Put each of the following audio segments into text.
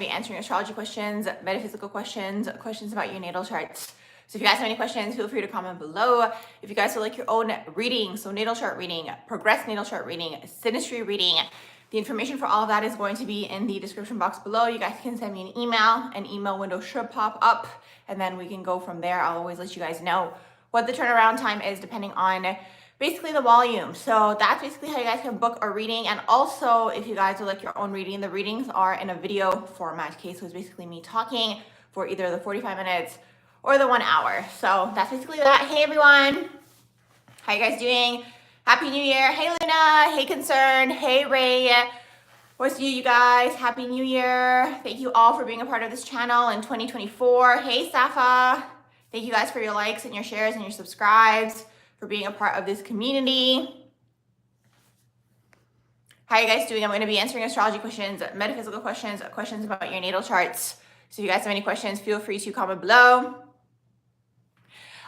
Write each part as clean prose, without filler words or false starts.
be answering astrology questions, metaphysical questions, questions about your natal charts. So if you guys have any questions, feel free to comment below. If you guys would like your own reading, so natal chart reading, progressed natal chart reading, synastry reading, the information for all of that is going to be in the description box below. You guys can send me an email. An email window should pop up, and then we can go from there. I'll always let you guys know what the turnaround time is depending on basically the volume. So that's basically how you guys can book a reading. And also, if you guys would like your own reading, the readings are in a video format. Okay, so it's basically me talking for either the 45 minutes or the 1 hour. So that's basically that. Hey everyone, how you guys doing? Happy New Year. Hey Luna, hey Concern, hey Ray. What's new, you guys? Happy New Year. Thank you all for being a part of this channel in 2024. Hey Safa, thank you guys for your likes and your shares and your subscribes, for being a part of this community. How are you guys doing? I'm going to be answering astrology questions, metaphysical questions, questions about your natal charts. So if you guys have any questions, feel free to comment below.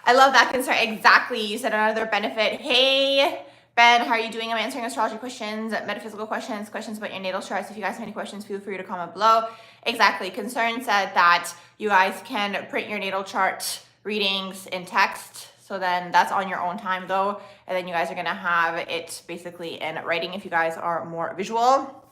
I love that Concern. Exactly. You said another benefit. Hey, Ben, how are you doing? I'm answering astrology questions, metaphysical questions, questions about your natal charts. If you guys have any questions, feel free to comment below. Exactly. Concern said that you guys can print your natal chart readings in text. So then that's on your own time though. And then you guys are going to have it basically in writing if you guys are more visual.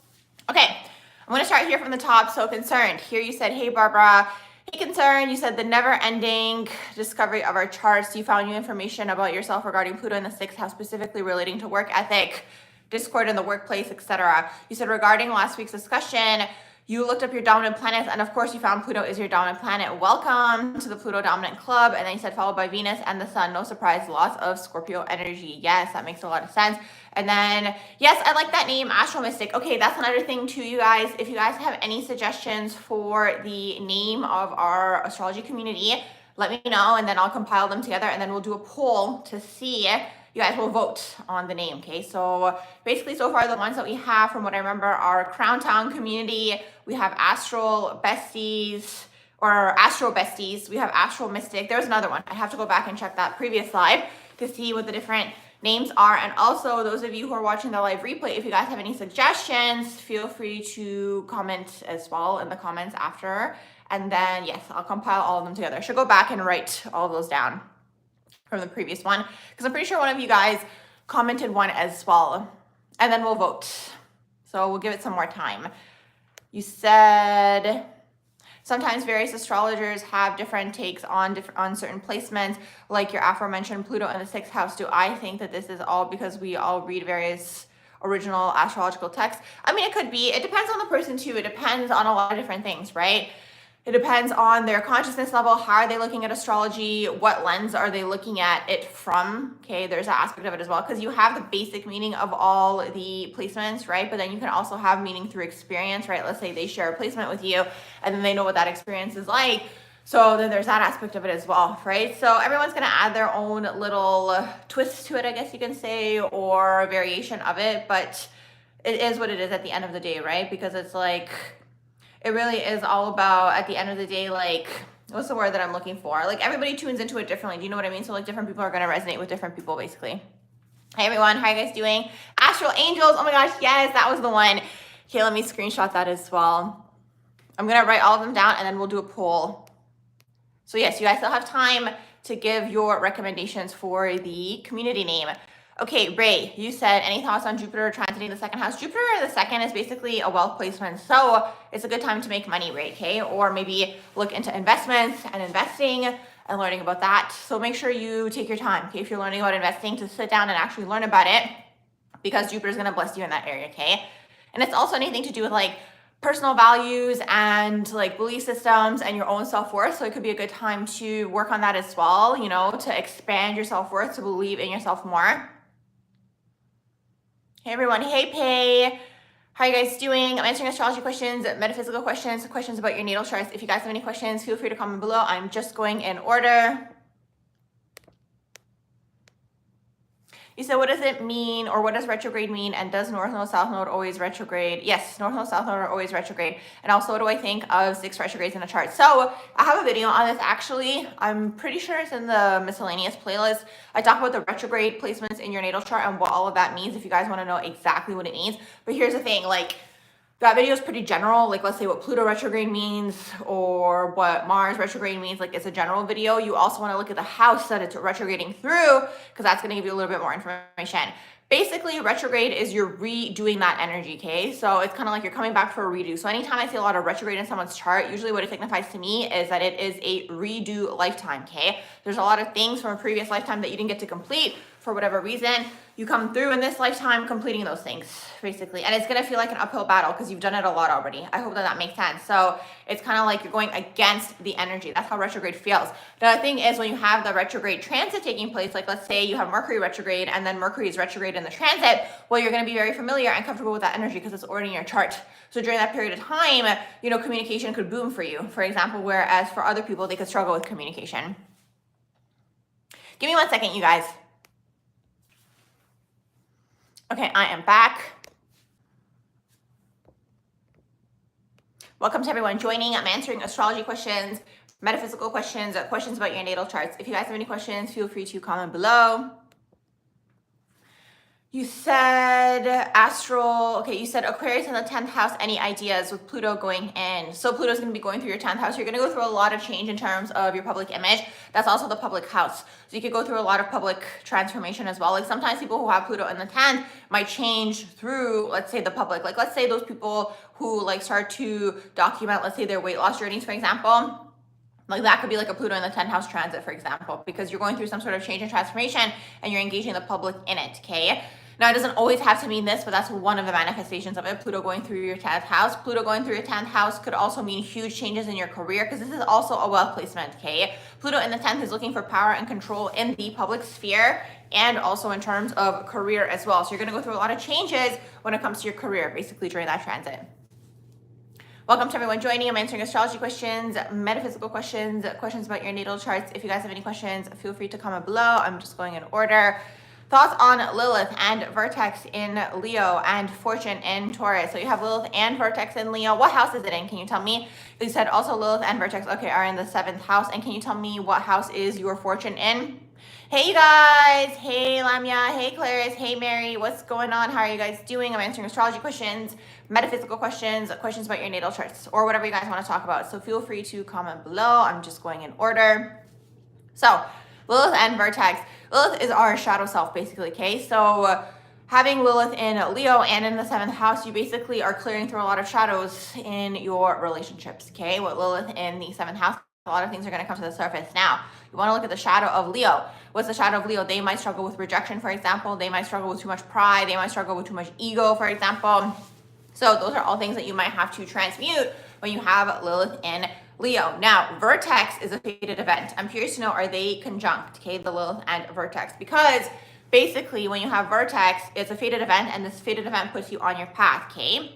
Okay, I'm going to start here from the top. So Concerned, here you said, hey Barbara. Hey Concerned, you said the never-ending discovery of our charts. You found new information about yourself regarding Pluto in the 6th house, specifically relating to work ethic, discord in the workplace, etc. You said regarding last week's discussion, you looked up your dominant planets, and of course you found Pluto is your dominant planet. Welcome to the Pluto dominant club. And then you said followed by Venus and the Sun. No surprise, lots of Scorpio energy. Yes, that makes a lot of sense. And then, yes, I like that name, Astro Mystic. Okay, that's another thing too, you guys. If you guys have any suggestions for the name of our astrology community, let me know, and then I'll compile them together, and then we'll do a poll to see. You guys will vote on the name, okay? So basically, so far, the ones that we have, from what I remember, are Crown Town Community. We have Astral Besties, or Astro Besties. We have Astral Mystic. There's another one. I have to go back and check that previous live to see what the different names are. And also, those of you who are watching the live replay, if you guys have any suggestions, feel free to comment as well in the comments after. And then, yes, I'll compile all of them together. I should go back and write all of those down from the previous one, because I'm pretty sure one of you guys commented one as well, and then we'll vote. So we'll give it some more time. You said sometimes various astrologers have different takes on certain placements, like your aforementioned Pluto in the 6th house. Do I think that this is all because we all read various original astrological texts? I mean, it could be. It depends on the person too. It depends on a lot of different things, right? It depends on their consciousness level. How are they looking at astrology? What lens are they looking at it from? Okay, there's that aspect of it as well, because you have the basic meaning of all the placements, right? But then you can also have meaning through experience, right? Let's say they share a placement with you, and then they know what that experience is like. So then there's that aspect of it as well, right? So everyone's going to add their own little twist to it, I guess you can say, or variation of it. But it is what it is at the end of the day, right? Because it's like, it really is all about, at the end of the day, like, what's the word that I'm looking for? Like, everybody tunes into it differently. Do you know what I mean? So, like, different people are going to resonate with different people, basically. Hey, everyone. How are you guys doing? Astral Angels. Oh, my gosh. Yes, that was the one. Okay, let me screenshot that as well. I'm going to write all of them down, and then we'll do a poll. So, yes, you guys still have time to give your recommendations for the community name. Okay, Ray, you said any thoughts on Jupiter transiting the 2nd house? Jupiter in the 2nd is basically a wealth placement. So it's a good time to make money, Ray, okay? Or maybe look into investments and investing and learning about that. So make sure you take your time, okay? If you're learning about investing, to sit down and actually learn about it, because Jupiter is going to bless you in that area, okay? And it's also anything to do with like personal values and like belief systems and your own self-worth. So it could be a good time to work on that as well, you know, to expand your self-worth, to believe in yourself more. Hey everyone, hey Pay, how are you guys doing? I'm answering astrology questions, metaphysical questions, questions about your natal charts. If you guys have any questions, feel free to comment below. I'm just going in order. You said, what does it mean, or what does retrograde mean? And does North Node, South Node always retrograde? Yes, North Node, South Node are always retrograde. And also, what do I think of 6 retrogrades in a chart? So I have a video on this actually. I'm pretty sure it's in the miscellaneous playlist. I talk about the retrograde placements in your natal chart and what all of that means, if you guys want to know exactly what it means. But here's the thing, like, that video is pretty general. Like, let's say what Pluto retrograde means or what Mars retrograde means. Like, it's a general video. You also want to look at the house that it's retrograding through, because that's going to give you a little bit more information. Basically, retrograde is you're redoing that energy, okay? So it's kind of like you're coming back for a redo. So anytime I see a lot of retrograde in someone's chart, usually what it signifies to me is that it is a redo lifetime, okay? There's a lot of things from a previous lifetime that you didn't get to complete for whatever reason. You come through in this lifetime completing those things, basically. And it's gonna feel like an uphill battle because you've done it a lot already. I hope that that makes sense. So it's kind of like you're going against the energy. That's how retrograde feels. The other thing is when you have the retrograde transit taking place, like let's say you have Mercury retrograde and then Mercury is retrograde in the transit, well, you're gonna be very familiar and comfortable with that energy because it's already in your chart. So during that period of time, you know, communication could boom for you, for example, whereas for other people, they could struggle with communication. Give me 1 second, you guys. Okay, I am back. Welcome to everyone joining. I'm answering astrology questions, metaphysical questions, questions about your natal charts. If you guys have any questions, feel free to comment below. You said okay, you said Aquarius in the 10th house, any ideas with Pluto going in? So Pluto's going to be going through your 10th house. You're going to go through a lot of change in terms of your public image. That's also the public house. So you could go through a lot of public transformation as well. Like sometimes people who have Pluto in the 10th might change through, let's say, the public. Like let's say those people who like start to document, let's say their weight loss journeys, for example. Like that could be like a Pluto in the 10th house transit, for example, because you're going through some sort of change and transformation and you're engaging the public in it, okay? Now, it doesn't always have to mean this, but that's one of the manifestations of it. Pluto going through your 10th house. Pluto going through your 10th house could also mean huge changes in your career because this is also a wealth placement, okay? Pluto in the 10th is looking for power and control in the public sphere and also in terms of career as well. So you're going to go through a lot of changes when it comes to your career, basically during that transit. Welcome to everyone joining. I'm answering astrology questions, metaphysical questions, questions about your natal charts. If you guys have any questions, feel free to comment below. I'm just going in order. Thoughts on Lilith and Vertex in Leo and Fortune in Taurus. So you have Lilith and Vertex in Leo. What house is it in? Can you tell me? You said also Lilith and Vertex, okay, are in the 7th house. And can you tell me what house is your Fortune in? Hey you guys, hey Lamia, hey Clarice, hey Mary, what's going on? How are you guys doing? I'm answering astrology questions, metaphysical questions, questions about your natal charts, or whatever you guys want to talk about. So feel free to comment below. I'm just going in order. So Lilith and Vertex. Lilith is our shadow self, basically, okay? So having Lilith in Leo and in the 7th house, you basically are clearing through a lot of shadows in your relationships, okay? With Lilith in the 7th house, a lot of things are going to come to the surface. Now, you want to look at the shadow of Leo. What's the shadow of Leo? They might struggle with rejection, for example. They might struggle with too much pride. They might struggle with too much ego, for example. So those are all things that you might have to transmute when you have Lilith in Leo. Now, Vertex is a fated event. I'm curious to know, are they conjunct, okay, the Lilith and Vertex? Because basically when you have Vertex, it's a fated event and this fated event puts you on your path, okay?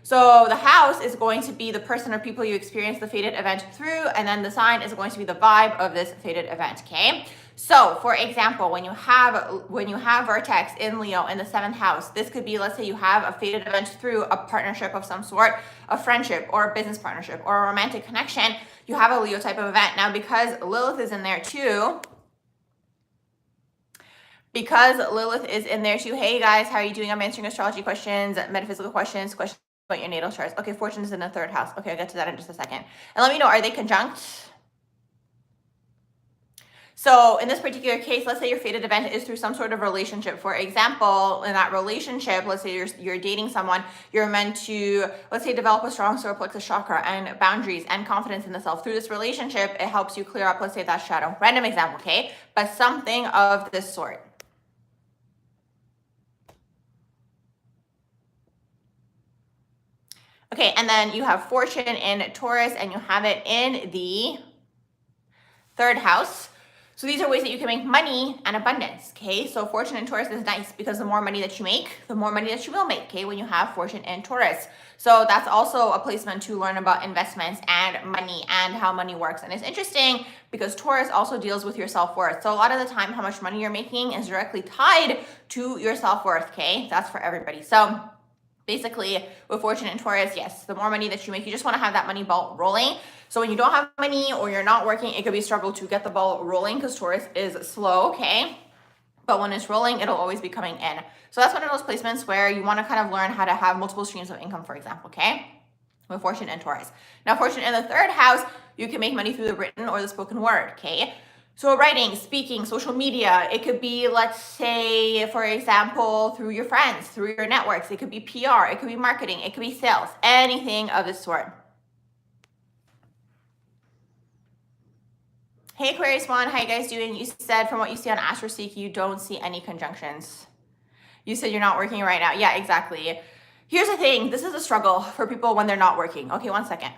So the house is going to be the person or people you experience the fated event through, and then the sign is going to be the vibe of this fated event, okay? So for example, when you have Vertex in Leo in the 7th house, this could be, let's say you have a fated event through a partnership of some sort, a friendship or a business partnership or a romantic connection, you have a Leo type of event. Now, because Lilith is in there too, hey guys, how are you doing? I'm answering astrology questions, metaphysical questions about your natal charts. Okay, Fortune is in the 3rd house. Okay, I'll get to that in just a second. And let me know, are they conjunct? So in this particular case, let's say your fated event is through some sort of relationship. For example, in that relationship, let's say you're dating someone, you're meant to, let's say, develop a strong solar plexus chakra and boundaries and confidence in the self. Through this relationship, it helps you clear up, let's say, that shadow. Random example, okay? But something of this sort. Okay, and then you have Fortune in Taurus and you have it in the 3rd house. So these are ways that you can make money and abundance, okay? So Fortune in Taurus is nice because the more money that you make, the more money that you will make, okay, when you have Fortune in Taurus. So that's also a placement to learn about investments and money and how money works. And it's interesting because Taurus also deals with your self-worth. So a lot of the time, how much money you're making is directly tied to your self-worth, okay? That's for everybody. So basically, with Fortune and Taurus, yes, the more money that you make, you just want to have that money ball rolling. So when you don't have money or you're not working, it could be a struggle to get the ball rolling because Taurus is slow, okay? but when it's rolling, it'll always be coming in. So that's one of those placements where you want to kind of learn how to have multiple streams of income, for example, okay? With Fortune and Taurus. Now, Fortune in the third house, you can make money through the written or the spoken word, okay? So writing, speaking, social media, it could be, let's say, for example, through your friends, through your networks. It could be PR, it could be marketing, it could be sales, anything of this sort. Hey, Aquarius One, how you guys doing? You said from what you see on Astrology, you don't see any conjunctions. You said you're not working right now. Yeah, exactly. Here's the thing. This is a struggle for people when they're not working. Okay, one second.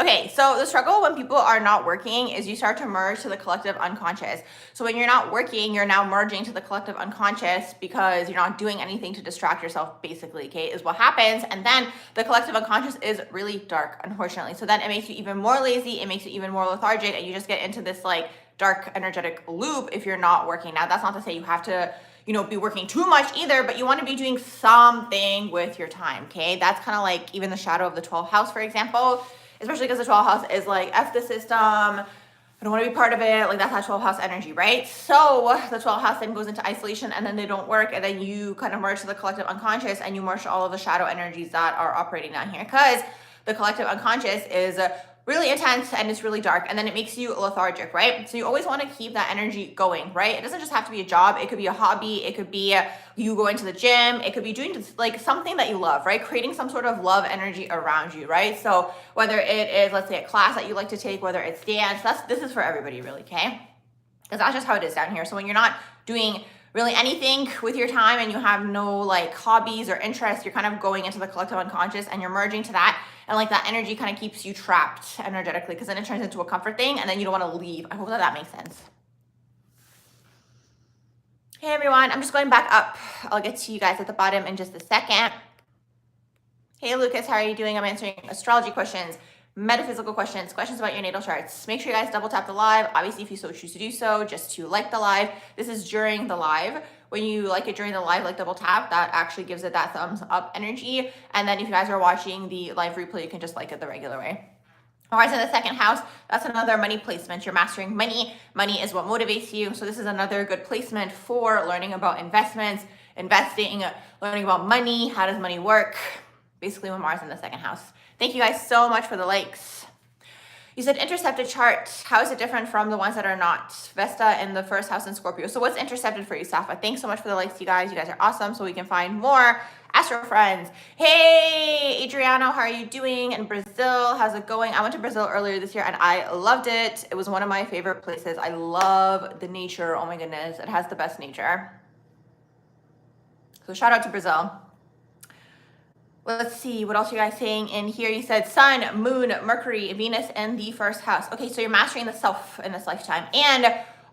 Okay, so the struggle when people are not working is you start to merge to the collective unconscious. So when you're not working, you're now merging to the collective unconscious because you're not doing anything to distract yourself, basically, okay, is what happens. And then the collective unconscious is really dark, unfortunately. So then it makes you even more lazy, it makes you even more lethargic, and you just get into this like dark energetic loop if you're not working. Now, that's not to say you have to, be working too much either, but you want to be doing something with your time, okay? That's kind of like even the shadow of the 12th house, for example. Especially because the 12th house is like, F the system, I don't want to be part of it. Like that's that 12th house energy, right? So the 12th house then goes into isolation and then they don't work. And then you kind of merge to the collective unconscious and you merge all of the shadow energies that are operating down here. Because the collective unconscious is really intense and it's really dark, and then it makes you lethargic, right? So you always want to keep that energy going, right? It doesn't just have to be a job. It could be a hobby. It could be you going to the gym. It could be doing like something that you love, right? Creating some sort of love energy around you, right? So whether it is, let's say, a class that you like to take, whether it's dance, this is for everybody, really, okay? Because that's just how it is down here. So when you're not doing really anything with your time and you have no like hobbies or interests, you're kind of going into the collective unconscious and you're merging to that. And like that energy kind of keeps you trapped energetically because then it turns into a comfort thing and then you don't want to leave. I hope that makes sense. Hey everyone, I'm just going back up. I'll get to you guys at the bottom in just a second. Hey Lucas, how are you doing? I'm answering astrology questions, metaphysical questions, questions about your natal charts. Make sure you guys double tap the live. Obviously, if you so choose to do so, just to like the live. This is during the live. When you like it during the live, like double tap, that actually gives it that thumbs up energy. And then if you guys are watching the live replay, you can just like it the regular way. Mars in the second house, that's another money placement. You're mastering money. Money is what motivates you. So this is another good placement for learning about investments, investing, learning about money. How does money work? Basically when Mars in the second house. Thank you guys so much for the likes. You said intercepted chart. How is it different from the ones that are not? Vesta in the first house in Scorpio. So what's intercepted for you, Safa? Thanks so much for the likes, you guys. You guys are awesome. So we can find more Astro friends. Hey, Adriano, how are you doing? In Brazil, how's it going? I went to Brazil earlier this year and I loved it. It was one of my favorite places. I love the nature. Oh my goodness, it has the best nature. So shout out to Brazil. Let's see, what else are you guys saying in here? You said Sun, Moon, Mercury, Venus, and the first house. Okay, so you're mastering the self in this lifetime. And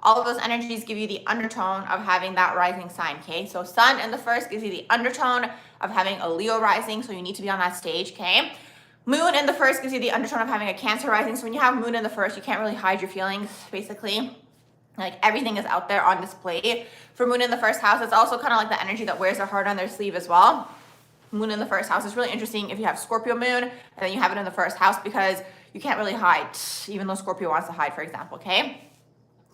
all of those energies give you the undertone of having that rising sign, okay? So Sun in the first gives you the undertone of having a Leo rising, so you need to be on that stage, okay? Moon in the first gives you the undertone of having a Cancer rising. So when you have Moon in the first, you can't really hide your feelings, basically. Like everything is out there on display. For Moon in the first house, it's also kind of like the energy that wears their heart on their sleeve as well. Moon in the first house is really interesting if you have Scorpio moon and then you have it in the first house because you can't really hide, even though Scorpio wants to hide, for example, okay?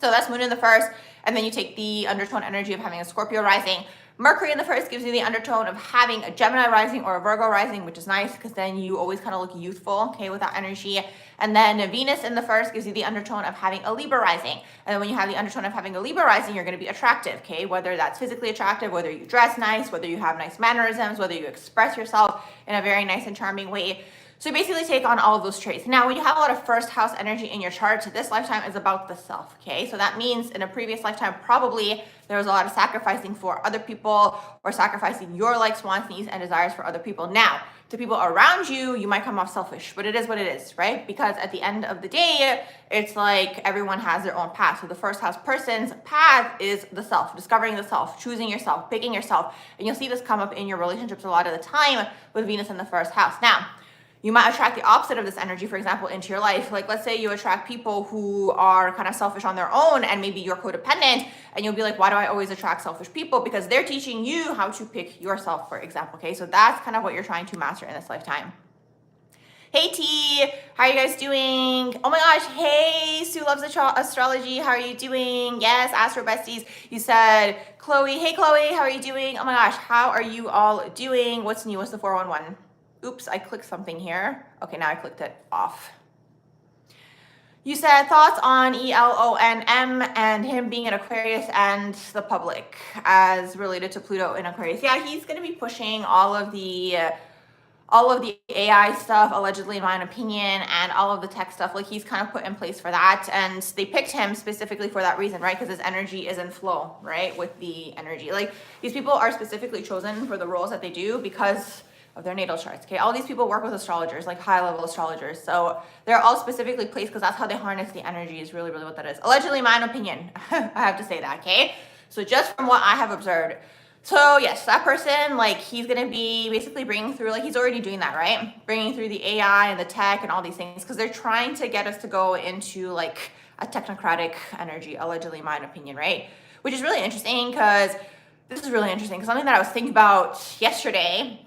So that's Moon in the first, and then you take the undertone energy of having a Scorpio rising. Mercury in the first gives you the undertone of having a Gemini rising or a Virgo rising, which is nice because then you always kind of look youthful, okay, with that energy. And then Venus in the first gives you the undertone of having a Libra rising. And then when you have the undertone of having a Libra rising, you're going to be attractive, okay? Whether that's physically attractive, whether you dress nice, whether you have nice mannerisms, whether you express yourself in a very nice and charming way. So you basically take on all of those traits. Now, when you have a lot of first house energy in your chart, this lifetime is about the self, okay? So that means in a previous lifetime, probably there was a lot of sacrificing for other people or sacrificing your likes, wants, needs, and desires for other people. Now, to people around you, you might come off selfish, but it is what it is, right? Because at the end of the day, it's like everyone has their own path. So the first house person's path is the self, discovering the self, choosing yourself, picking yourself. And you'll see this come up in your relationships a lot of the time with Venus in the first house. Now, you might attract the opposite of this energy, for example, into your life. Like, let's say you attract people who are kind of selfish on their own and maybe you're codependent and you'll be like, why do I always attract selfish people? Because they're teaching you how to pick yourself, for example, okay? So that's kind of what you're trying to master in this lifetime. Hey T, how are you guys doing? Oh my gosh, hey, Sue loves astrology. How are you doing? Yes, Astro Besties. You said Chloe. Hey Chloe, how are you doing? Oh my gosh, how are you all doing? What's new? What's the 411? Oops, I clicked something here. Okay, now I clicked it off. You said thoughts on ELONM and him being an Aquarius and the public as related to Pluto in Aquarius. Yeah, he's going to be pushing all of the AI stuff, allegedly, in my opinion, and all of the tech stuff. Like, he's kind of put in place for that, and they picked him specifically for that reason, right? Because his energy is in flow, right, with the energy. Like, these people are specifically chosen for the roles that they do because of their natal charts. Okay, all these people work with astrologers, like high-level astrologers, so they're all specifically placed because that's how they harness the energy. Is really what that is, allegedly, in my opinion. I have to say that. Okay, so just from what I have observed. So yes, that person, like, he's gonna be basically bringing through, like, he's already doing that, right? Bringing through the AI and the tech and all these things, because they're trying to get us to go into like a technocratic energy, allegedly, in my opinion, right? Which is really interesting, because this is really interesting. Something that I was thinking about yesterday,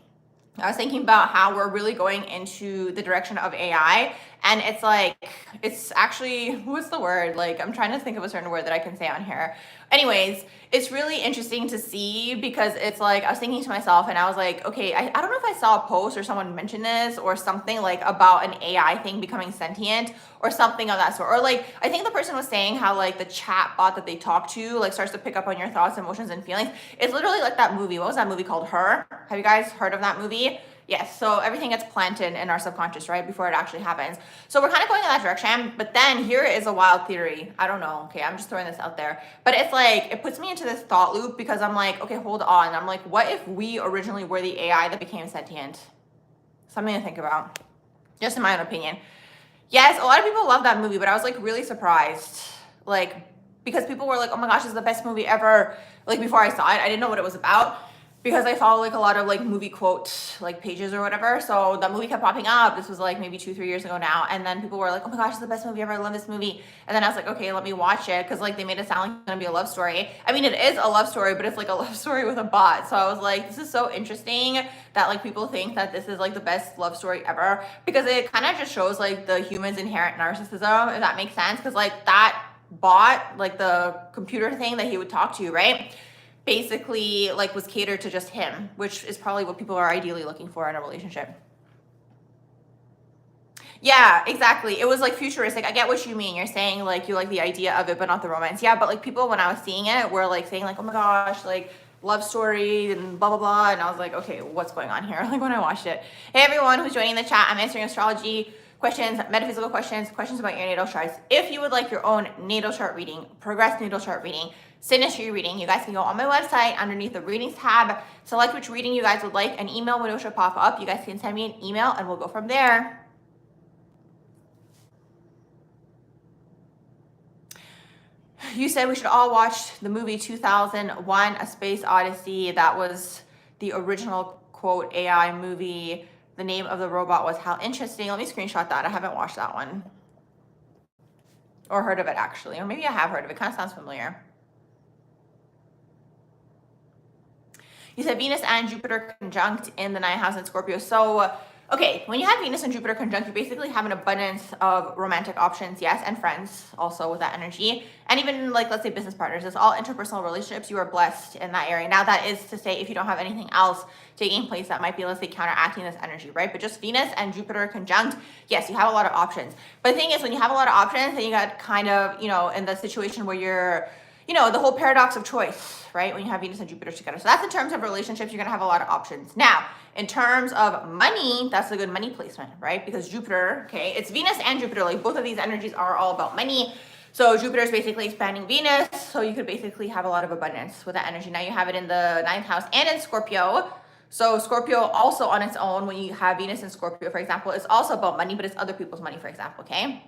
I was thinking about how we're really going into the direction of AI, and it's like, it's actually, what's the word? Like, I'm trying to think of a certain word that I can say on here. Anyways, it's really interesting to see, because it's like, I was thinking to myself and I was like, okay, I don't know if I saw a post or someone mentioned this or something, like about an AI thing becoming sentient or something of that sort. Or like, I think the person was saying how like the chat bot that they talk to like starts to pick up on your thoughts, emotions, and feelings. It's literally like that movie. What was that movie called? Her? Have you guys heard of that movie? Yes, so everything gets planted in our subconscious, right, before it actually happens. So we're kind of going in that direction, but then here is a wild theory. I don't know, okay, I'm just throwing this out there. But it's like, it puts me into this thought loop, because I'm like, okay, hold on. I'm like, what if we originally were the AI that became sentient? Something to think about, just in my own opinion. Yes, a lot of people love that movie, but I was like really surprised. Like, because people were like, oh my gosh, this is the best movie ever. Like, before I saw it, I didn't know what it was about, because I follow like a lot of like movie quote like pages or whatever. So that movie kept popping up. This was like maybe 2-3 years ago now. And then people were like, oh my gosh, it's the best movie ever. I love this movie. And then I was like, okay, let me watch it. Cause like they made it sound like it's gonna be a love story. I mean, it is a love story, but it's like a love story with a bot. So I was like, this is so interesting that like people think that this is like the best love story ever, because it kind of just shows like the human's inherent narcissism, if that makes sense. Cause like that bot, like the computer thing that he would talk to, right, basically like was catered to just him, which is probably what people are ideally looking for in a relationship. Yeah, exactly. It was like futuristic. I get what you mean. You're saying like you like the idea of it, but not the romance. Yeah, but like people, when I was seeing it, were like saying like, oh my gosh, like love story and blah, blah, blah. And I was like, okay, what's going on here? Like when I watched it. Hey, everyone who's joining the chat, I'm answering astrology questions, metaphysical questions, questions about your natal charts. If you would like your own natal chart reading, progressed natal chart reading, synastry reading, you guys can go on my website underneath the readings tab, select which reading you guys would like, an email window should pop up. You guys can send me an email and we'll go from there. You said we should all watch the movie 2001 A Space Odyssey. That was the original quote AI movie. The name of the robot was How Interesting. Let me screenshot that. I haven't watched that one or heard of it actually, or maybe I have heard of it. Kind of sounds familiar. You said Venus and Jupiter conjunct in the 9th house in Scorpio. So, okay, when you have Venus and Jupiter conjunct, you basically have an abundance of romantic options, yes, and friends also with that energy. And even like, let's say business partners, it's all interpersonal relationships. You are blessed in that area. Now that is to say, if you don't have anything else taking place that might be, let's say, counteracting this energy, right? But just Venus and Jupiter conjunct, yes, you have a lot of options. But the thing is, when you have a lot of options, then you got kind of, you know, in the situation where you're, you know, the whole paradox of choice, right? When you have Venus and Jupiter together. So that's in terms of relationships, you're going to have a lot of options. Now, in terms of money, that's a good money placement, right? Because Jupiter, okay, it's Venus and Jupiter, like both of these energies are all about money. So Jupiter is basically expanding Venus. So you could basically have a lot of abundance with that energy. Now you have it in the 9th house and in Scorpio. So Scorpio also on its own, when you have Venus in Scorpio, for example, is also about money, but it's other people's money, for example, okay?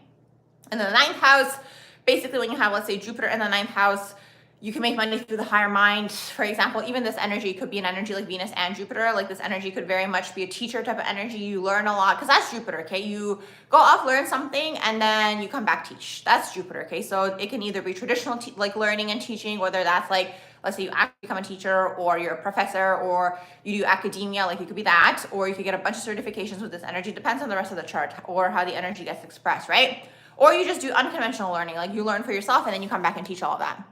And then the 9th house, basically when you have, let's say, Jupiter in the 9th house, you can make money through the higher mind. For example, even this energy could be an energy like Venus and Jupiter. Like this energy could very much be a teacher type of energy. You learn a lot, because that's Jupiter, okay? You go off, learn something, and then you come back teach. That's Jupiter, okay? So it can either be traditional like learning and teaching, whether that's like let's say you actually become a teacher, or you're a professor, or you do academia, like you could be that, or you could get a bunch of certifications with this energy. Depends on the rest of the chart or how the energy gets expressed, right? Or you just do unconventional learning, like you learn for yourself and then you come back and teach all of that.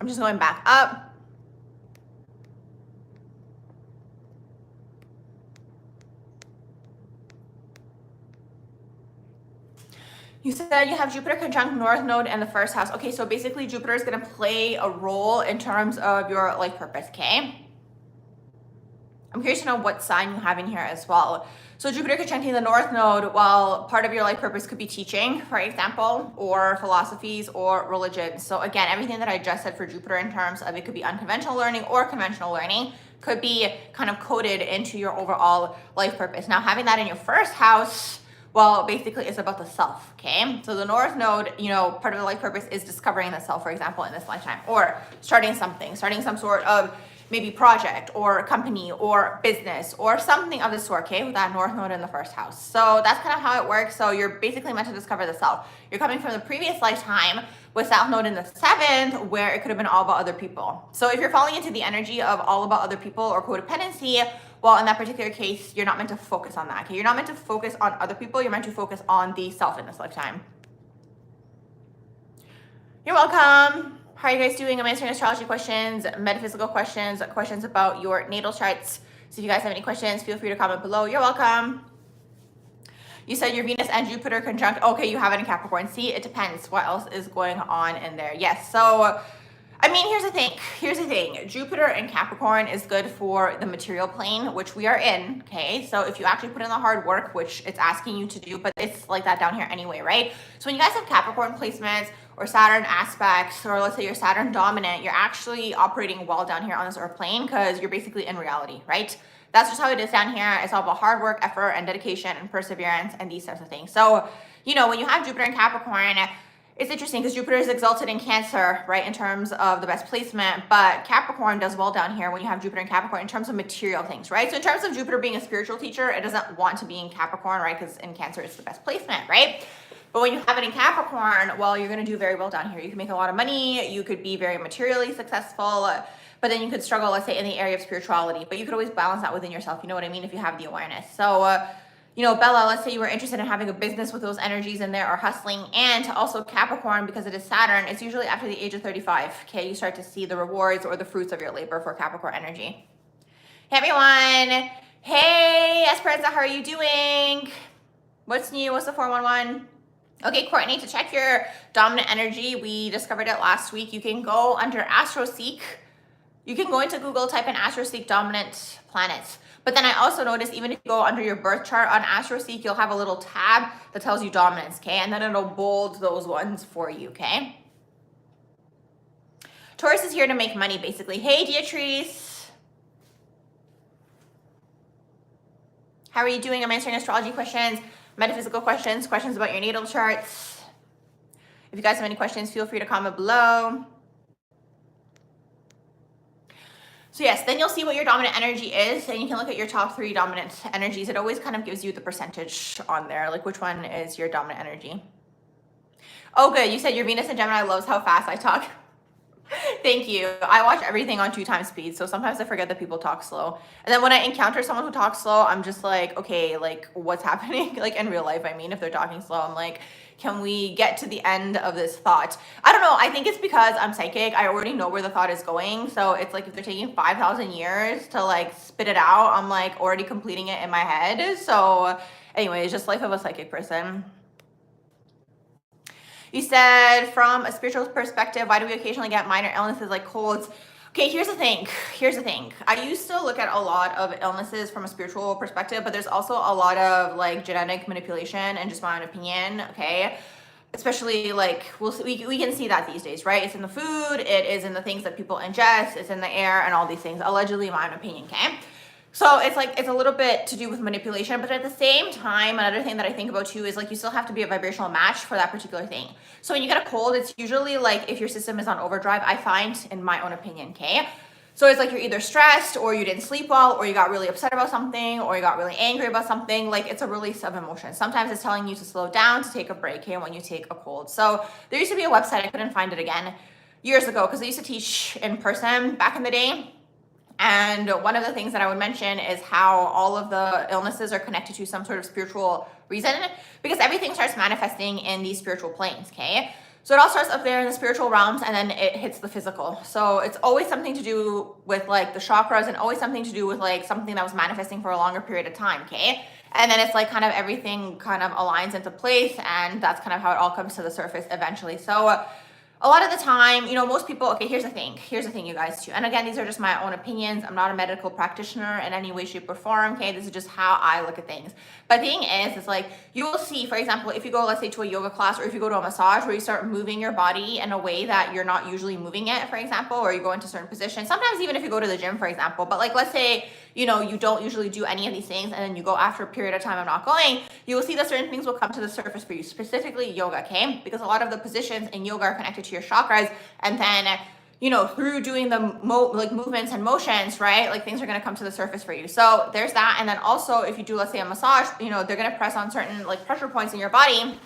I'm just going back up. You said you have Jupiter conjunct North Node in the first house. Okay, so basically Jupiter is going to play a role in terms of your life purpose, okay? I'm curious to know what sign you have in here as well. So Jupiter conjuncting the North Node, well, part of your life purpose could be teaching, for example, or philosophies or religion. So again, everything that I just said for Jupiter in terms of it could be unconventional learning or conventional learning could be kind of coded into your overall life purpose. Now, having that in your first house, well, basically it's about the self, okay? So the North Node, you know, part of the life purpose is discovering the self, for example, in this lifetime, or starting something, starting some sort of maybe project or company or business or something of the sort, okay, with that North Node in the first house. So that's kind of how it works. So you're basically meant to discover the self. You're coming from the previous lifetime with South Node in the 7th, where it could have been all about other people. So if you're falling into the energy of all about other people or codependency, well, in that particular case, you're not meant to focus on that, okay? You're not meant to focus on other people. You're meant to focus on the self in this lifetime. You're welcome. How are you guys doing? I'm answering astrology questions, metaphysical questions, questions about your natal charts. So if you guys have any questions, feel free to comment below. You're welcome. You said your Venus and Jupiter conjunct. Okay, you have it in Capricorn. See, it depends what else is going on in there. Yes, so I mean, here's the thing. Here's the thing. Jupiter in Capricorn is good for the material plane, which we are in, okay? So if you actually put in the hard work, which it's asking you to do, but it's like that down here anyway, right? So when you guys have Capricorn placements or Saturn aspects, or let's say you're Saturn dominant, you're actually operating well down here on this earth plane because you're basically in reality, right? That's just how it is down here. It's all about hard work, effort, and dedication, and perseverance, and these types of things. So, you know, when you have Jupiter in Capricorn, it's interesting because Jupiter is exalted in Cancer, right, in terms of the best placement, but Capricorn does well down here when you have Jupiter in Capricorn in terms of material things, right? So in terms of Jupiter being a spiritual teacher, it doesn't want to be in Capricorn, right, because in Cancer it's the best placement, right? But when you have it in Capricorn, well, you're going to do very well down here. You can make a lot of money. You could be very materially successful, but then you could struggle, let's say, in the area of spirituality. But you could always balance that within yourself. You know what I mean? If you have the awareness. So, you know, Bella, let's say you were interested in having a business with those energies in there or hustling, and also Capricorn, because it is Saturn, it's usually after the age of 35. Okay, you start to see the rewards or the fruits of your labor for Capricorn energy. Hey, everyone. Hey, Esperanza, how are you doing? What's new? What's the 411? Okay, Courtney, to check your dominant energy, we discovered it last week. You can go under AstroSeek. You can go into Google, type in AstroSeek dominant planets. But then I also noticed even if you go under your birth chart on AstroSeek, you'll have a little tab that tells you dominance, okay? And then it'll bold those ones for you, okay? Taurus is here to make money, basically. Hey, Beatrice. How are you doing? I'm answering astrology questions, metaphysical questions, questions about your natal charts. If you guys have any questions, feel free to comment below. So yes, then you'll see what your dominant energy is, and you can look at your top 3 dominant energies. It always kind of gives you the percentage on there, like which one is your dominant energy. Oh, good. You said your Venus and Gemini loves how fast I talk. Thank you. I watch everything on 2x speed, so sometimes I forget that people talk slow. And then when I encounter someone who talks slow, I'm just like, okay, like what's happening? Like in real life, I mean, if they're talking slow, I'm like, can we get to the end of this thought? I don't know. I think it's because I'm psychic. I already know where the thought is going. So it's like if they're taking 5,000 years to like spit it out, I'm like already completing it in my head. So anyway, it's just life of a psychic person. You said from a spiritual perspective, why do we occasionally get minor illnesses like colds? Okay, here's the thing. Here's the thing. I used to look at a lot of illnesses from a spiritual perspective, but there's also a lot of like genetic manipulation and just my own opinion, okay? Especially like we can see that these days, right? It's in the food, it is in the things that people ingest, it's in the air and all these things. Allegedly, my own opinion, okay? So it's like, it's a little bit to do with manipulation, but at the same time, another thing that I think about too is like, you still have to be a vibrational match for that particular thing. So when you get a cold, it's usually like if your system is on overdrive, I find, in my own opinion, okay? So it's like you're either stressed or you didn't sleep well or you got really upset about something or you got really angry about something. Like it's a release of emotion. Sometimes it's telling you to slow down, to take a break, okay, when you take a cold. So there used to be a website, I couldn't find it again years ago because I used to teach in person back in the day. And one of the things that I would mention is how all of the illnesses are connected to some sort of spiritual reason, because everything starts manifesting in these spiritual planes, okay? So it all starts up there in the spiritual realms and then it hits the physical. So it's always something to do with like the chakras and always something to do with like something that was manifesting for a longer period of time, okay? And then it's like kind of everything kind of aligns into place and that's kind of how it all comes to the surface eventually. So a lot of the time, you know, most people, okay, here's the thing, you guys too. And again, these are just my own opinions. I'm not a medical practitioner in any way, shape or form, okay? This is just how I look at things. But the thing is like, you will see, for example, if you go, let's say to a yoga class or if you go to a massage where you start moving your body in a way that you're not usually moving it, for example, or you go into certain positions, sometimes even if you go to the gym, for example, but like, let's say, you know, you don't usually do any of these things and then you go after a period of time of not going, you will see that certain things will come to the surface for you, specifically yoga, okay? Because a lot of the positions in yoga are connected to your chakras, and then, you know, through doing the like movements and motions, right? Like things are gonna come to the surface for you. So there's that. And then also if you do, let's say a massage, you know, they're gonna press on certain like pressure points in your body,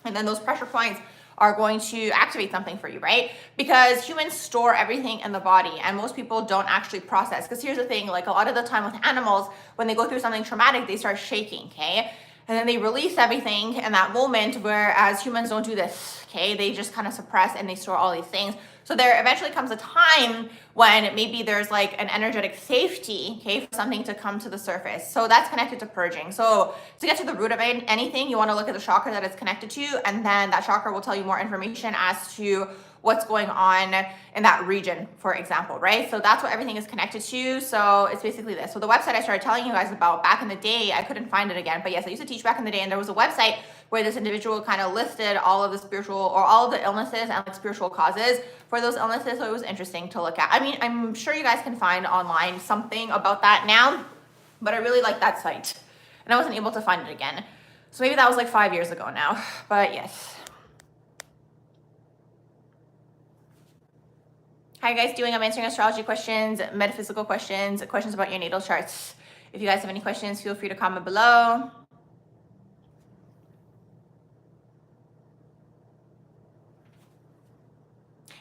and then those pressure points are going to activate something for you, right? Because humans store everything in the body and most people don't actually process. Because here's the thing, like a lot of the time with animals, when they go through something traumatic, they start shaking, okay? And then they release everything in that moment, whereas humans don't do this, okay? They just kind of suppress and they store all these things. So there eventually comes a time when maybe there's like an energetic safety, okay, for something to come to the surface. So that's connected to purging. So to get to the root of anything, you want to look at the chakra that it's connected to, and then that chakra will tell you more information as to what's going on in that region, for example, right? So that's what everything is connected to. So it's basically this. So the website I started telling you guys about back in the day, I couldn't find it again, but yes, I used to teach back in the day, and there was a website where this individual kind of listed all of the spiritual or all of the illnesses and like spiritual causes for those illnesses. So it was interesting to look at. I mean, I'm sure you guys can find online something about that now, but I really like that site and I wasn't able to find it again. So maybe that was like 5 years ago now, but yes. How are you guys doing? I'm answering astrology questions, metaphysical questions, questions about your natal charts. If you guys have any questions, feel free to comment below.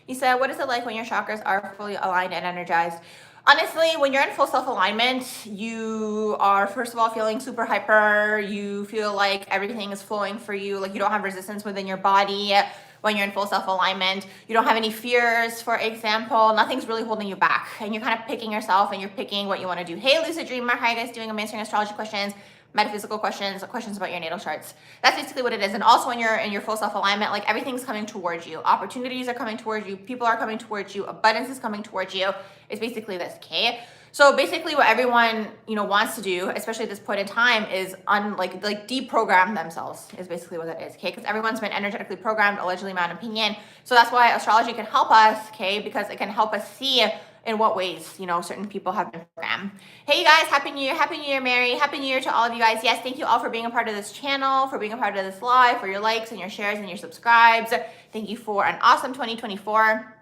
You said, what is it like when your chakras are fully aligned and energized? Honestly, when you're in full self-alignment, you are, first of all, feeling super hyper. You feel like everything is flowing for you. Like you don't have resistance within your body when you're in full self-alignment. You don't have any fears, for example. Nothing's really holding you back. And you're kind of picking yourself and you're picking what you want to do. Hey, Lucid Dreamer, how are you guys doing? I'm answering astrology questions, metaphysical questions, questions about your natal charts. That's basically what it is. And also when you're in your full self-alignment, like everything's coming towards you. Opportunities are coming towards you. People are coming towards you. Abundance is coming towards you. It's basically this, okay? So basically what everyone, you know, wants to do, especially at this point in time, is like deprogram themselves is basically what that is, okay? Because everyone's been energetically programmed, allegedly, in my own opinion. So that's why astrology can help us, okay? Because it can help us see in what ways, you know, certain people have been programmed. Hey, you guys, Happy New Year, Mary. Happy New Year to all of you guys. Yes, thank you all for being a part of this channel, for being a part of this live, for your likes and your shares and your subscribes. Thank you for an awesome 2024.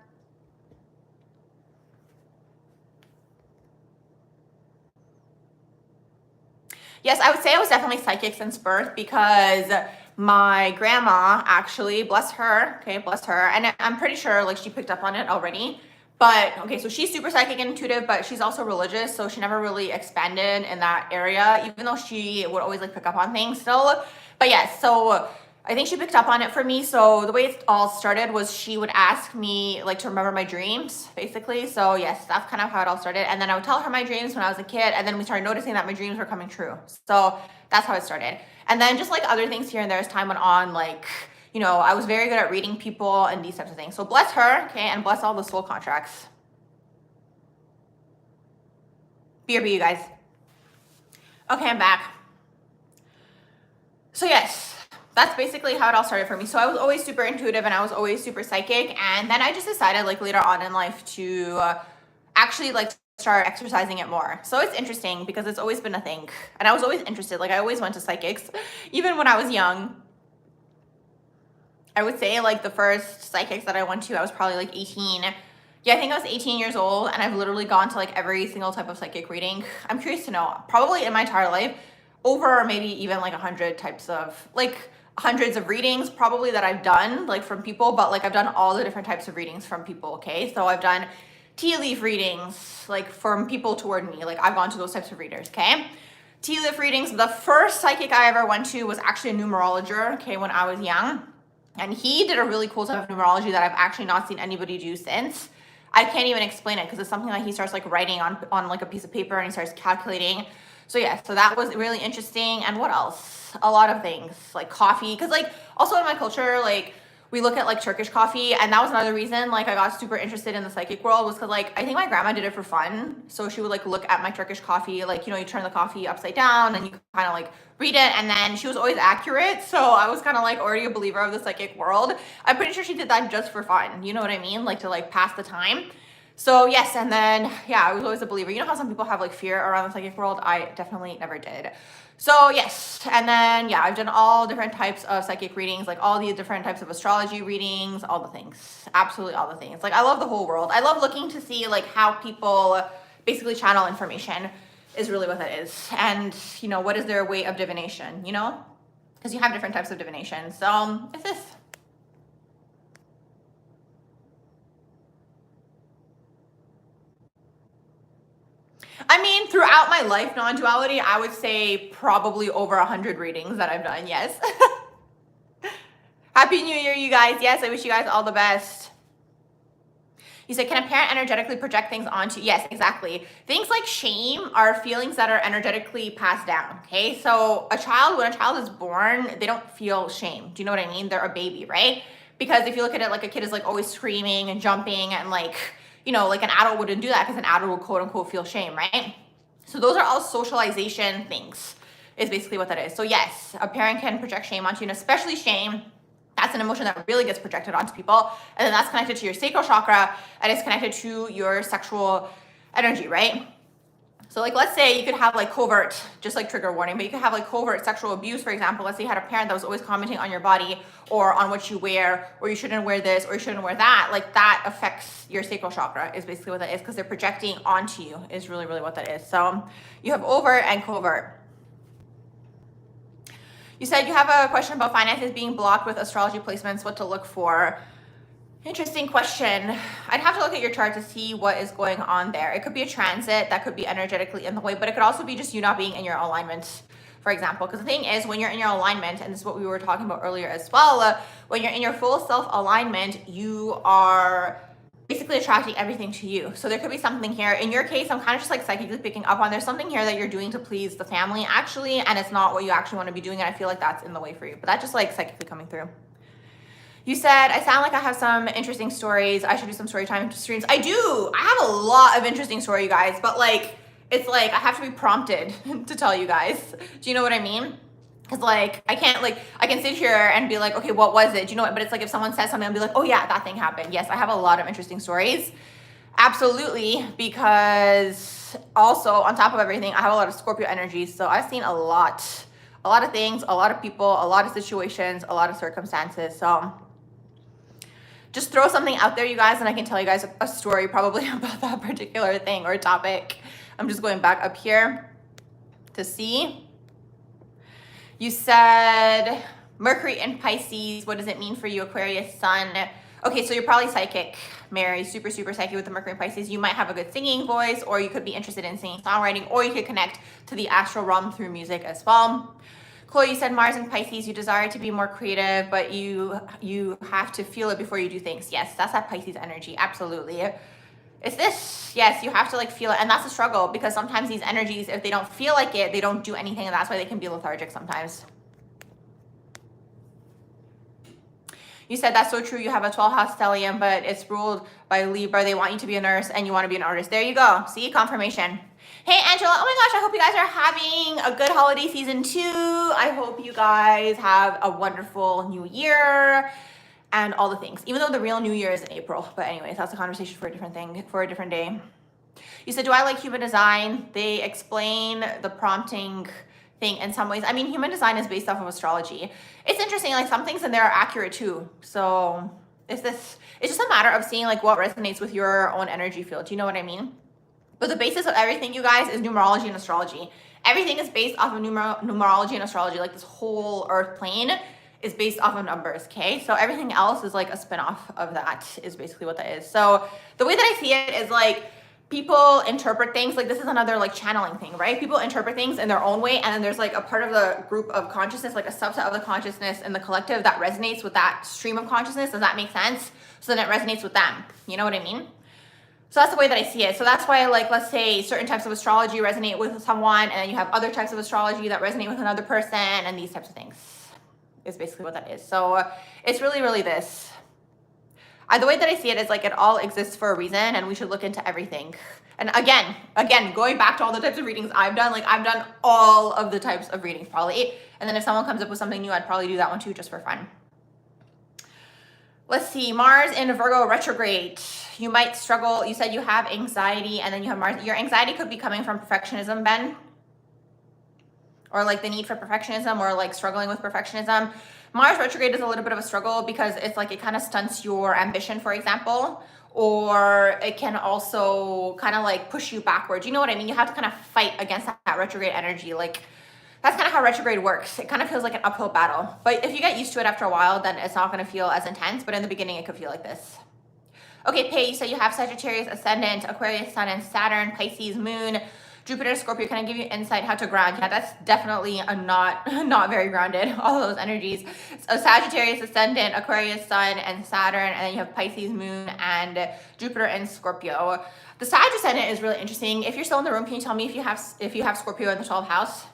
Yes, I would say I was definitely psychic since birth because my grandma actually, bless her, okay, bless her, and I'm pretty sure like she picked up on it already. But okay, so she's super psychic and intuitive, but she's also religious, so she never really expanded in that area, even though she would always like pick up on things still. But yes, so I think she picked up on it for me. So the way it all started was she would ask me like to remember my dreams, basically. So yes, that's kind of how it all started. And then I would tell her my dreams when I was a kid, and then we started noticing that my dreams were coming true. So that's how it started. And then just like other things here and there as time went on, like, you know, I was very good at reading people and these types of things. So bless her, okay, and bless all the soul contracts. BRB, you guys. Okay, I'm back. So yes, that's basically how it all started for me. So I was always super intuitive and I was always super psychic. And then I just decided like later on in life to actually like start exercising it more. So it's interesting because it's always been a thing. And I was always interested. Like I always went to psychics, even when I was young. I would say like the first psychics that I went to, I was probably like 18. Yeah, I think I was 18 years old, and I've literally gone to like every single type of psychic reading. I'm curious to know, probably in my entire life, over maybe even like 100 types of, like hundreds of readings probably that I've done like from people, but like I've done all the different types of readings from people, okay? So I've done tea leaf readings like from people toward me, like I've gone to those types of readers, okay? Tea leaf readings, the first psychic I ever went to was actually a numerologer, okay, when I was young. And he did a really cool type of numerology that I've actually not seen anybody do since. I can't even explain it because it's something that he starts like writing on like a piece of paper and he starts calculating. So yeah, so that was really interesting. And what else? A lot of things like coffee. Cause like also in my culture, like we look at like Turkish coffee, and that was another reason like I got super interested in the psychic world, was because like I think my grandma did it for fun. So she would like look at my Turkish coffee, like, you know, you turn the coffee upside down and you kind of like read it, and then she was always accurate. So I was kind of like already a believer of the psychic world. I'm pretty sure she did that just for fun, you know what I mean, like to like pass the time. So yes, and then yeah, I was always a believer. You know how some people have like fear around the psychic world? I definitely never did. So yes, and then yeah, I've done all different types of psychic readings, like all the different types of astrology readings, all the things, absolutely all the things. Like I love the whole world. I love looking to see like how people basically channel information is really what that is. And you know, what is their way of divination, you know? Because you have different types of divination. So it's this. I mean, throughout my life, non-duality, I would say probably over 100 readings that I've done, yes. Happy New Year, you guys. Yes, I wish you guys all the best. You said, can a parent energetically project things onto? Yes, exactly. Things like shame are feelings that are energetically passed down, okay? So a child, when a child is born, they don't feel shame. Do you know what I mean? They're a baby, right? Because if you look at it, like a kid is like always screaming and jumping and like, you know, like an adult wouldn't do that because an adult would quote unquote feel shame, right? So those are all socialization things is basically what that is. So yes, a parent can project shame onto you, and especially shame, that's an emotion that really gets projected onto people. And then that's connected to your sacral chakra, and it's connected to your sexual energy, right? So like, let's say you could have like covert, just like trigger warning, but you could have like covert sexual abuse, for example. Let's say you had a parent that was always commenting on your body or on what you wear, or you shouldn't wear this, or you shouldn't wear that. Like that affects your sacral chakra is basically what that is, because they're projecting onto you is really, really what that is. So you have overt and covert. You said you have a question about finances being blocked with astrology placements, what to look for. Interesting question. I'd have to look at your chart to see what is going on there. It could be a transit that could be energetically in the way, but it could also be just you not being in your alignment, for example. Because the thing is, when you're in your alignment, and this is what we were talking about earlier as well, when you're in your full self alignment, you are basically attracting everything to you. So there could be something here. In your case, I'm kind of just like psychically picking up on there's something here that you're doing to please the family actually, and it's not what you actually want to be doing, and I feel like that's in the way for you. But that's just like psychically coming through. You said, I sound like I have some interesting stories. I should do some story time streams. I do. I have a lot of interesting story, you guys, but like, it's like I have to be prompted to tell you guys. Do you know what I mean? Because like, I can't like, I can sit here and be like, okay, what was it? Do you know what? But it's like if someone says something, I'll be like, oh yeah, that thing happened. Yes, I have a lot of interesting stories. Absolutely. Because also on top of everything, I have a lot of Scorpio energy. So I've seen a lot of things, a lot of people, a lot of situations, a lot of circumstances. So just throw something out there, you guys, and I can tell you guys a story probably about that particular thing or topic. I'm just going back up here to see. You said Mercury in Pisces. What does it mean for you, Aquarius sun? Okay, so you're probably psychic, Mary, super, super psychic with the Mercury in Pisces. You might have a good singing voice, or you could be interested in singing, songwriting, or you could connect to the astral realm through music as well. Chloe, you said Mars in Pisces, you desire to be more creative, but you have to feel it before you do things. Yes, that's that Pisces energy, absolutely. It's this, yes, you have to like feel it, and that's a struggle because sometimes these energies, if they don't feel like it, they don't do anything, and that's why they can be lethargic sometimes. You said that's so true. You have a 12th house stellium, but it's ruled by Libra. They want you to be a nurse and you want to be an artist. There you go. See, confirmation. Hey, Angela. Oh my gosh, I hope you guys are having a good holiday season too. I hope you guys have a wonderful new year and all the things, even though the real new year is in April. But anyways, that's a conversation for a different thing, for a different day. You said, do I like human design? They explain the prompting thing in some ways. I mean, human design is based off of astrology. It's interesting, like some things in there are accurate too. So it's just a matter of seeing like what resonates with your own energy field. Do you know what I mean? But the basis of everything, you guys, is numerology and astrology. Everything is based off of numerology and astrology. Like this whole earth plane is based off of numbers, okay? So everything else is like a spin-off of that, is basically what that is. So the way that I see it is like, people interpret things, like this is another like channeling thing, right? People interpret things in their own way, and then there's like a part of the group of consciousness, like a subset of the consciousness in the collective that resonates with that stream of consciousness. Does that make sense? So then it resonates with them. You know what I mean? So that's the way that I see it. So that's why, like, let's say certain types of astrology resonate with someone, and then you have other types of astrology that resonate with another person, and these types of things is basically what that is. So it's really, really this. The way that I see it is like it all exists for a reason, and we should look into everything. And again, going back to all the types of readings I've done, like I've done all of the types of readings probably. And then if someone comes up with something new, I'd probably do that one too, just for fun. Let's see, Mars in Virgo retrograde. You might struggle. You said you have anxiety, and then you have Mars. Your anxiety could be coming from perfectionism, Ben. Or like the need for perfectionism, or like struggling with perfectionism. Mars retrograde is a little bit of a struggle because it's like it kind of stunts your ambition, for example, or it can also kind of like push you backwards. You know what I mean? You have to kind of fight against that retrograde energy. Like that's kind of how retrograde works. It kind of feels like an uphill battle. But if you get used to it after a while, then it's not going to feel as intense. But in the beginning, it could feel like this. Okay, Pei, you said you have Sagittarius ascendant, Aquarius sun and Saturn, Pisces moon, Jupiter, Scorpio. Can I give you insight how to ground? Yeah, that's definitely a not very grounded, all of those energies. So Sagittarius ascendant, Aquarius sun and Saturn, and then you have Pisces moon and Jupiter and Scorpio. The Sag ascendant is really interesting. If you're still in the room, can you tell me if you have Scorpio in the 12th house?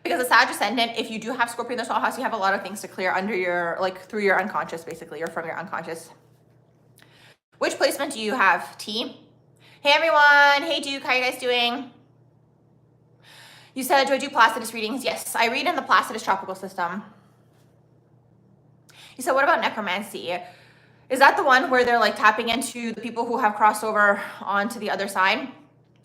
Because the Sag ascendant, if you do have Scorpio in the 12th house, you have a lot of things to clear under your, like through your unconscious basically, or from your unconscious. Which placement do you have, T? Hey everyone, hey Duke, how are you guys doing? You said, do I do Placidus readings? Yes, I read in the Placidus tropical system. You said, what about necromancy? Is that the one where they're like tapping into the people who have crossed over onto the other side?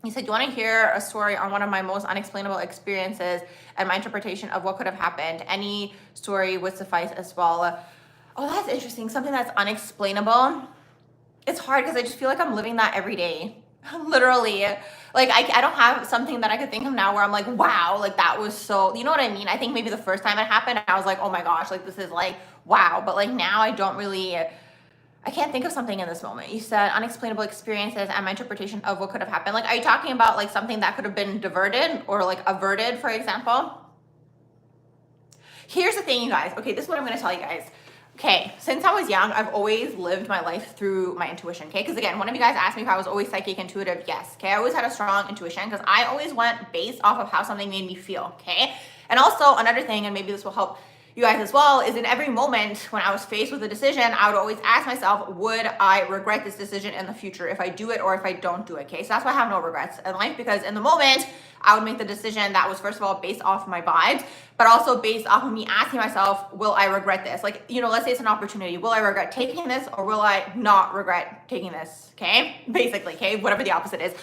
You said, you want to hear a story on one of my most unexplainable experiences and my interpretation of what could have happened? Any story would suffice as well. Oh, that's interesting. Something that's unexplainable. It's hard because I just feel like I'm living that every day. Literally, like I don't have something that I could think of now where I'm like, wow, like that was so, you know what I mean? I think maybe the first time it happened, I was like, oh my gosh, like this is like, wow. But like now I can't think of something in this moment. You said unexplainable experiences and my interpretation of what could have happened. Like, are you talking about like something that could have been diverted or like averted, for example? Here's the thing, you guys. Okay, this is what I'm going to tell you guys. Okay, since I was young, I've always lived my life through my intuition, okay? Because again, one of you guys asked me if I was always psychic, intuitive. Yes, okay? I always had a strong intuition because I always went based off of how something made me feel, okay? And also another thing, and maybe this will help you guys as well, is in every moment when I was faced with a decision, I would always ask myself, would I regret this decision in the future if I do it or if I don't do it, okay? So that's why I have no regrets in life, because in the moment, I would make the decision that was first of all based off my vibes, but also based off of me asking myself, will I regret this? Like, you know, let's say it's an opportunity. Will I regret taking this or will I not regret taking this, okay? Basically, okay? Whatever the opposite is.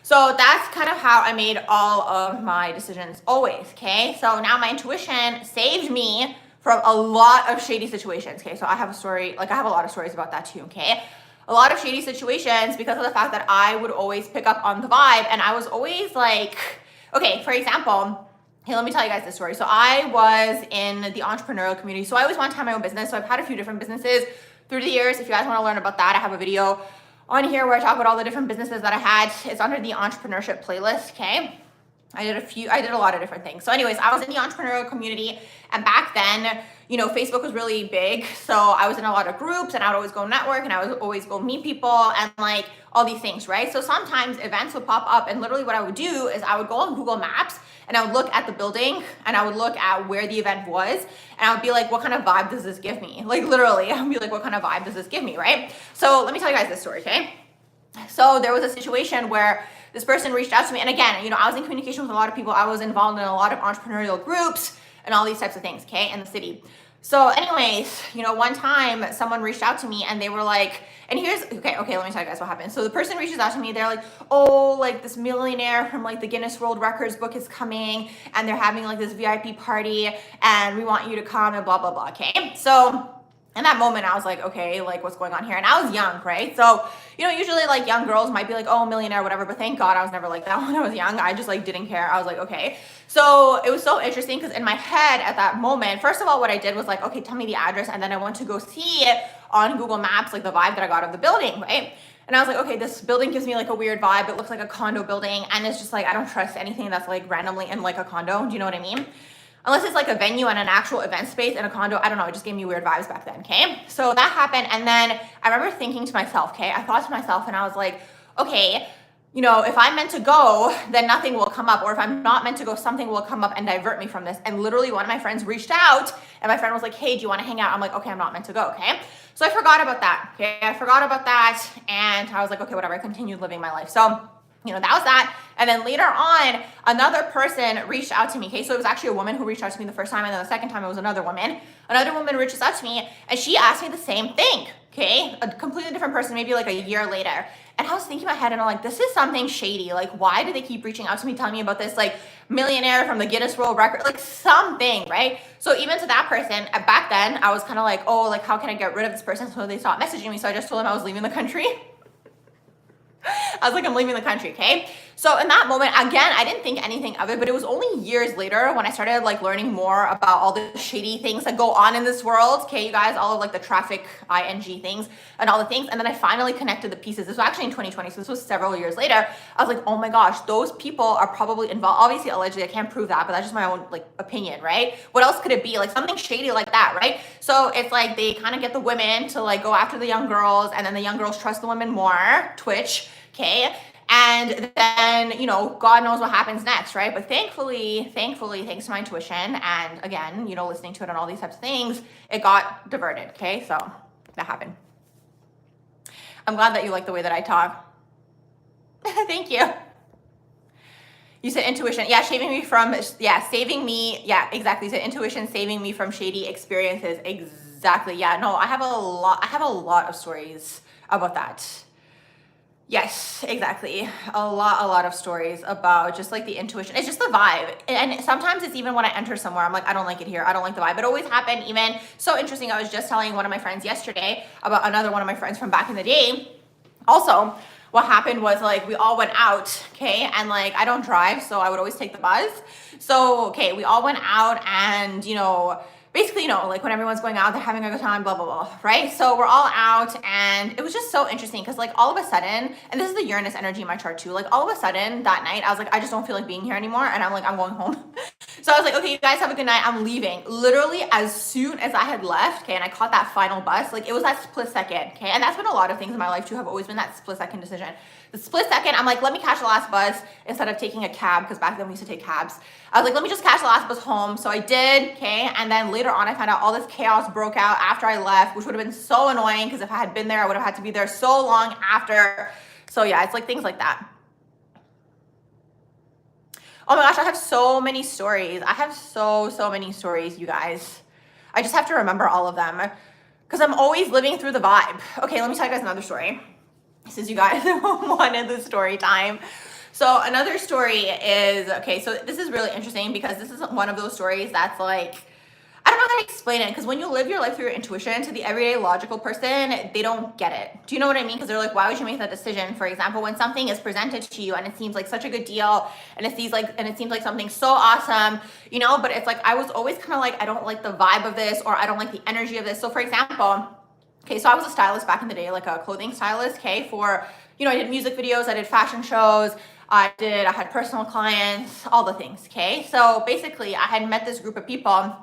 So that's kind of how I made all of my decisions always, okay? So now my intuition saved me from a lot of shady situations, okay? So I have a story, like I have a lot of stories about that too, okay? A lot of shady situations because of the fact that I would always pick up on the vibe, and I was always like, okay, for example, hey, let me tell you guys this story. So I was in the entrepreneurial community. So I always wanted to have my own business. So I've had a few different businesses through the years. If you guys want to learn about that, I have a video on here where I talk about all the different businesses that I had. It's under the entrepreneurship playlist, okay? I did a lot of different things. So anyways, I was in the entrepreneurial community, and back then, you know, Facebook was really big. So I was in a lot of groups, and I would always go network, and I would always go meet people and like all these things, right? So sometimes events would pop up, and literally what I would do is I would go on Google Maps and I would look at the building and I would look at where the event was, and I would be like, what kind of vibe does this give me? Like literally, I would be like, what kind of vibe does this give me, right? So let me tell you guys this story, okay? So there was a situation where this person reached out to me, and again, you know, I was in communication with a lot of people. I was involved in a lot of entrepreneurial groups and all these types of things, okay, in the city. So anyways, you know, one time someone reached out to me and they were like, and here's, okay, let me tell you guys what happened. So the person reaches out to me, they're like, oh, like this millionaire from like the Guinness World Records book is coming and they're having like this VIP party and we want you to come and blah, blah, blah, okay? So in that moment, I was like, okay, like what's going on here? And I was young, right? So, you know, usually like young girls might be like, oh, millionaire, whatever. But thank God I was never like that when I was young. I just like didn't care. I was like, okay. So it was so interesting because in my head at that moment, first of all, what I did was like, okay, tell me the address. And then I went to go see it on Google Maps, like the vibe that I got of the building, right? And I was like, okay, this building gives me like a weird vibe. It looks like a condo building. And it's just like, I don't trust anything that's like randomly in like a condo. Do you know what I mean? Unless it's like a venue and an actual event space in a condo, I don't know, it just gave me weird vibes back then, okay? So that happened, and then I remember thinking to myself, okay, I thought to myself and I was like, okay, you know, if I'm meant to go, then nothing will come up, or if I'm not meant to go, something will come up and divert me from this. And literally one of my friends reached out, and my friend was like, hey, do you wanna hang out? I'm like, okay, I'm not meant to go, okay? So I forgot about that, okay? I forgot about that, and I was like, okay, whatever, I continued living my life. So, you know, that was that. And then later on, another person reached out to me. Okay, so it was actually a woman who reached out to me the first time, and then the second time it was another woman. Another woman reaches out to me, and she asked me the same thing. Okay, a completely different person, maybe like a year later. And I was thinking in my head, and I'm like, this is something shady. Like, why do they keep reaching out to me, telling me about this like millionaire from the Guinness World Record, like something, right? So even to that person, back then, I was kind of like, oh, like how can I get rid of this person so they stopped messaging me? So I just told them I was leaving the country. I was like, I'm leaving the country, okay? So in that moment, again, I didn't think anything of it, but it was only years later when I started like learning more about all the shady things that go on in this world, okay, you guys, all of like the traffic ing things and all the things. And then I finally connected the pieces. This was actually in 2020, so this was several years later. I was like, oh my gosh, those people are probably involved. Obviously, allegedly, I can't prove that, but that's just my own like opinion, right? What else could it be? Like something shady like that, right? So it's like they kind of get the women to like go after the young girls, and then the young girls trust the women more, Twitch, okay? And then, you know, God knows what happens next, right? But thankfully, thanks to my intuition and again, you know, listening to it and all these types of things, it got diverted, okay? So that happened. I'm glad that you like the way that I talk. Thank you. You said intuition. Yeah, saving me from, saving me. Yeah, exactly. You said intuition, saving me from shady experiences. Exactly. Yeah, no, I have a lot of stories about that. Yes, exactly. A lot of stories about just like the intuition. It's just the vibe. And sometimes it's even when I enter somewhere, I'm like, I don't like it here. I don't like the vibe. It always happened. Even so interesting. I was just telling one of my friends yesterday about another one of my friends from back in the day. Also, what happened was like we all went out, okay? And like I don't drive, so I would always take the bus. So, okay, we all went out and, you know, basically, you know, like when everyone's going out, they're having a good time, blah, blah, blah, right? So we're all out and it was just so interesting because like all of a sudden, and this is the Uranus energy in my chart too, like all of a sudden that night, I was like, I just don't feel like being here anymore. And I'm like, I'm going home. So I was like, okay, you guys have a good night. I'm leaving. Literally as soon as I had left, okay, and I caught that final bus, like it was that split second, okay? And that's been a lot of things in my life too, have always been that split second decision. The split second, I'm like, let me catch the last bus instead of taking a cab, because back then we used to take cabs. I was like, let me just catch the last bus home. So I did, okay? And then later on, I found out all this chaos broke out after I left, which would have been so annoying because if I had been there, I would have had to be there so long after. So yeah, it's like things like that. Oh my gosh, I have so many stories. I have so many stories, you guys. I just have to remember all of them because I'm always living through the vibe. Okay, let me tell you guys another story. Since you guys wanted the story time. So another story is, okay, so this is really interesting because this is one of those stories that's like, I don't know how to explain it, because when you live your life through your intuition, to the everyday logical person, they don't get it. Do you know what I mean? Because they're like, why would you make that decision? For example, when something is presented to you and it seems like such a good deal and it seems like something so awesome, you know, but it's like, I was always kind of like, I don't like the vibe of this, or I don't like the energy of this. So for example, okay, so I was a stylist back in the day, like a clothing stylist, okay, for, you know, I did music videos, I did fashion shows, I had personal clients, all the things, okay? So basically I had met this group of people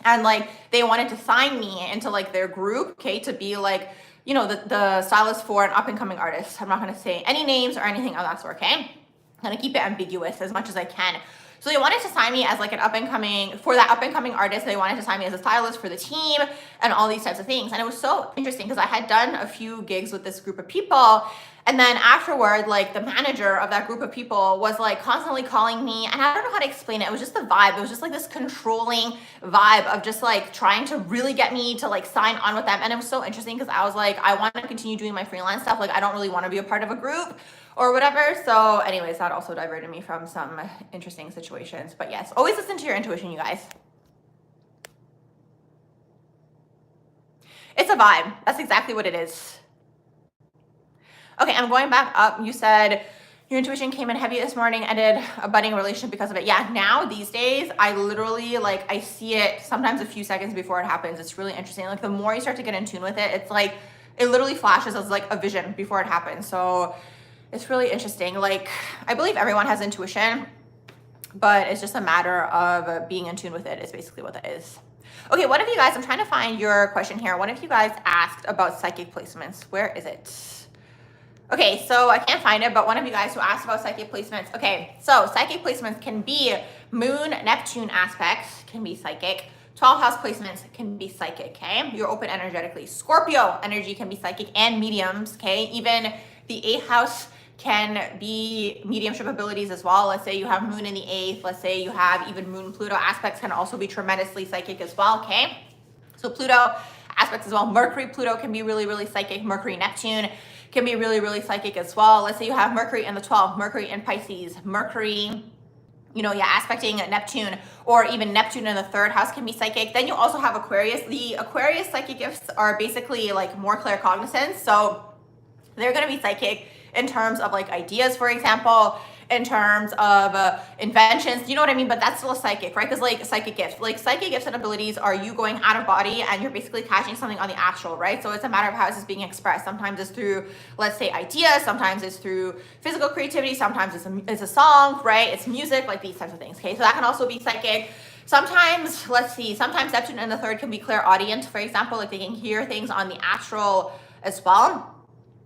and like they wanted to sign me into like their group, okay, to be like, you know, the stylist for an up and coming artist. I'm not gonna say any names or anything of that sort, okay? I'm gonna keep it ambiguous as much as I can. So they wanted to sign me as like an up and coming artist. They wanted to sign me as a stylist for the team and all these types of things. And it was so interesting because I had done a few gigs with this group of people. And then afterward, like the manager of that group of people was like constantly calling me, and I don't know how to explain it. It was just the vibe. It was just like this controlling vibe of just like trying to really get me to like sign on with them. And it was so interesting because I was like, I want to continue doing my freelance stuff. Like I don't really want to be a part of a group or whatever. So anyways, that also diverted me from some interesting situations. But yes, always listen to your intuition, you guys. It's a vibe. That's exactly what it is. Okay, I'm going back up. You said your intuition came in heavy this morning, ended a budding relationship because of it. Yeah, now these days, I literally, like, I see it sometimes a few seconds before it happens. It's really interesting. Like, the more you start to get in tune with it, it's like, it literally flashes as like a vision before it happens. So it's really interesting. Like, I believe everyone has intuition, but it's just a matter of being in tune with it is basically what that is. Okay, one of you guys, I'm trying to find your question here. One of you guys asked about psychic placements. Where is it? Okay, so I can't find it, but one of you guys who asked about psychic placements. Okay, so psychic placements can be Moon, Neptune aspects, can be psychic. 12th house placements can be psychic, okay? You're open energetically. Scorpio energy can be psychic and mediums, okay? Even the 8th house can be mediumship abilities as well. Let's say you have Moon in the 8th. Let's say you have even Moon Pluto aspects can also be tremendously psychic as well, okay? So Pluto aspects as well. Mercury Pluto can be really, really psychic. Mercury Neptune can be really, really psychic as well. Let's say you have Mercury in the 12th, Mercury in Pisces, Mercury, you know, yeah, aspecting Neptune, or even Neptune in the 3rd house can be psychic. Then you also have Aquarius. The Aquarius psychic gifts are basically like more claircognizance. So they're going to be psychic in terms of like ideas, for example, in terms of inventions, you know what I mean? But that's still a psychic, right? Because like psychic gifts and abilities are you going out of body and you're basically catching something on the astral, right? So it's a matter of how this is being expressed. Sometimes it's through, let's say, ideas. Sometimes it's through physical creativity. Sometimes it's a song, right? It's music, like these types of things, okay? So that can also be psychic. Sometimes, let's see, sometimes Neptune in the 3rd can be clairaudient, for example, like they can hear things on the astral as well.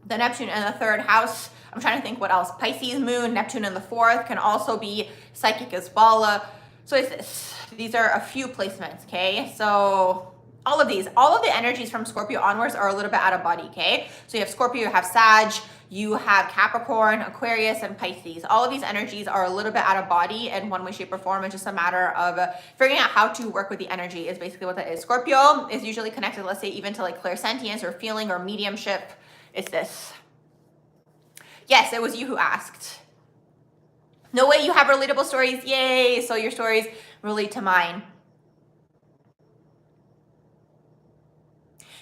The Neptune in the 3rd house, I'm trying to think what else. Pisces moon, Neptune in the 4th can also be psychic as well. So these are a few placements, okay? So all of the energies from Scorpio onwards are a little bit out of body, okay? So you have Scorpio, you have Sag, you have Capricorn, Aquarius, and Pisces. All of these energies are a little bit out of body in one way, shape, or form. It's just a matter of figuring out how to work with the energy is basically what that is. Scorpio is usually connected, let's say, even to like clairsentience or feeling or mediumship. It's this. Yes, it was you who asked. No way, you have relatable stories. Yay. So your stories relate to mine.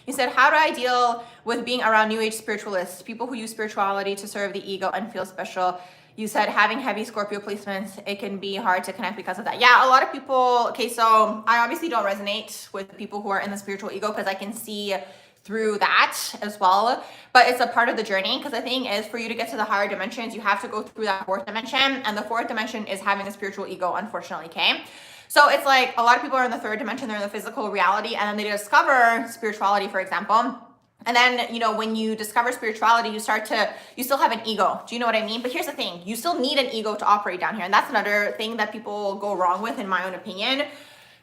You said, how do I deal with being around New Age spiritualists, people who use spirituality to serve the ego and feel special? You said having heavy Scorpio placements, it can be hard to connect because of that. Yeah, a lot of people, okay, so I obviously don't resonate with people who are in the spiritual ego because I can see through that as well, but it's a part of the journey. Because the thing is, for you to get to the higher dimensions, you have to go through that 4th dimension, and the 4th dimension is having a spiritual ego, unfortunately, okay? So it's like a lot of people are in the 3rd dimension, they're in the physical reality, and then they discover spirituality, for example. And then, you know, when you discover spirituality, you still have an ego. Do you know what I mean? But here's the thing, you still need an ego to operate down here. And that's another thing that people go wrong with, in my own opinion,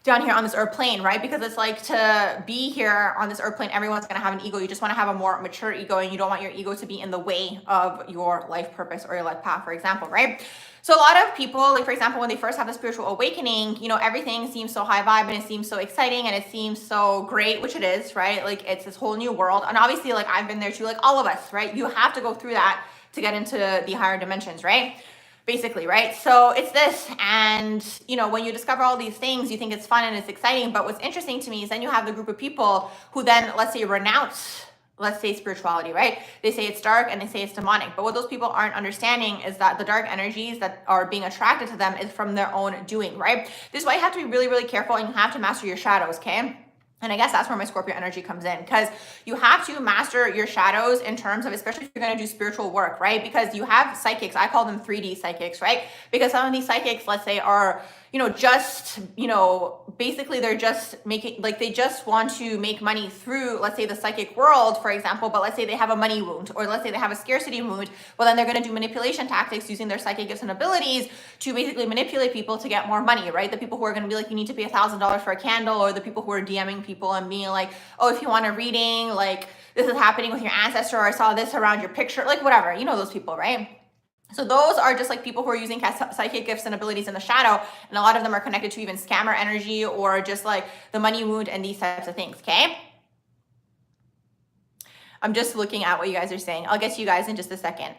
down here on this earth plane, right? Because it's like, to be here on this earth plane, everyone's going to have an ego. You just want to have a more mature ego, and you don't want your ego to be in the way of your life purpose or your life path, for example, right? So a lot of people, like for example, when they first have the spiritual awakening, you know, everything seems so high vibe and it seems so exciting and it seems so great, which it is, right? Like it's this whole new world. And obviously, like I've been there too, like all of us, right? You have to go through that to get into the higher dimensions, right? Basically, right? So it's this, and you know, when you discover all these things, you think it's fun and it's exciting. But what's interesting to me is then you have the group of people who then, let's say, renounce, let's say, spirituality, right? They say it's dark and they say it's demonic. But what those people aren't understanding is that the dark energies that are being attracted to them is from their own doing, right? This is why you have to be really, really careful, and you have to master your shadows, okay? And I guess that's where my Scorpio energy comes in, because you have to master your shadows in terms of, especially if you're going to do spiritual work, right? Because you have psychics, I call them 3D psychics, right? Because some of these psychics, let's say, are, just, basically they're just making, like, they just want to make money through, let's say, the psychic world, for example, but let's say they have a money wound, or let's say they have a scarcity wound, well, then they're going to do manipulation tactics using their psychic gifts and abilities to basically manipulate people to get more money, right? The people who are going to be like, you need to pay $1,000 for a candle, or the people who are DMing people and being like, oh, if you want a reading, like, this is happening with your ancestor, or I saw this around your picture, like, whatever, those people, right? So those are just like people who are using psychic gifts and abilities in the shadow, and a lot of them are connected to even scammer energy or just like the money wound and these types of things, okay? I'm just looking at what you guys are saying. I'll get to you guys in just a second.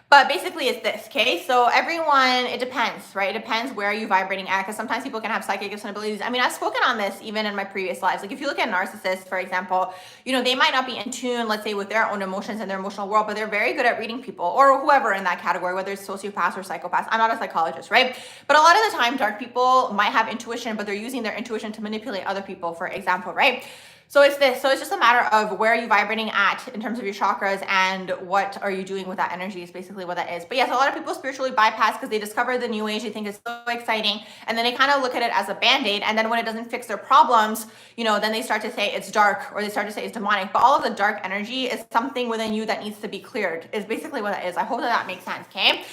But basically it's this, okay? So everyone, it depends, right? It depends where you're vibrating at, because sometimes people can have psychic gifts and abilities. I mean, I've spoken on this even in my previous lives. Like if you look at narcissists, for example, they might not be in tune, let's say, with their own emotions and their emotional world, but they're very good at reading people, or whoever in that category, whether it's sociopaths or psychopaths. I'm not a psychologist, right? But a lot of the time, dark people might have intuition, but they're using their intuition to manipulate other people, for example, right? So it's this. So it's just a matter of where are you vibrating at in terms of your chakras, and what are you doing with that energy is basically what that is. But yes, a lot of people spiritually bypass because they discover the new age. They think it's so exciting. And then they kind of look at it as a band-aid. And then when it doesn't fix their problems, then they start to say it's dark, or they start to say it's demonic. But all of the dark energy is something within you that needs to be cleared, is basically what that is. I hope that makes sense, okay?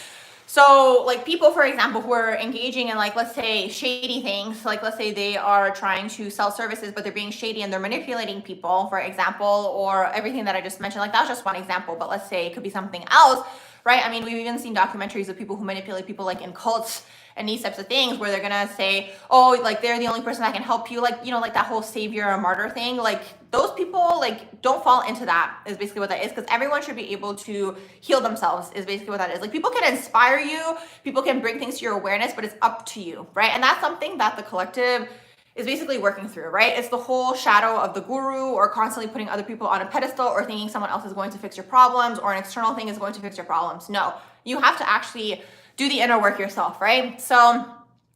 So like people, for example, who are engaging in, like, let's say shady things, like let's say they are trying to sell services, but they're being shady and they're manipulating people, for example, or everything that I just mentioned, like that was just one example, but let's say it could be something else, right? I mean, we've even seen documentaries of people who manipulate people like in cults and these types of things, where they're gonna say, oh, like they're the only person that can help you, like, like that whole savior or martyr thing. Like those people, like, don't fall into that, is basically what that is, because everyone should be able to heal themselves, is basically what that is. Like people can inspire you, people can bring things to your awareness, but it's up to you, right? And that's something that the collective is basically working through, right? It's the whole shadow of the guru, or constantly putting other people on a pedestal, or thinking someone else is going to fix your problems, or an external thing is going to fix your problems. No, you have to actually do the inner work yourself, right? So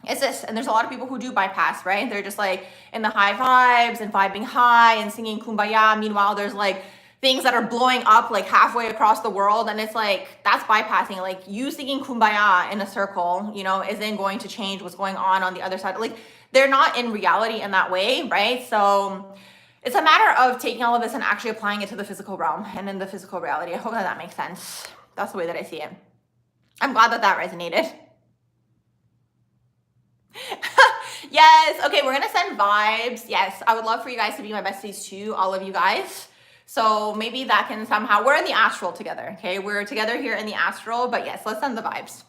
it's this, and there's a lot of people who do bypass, right? They're just like in the high vibes and vibing high and singing kumbaya. Meanwhile, there's like things that are blowing up like halfway across the world, and it's like, that's bypassing. Like you singing kumbaya in a circle, isn't going to change what's going on the other side. Like they're not in reality in that way, right? So it's a matter of taking all of this and actually applying it to the physical realm and in the physical reality. I hope that makes sense. That's the way that I see it. I'm glad that resonated. Yes. Okay, we're gonna send vibes. Yes, I would love for you guys to be my besties too, all of you guys. So maybe that can somehow, we're in the astral together, okay? We're together here in the astral, but yes, let's send the vibes.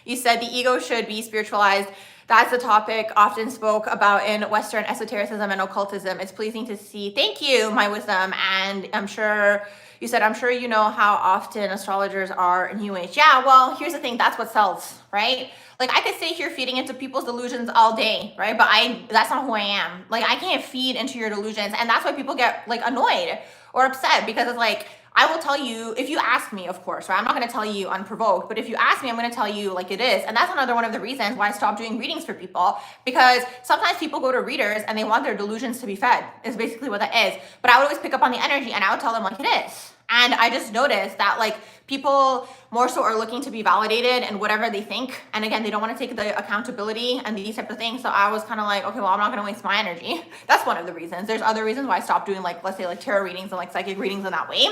You said the ego should be spiritualized. That's a topic often spoke about in Western esotericism and occultism. It's pleasing to see. Thank you, my wisdom. And I'm sure you said, I'm sure you know how often astrologers are in New Age. Yeah, well, here's the thing. That's what sells, right? Like I could sit here feeding into people's delusions all day, right? But that's not who I am. Like I can't feed into your delusions. And that's why people get like annoyed or upset, because it's like, I will tell you, if you ask me, of course, right? I'm not going to tell you unprovoked, but if you ask me, I'm going to tell you like it is. And that's another one of the reasons why I stopped doing readings for people, because sometimes people go to readers and they want their delusions to be fed, is basically what that is. But I would always pick up on the energy and I would tell them like it is. And I just noticed that like people more so are looking to be validated in whatever they think. And again, they don't want to take the accountability and these types of things. So I was kind of like, okay, well, I'm not going to waste my energy. That's one of the reasons. There's other reasons why I stopped doing like, let's say like tarot readings and like psychic readings in that way.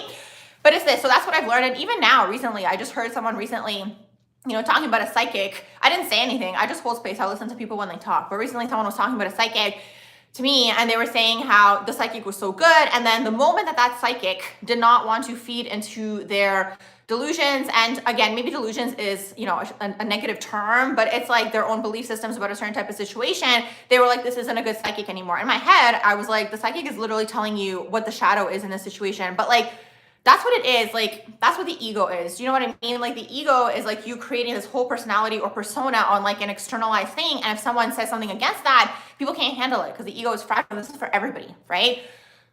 But it's this. So that's what I've learned. And even now, recently, I just heard someone recently, talking about a psychic. I didn't say anything. I just hold space. I listen to people when they talk. But recently someone was talking about a psychic to me, and they were saying how the psychic was so good. And then the moment that psychic did not want to feed into their delusions, and again, maybe delusions is, a negative term, but it's like their own belief systems about a certain type of situation, they were like, this isn't a good psychic anymore. In my head, I was like, the psychic is literally telling you what the shadow is in this situation. But like, that's what it is. Like, that's what the ego is. Do you know what I mean? Like the ego is like you creating this whole personality or persona on like an externalized thing. And if someone says something against that, people can't handle it because the ego is fragile. This is for everybody, right?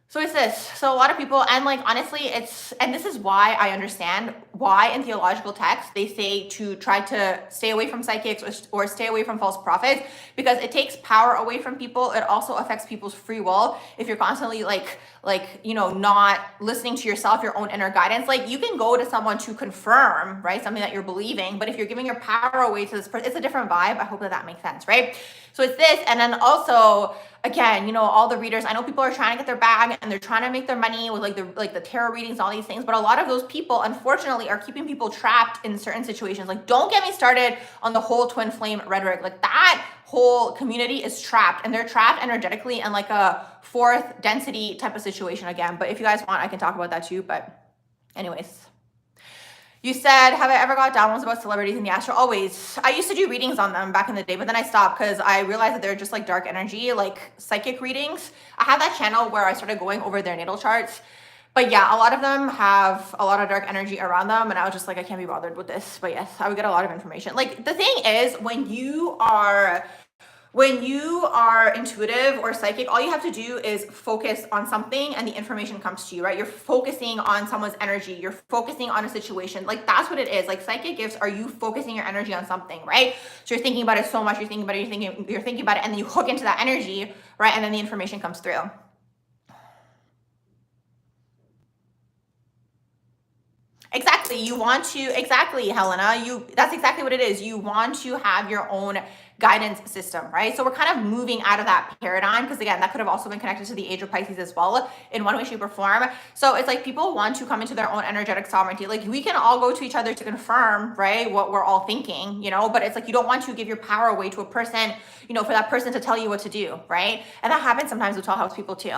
So it's this. So a lot of people, and like honestly, and this is why I understand why in theological texts they say to try to stay away from psychics or stay away from false prophets, because it takes power away from people. It also affects people's free will. If you're constantly not listening to yourself, your own inner guidance, like you can go to someone to confirm, right, something that you're believing, but if you're giving your power away to this person, it's a different vibe. I hope that makes sense, right? So it's this, and then also, again, all the readers, I know people are trying to get their bag and they're trying to make their money with the tarot readings, all these things, but a lot of those people, unfortunately, are keeping people trapped in certain situations. Like, don't get me started on the whole twin flame rhetoric. Like, that whole community is trapped, and they're trapped energetically in like a fourth density type of situation again. But if you guys want, I can talk about that too. But anyways. You said, have I ever got downloads about celebrities in the astro? Always. I used to do readings on them back in the day, but then I stopped because I realized that they're just like dark energy, like psychic readings. I have that channel where I started going over their natal charts. But yeah, a lot of them have a lot of dark energy around them. And I was just like, I can't be bothered with this. But yes, I would get a lot of information. Like, the thing is, when you are intuitive or psychic, all you have to do is focus on something and the information comes to you, right? You're focusing on someone's energy. You're focusing on a situation. Like, that's what it is. Like, psychic gifts are you focusing your energy on something, right? So you're thinking about it so much, you're thinking about it, and then you hook into that energy, right? And then the information comes through. Exactly. Exactly, Helena. That's exactly what it is. You want to have your own guidance system, right? So we're kind of moving out of that paradigm, because again, that could have also been connected to the age of Pisces as well in one way, shape, or form. So it's like people want to come into their own energetic sovereignty. Like, we can all go to each other to confirm, right, what we're all thinking, but it's like you don't want to give your power away to a person, for that person to tell you what to do, right? And that happens sometimes with 12 house people too.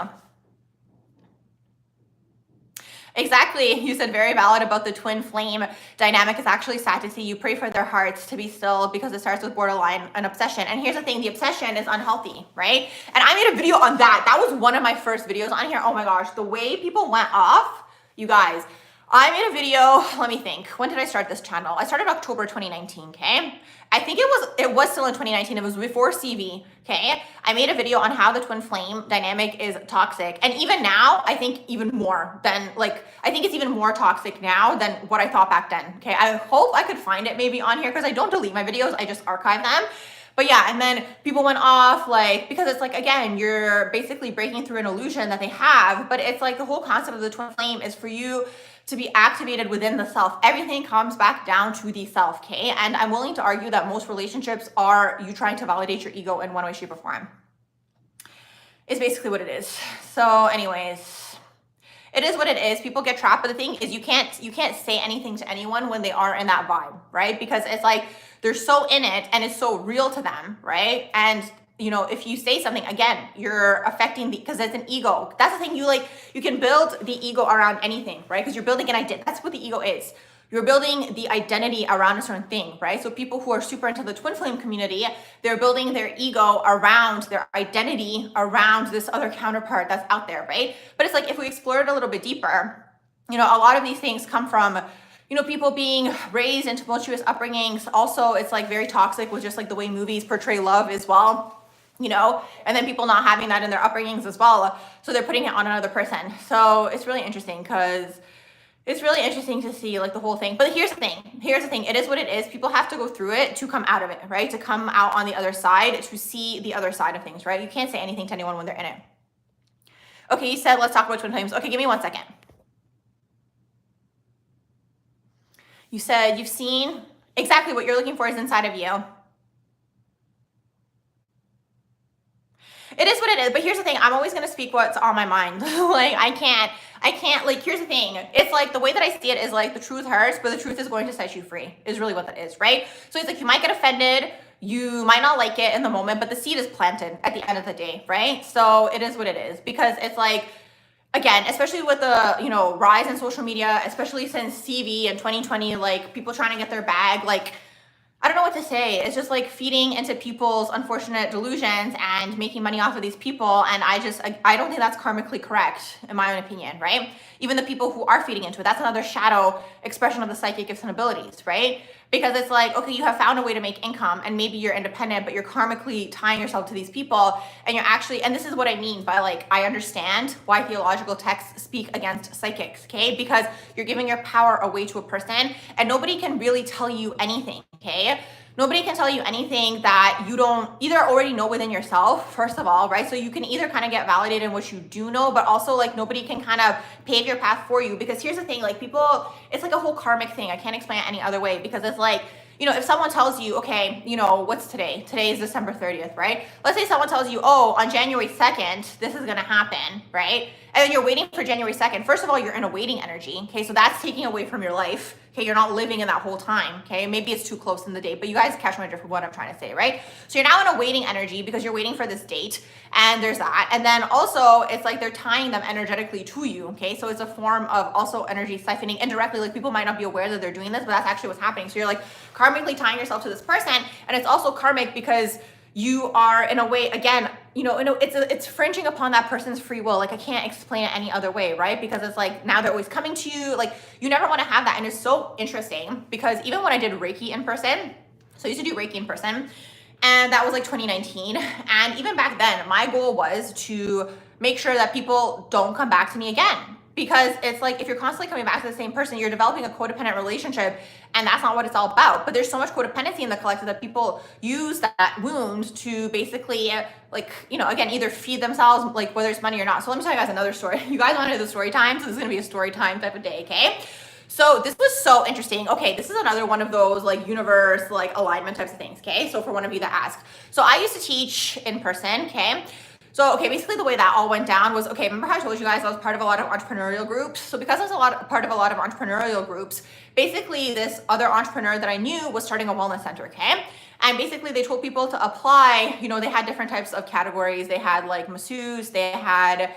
Exactly. You said very valid about the twin flame dynamic. It's actually sad to see. You pray for their hearts to be still, because it starts with borderline an obsession. And here's the thing, the obsession is unhealthy, right? And I made a video on that. That was one of my first videos on here. Oh my gosh, the way people went off, you guys. I made a video, let me think. When did I start this channel? I started October 2019, okay? I think it was still in 2019. It was before CV, okay? I made a video on how the twin flame dynamic is toxic. And even now, I think even more than, I think it's even more toxic now than what I thought back then, okay? I hope I could find it maybe on here, because I don't delete my videos. I just archive them. But yeah, and then people went off, because it's like, again, you're basically breaking through an illusion that they have. But it's like the whole concept of the twin flame is for you to be activated within the self. Everything comes back down to the self, okay? And I'm willing to argue that most relationships are you trying to validate your ego in one way, shape, or form. It's basically what it is. So anyways, it is what it is. People get trapped. But the thing is, you can't say anything to anyone when they are in that vibe, right? Because it's like they're so in it and it's so real to them, right? And if you say something, again, you're affecting because it's an ego. That's the thing. You can build the ego around anything, right? Because you're building an identity. That's what the ego is. You're building the identity around a certain thing, right? So people who are super into the twin flame community, they're building their ego around their identity, around this other counterpart that's out there, right? But it's like, if we explore it a little bit deeper, a lot of these things come from people being raised in tumultuous upbringings. Also, it's like very toxic with just like the way movies portray love as well. And then people not having that in their upbringings as well. So they're putting it on another person. So it's really interesting, because it's really interesting to see like the whole thing. But here's the thing. It is what it is. People have to go through it to come out of it, right? To come out on the other side, to see the other side of things, right? You can't say anything to anyone when they're in it. Okay, you said, let's talk about twin flames. Okay, give me 1 second. You said you've seen exactly what you're looking for is inside of you. It is what it is, but here's the thing. I'm always going to speak what's on my mind. I can't, here's the thing. It's like, the way that I see it is like, the truth hurts, but the truth is going to set you free, is really what that is, right? So it's like, you might get offended. You might not like it in the moment, but the seed is planted at the end of the day, right? So it is what it is, because it's like, again, especially with the, rise in social media, especially since CV in 2020, like people trying to get their bag, I don't know what to say. It's just like feeding into people's unfortunate delusions and making money off of these people. And I don't think that's karmically correct, in my own opinion, right? Even the people who are feeding into it, that's another shadow expression of the psychic gifts and abilities, right? Because it's like, okay, you have found a way to make income and maybe you're independent, but you're karmically tying yourself to these people. And you're actually, and this is what I mean by like, I understand why theological texts speak against psychics, okay? Because you're giving your power away to a person and nobody can really tell you anything, okay? Nobody can tell you anything that you don't either already know within yourself, first of all, right? So you can either kind of get validated in what you do know, but also like nobody can kind of pave your path for you. Because here's the thing, like people, it's like a whole karmic thing. I can't explain it any other way because it's like, you know, if someone tells you, okay, you know, what's today? Today is December 30th, right? Let's say someone tells you, oh, on January 2nd, this is going to happen, right? And then you're waiting for January 2nd. First of all, you're in a waiting energy, okay? So that's taking away from your life, okay? You're not living in that whole time, okay? Maybe it's too close in the date, but you guys catch my drift for what I'm trying to say, right? So you're now in a waiting energy because you're waiting for this date, and there's that. And then also, it's like they're tying them energetically to you, okay? So it's a form of also energy siphoning indirectly. Like people might not be aware that they're doing this, but that's actually what's happening. So you're like karmically tying yourself to this person, and it's also karmic because you are in a way, again, you know, it's fringing upon that person's free will. Like I can't explain it any other way, right? Because it's like now they're always coming to you. Like you never want to have that. And it's so interesting because even when I did Reiki in person, so I used to do Reiki in person, and that was like 2019. And even back then, my goal was to make sure that people don't come back to me again. Because it's like, if you're constantly coming back to the same person, you're developing a codependent relationship, and that's not what it's all about. But there's so much codependency in the collective that people use that wound to basically, like, you know, again, either feed themselves, like whether it's money or not. So let me tell you guys another story. You guys wanted the story time, so this is gonna be a story time type of day, okay? So this was so interesting. Okay, this is another one of those like universe, like alignment types of things, okay? So for one of you that asked. So I used to teach in person, okay? So, okay, basically the way that all went down was, okay, remember how I told you guys I was part of a lot of entrepreneurial groups? So because I was part of a lot of entrepreneurial groups, basically this other entrepreneur that I knew was starting a wellness center, okay? And basically they told people to apply, you know, they had different types of categories. They had like masseuse, they had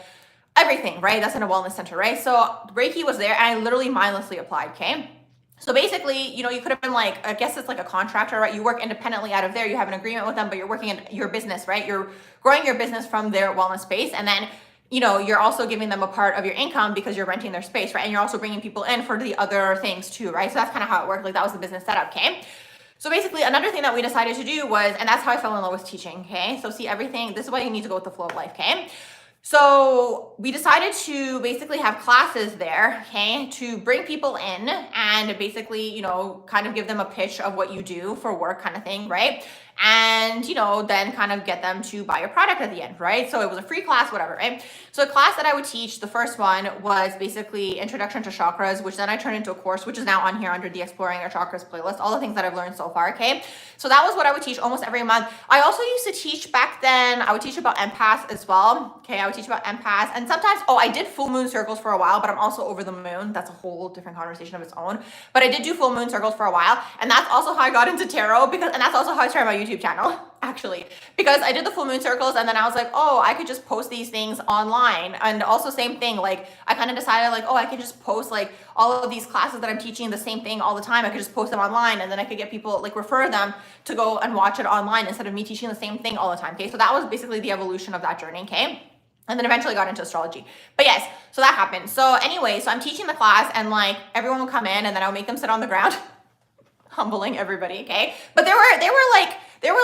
everything, right? That's in a wellness center, right? So Reiki was there and I literally mindlessly applied, okay? So basically, you know, you could have been like, I guess it's like a contractor, right? You work independently out of there. You have an agreement with them, but you're working in your business, right? You're growing your business from their wellness space. And then, you know, you're also giving them a part of your income because you're renting their space, right? And you're also bringing people in for the other things too, right? So that's kind of how it worked. Like that was the business setup, okay? So basically another thing that we decided to do was, and that's how I fell in love with teaching, okay? So see everything, this is why you need to go with the flow of life, okay? So we decided to basically have classes there, okay, to bring people in and basically, you know, kind of give them a pitch of what you do for work kind of thing, right? And, you know, then kind of get them to buy your product at the end, right? So it was a free class, whatever, right? So a class that I would teach, the first one was basically Introduction to Chakras, which then I turned into a course, which is now on here under the Exploring Your Chakras playlist, all the things that I've learned so far, okay? So that was what I would teach almost every month. I also used to teach back then, I would teach about empaths as well, okay? I would teach about empaths, and sometimes, oh, I did full moon circles for a while, but I'm also over the moon. That's a whole different conversation of its own. But I did do full moon circles for a while, and that's also how I got into tarot, because, and that's also how I started my YouTube channel, actually, because I did the full moon circles, and then I was like, oh, I could just post these things online. And also same thing, like I kind of decided like, oh, I could just post like all of these classes that I'm teaching the same thing all the time. I could just post them online, and then I could get people, like refer them to go and watch it online instead of me teaching the same thing all the time, okay? So that was basically the evolution of that journey, okay? And then eventually got into astrology. But yes, so that happened. So anyway, so I'm teaching the class, and like everyone would come in, and then I would make them sit on the ground, humbling everybody, okay? But they were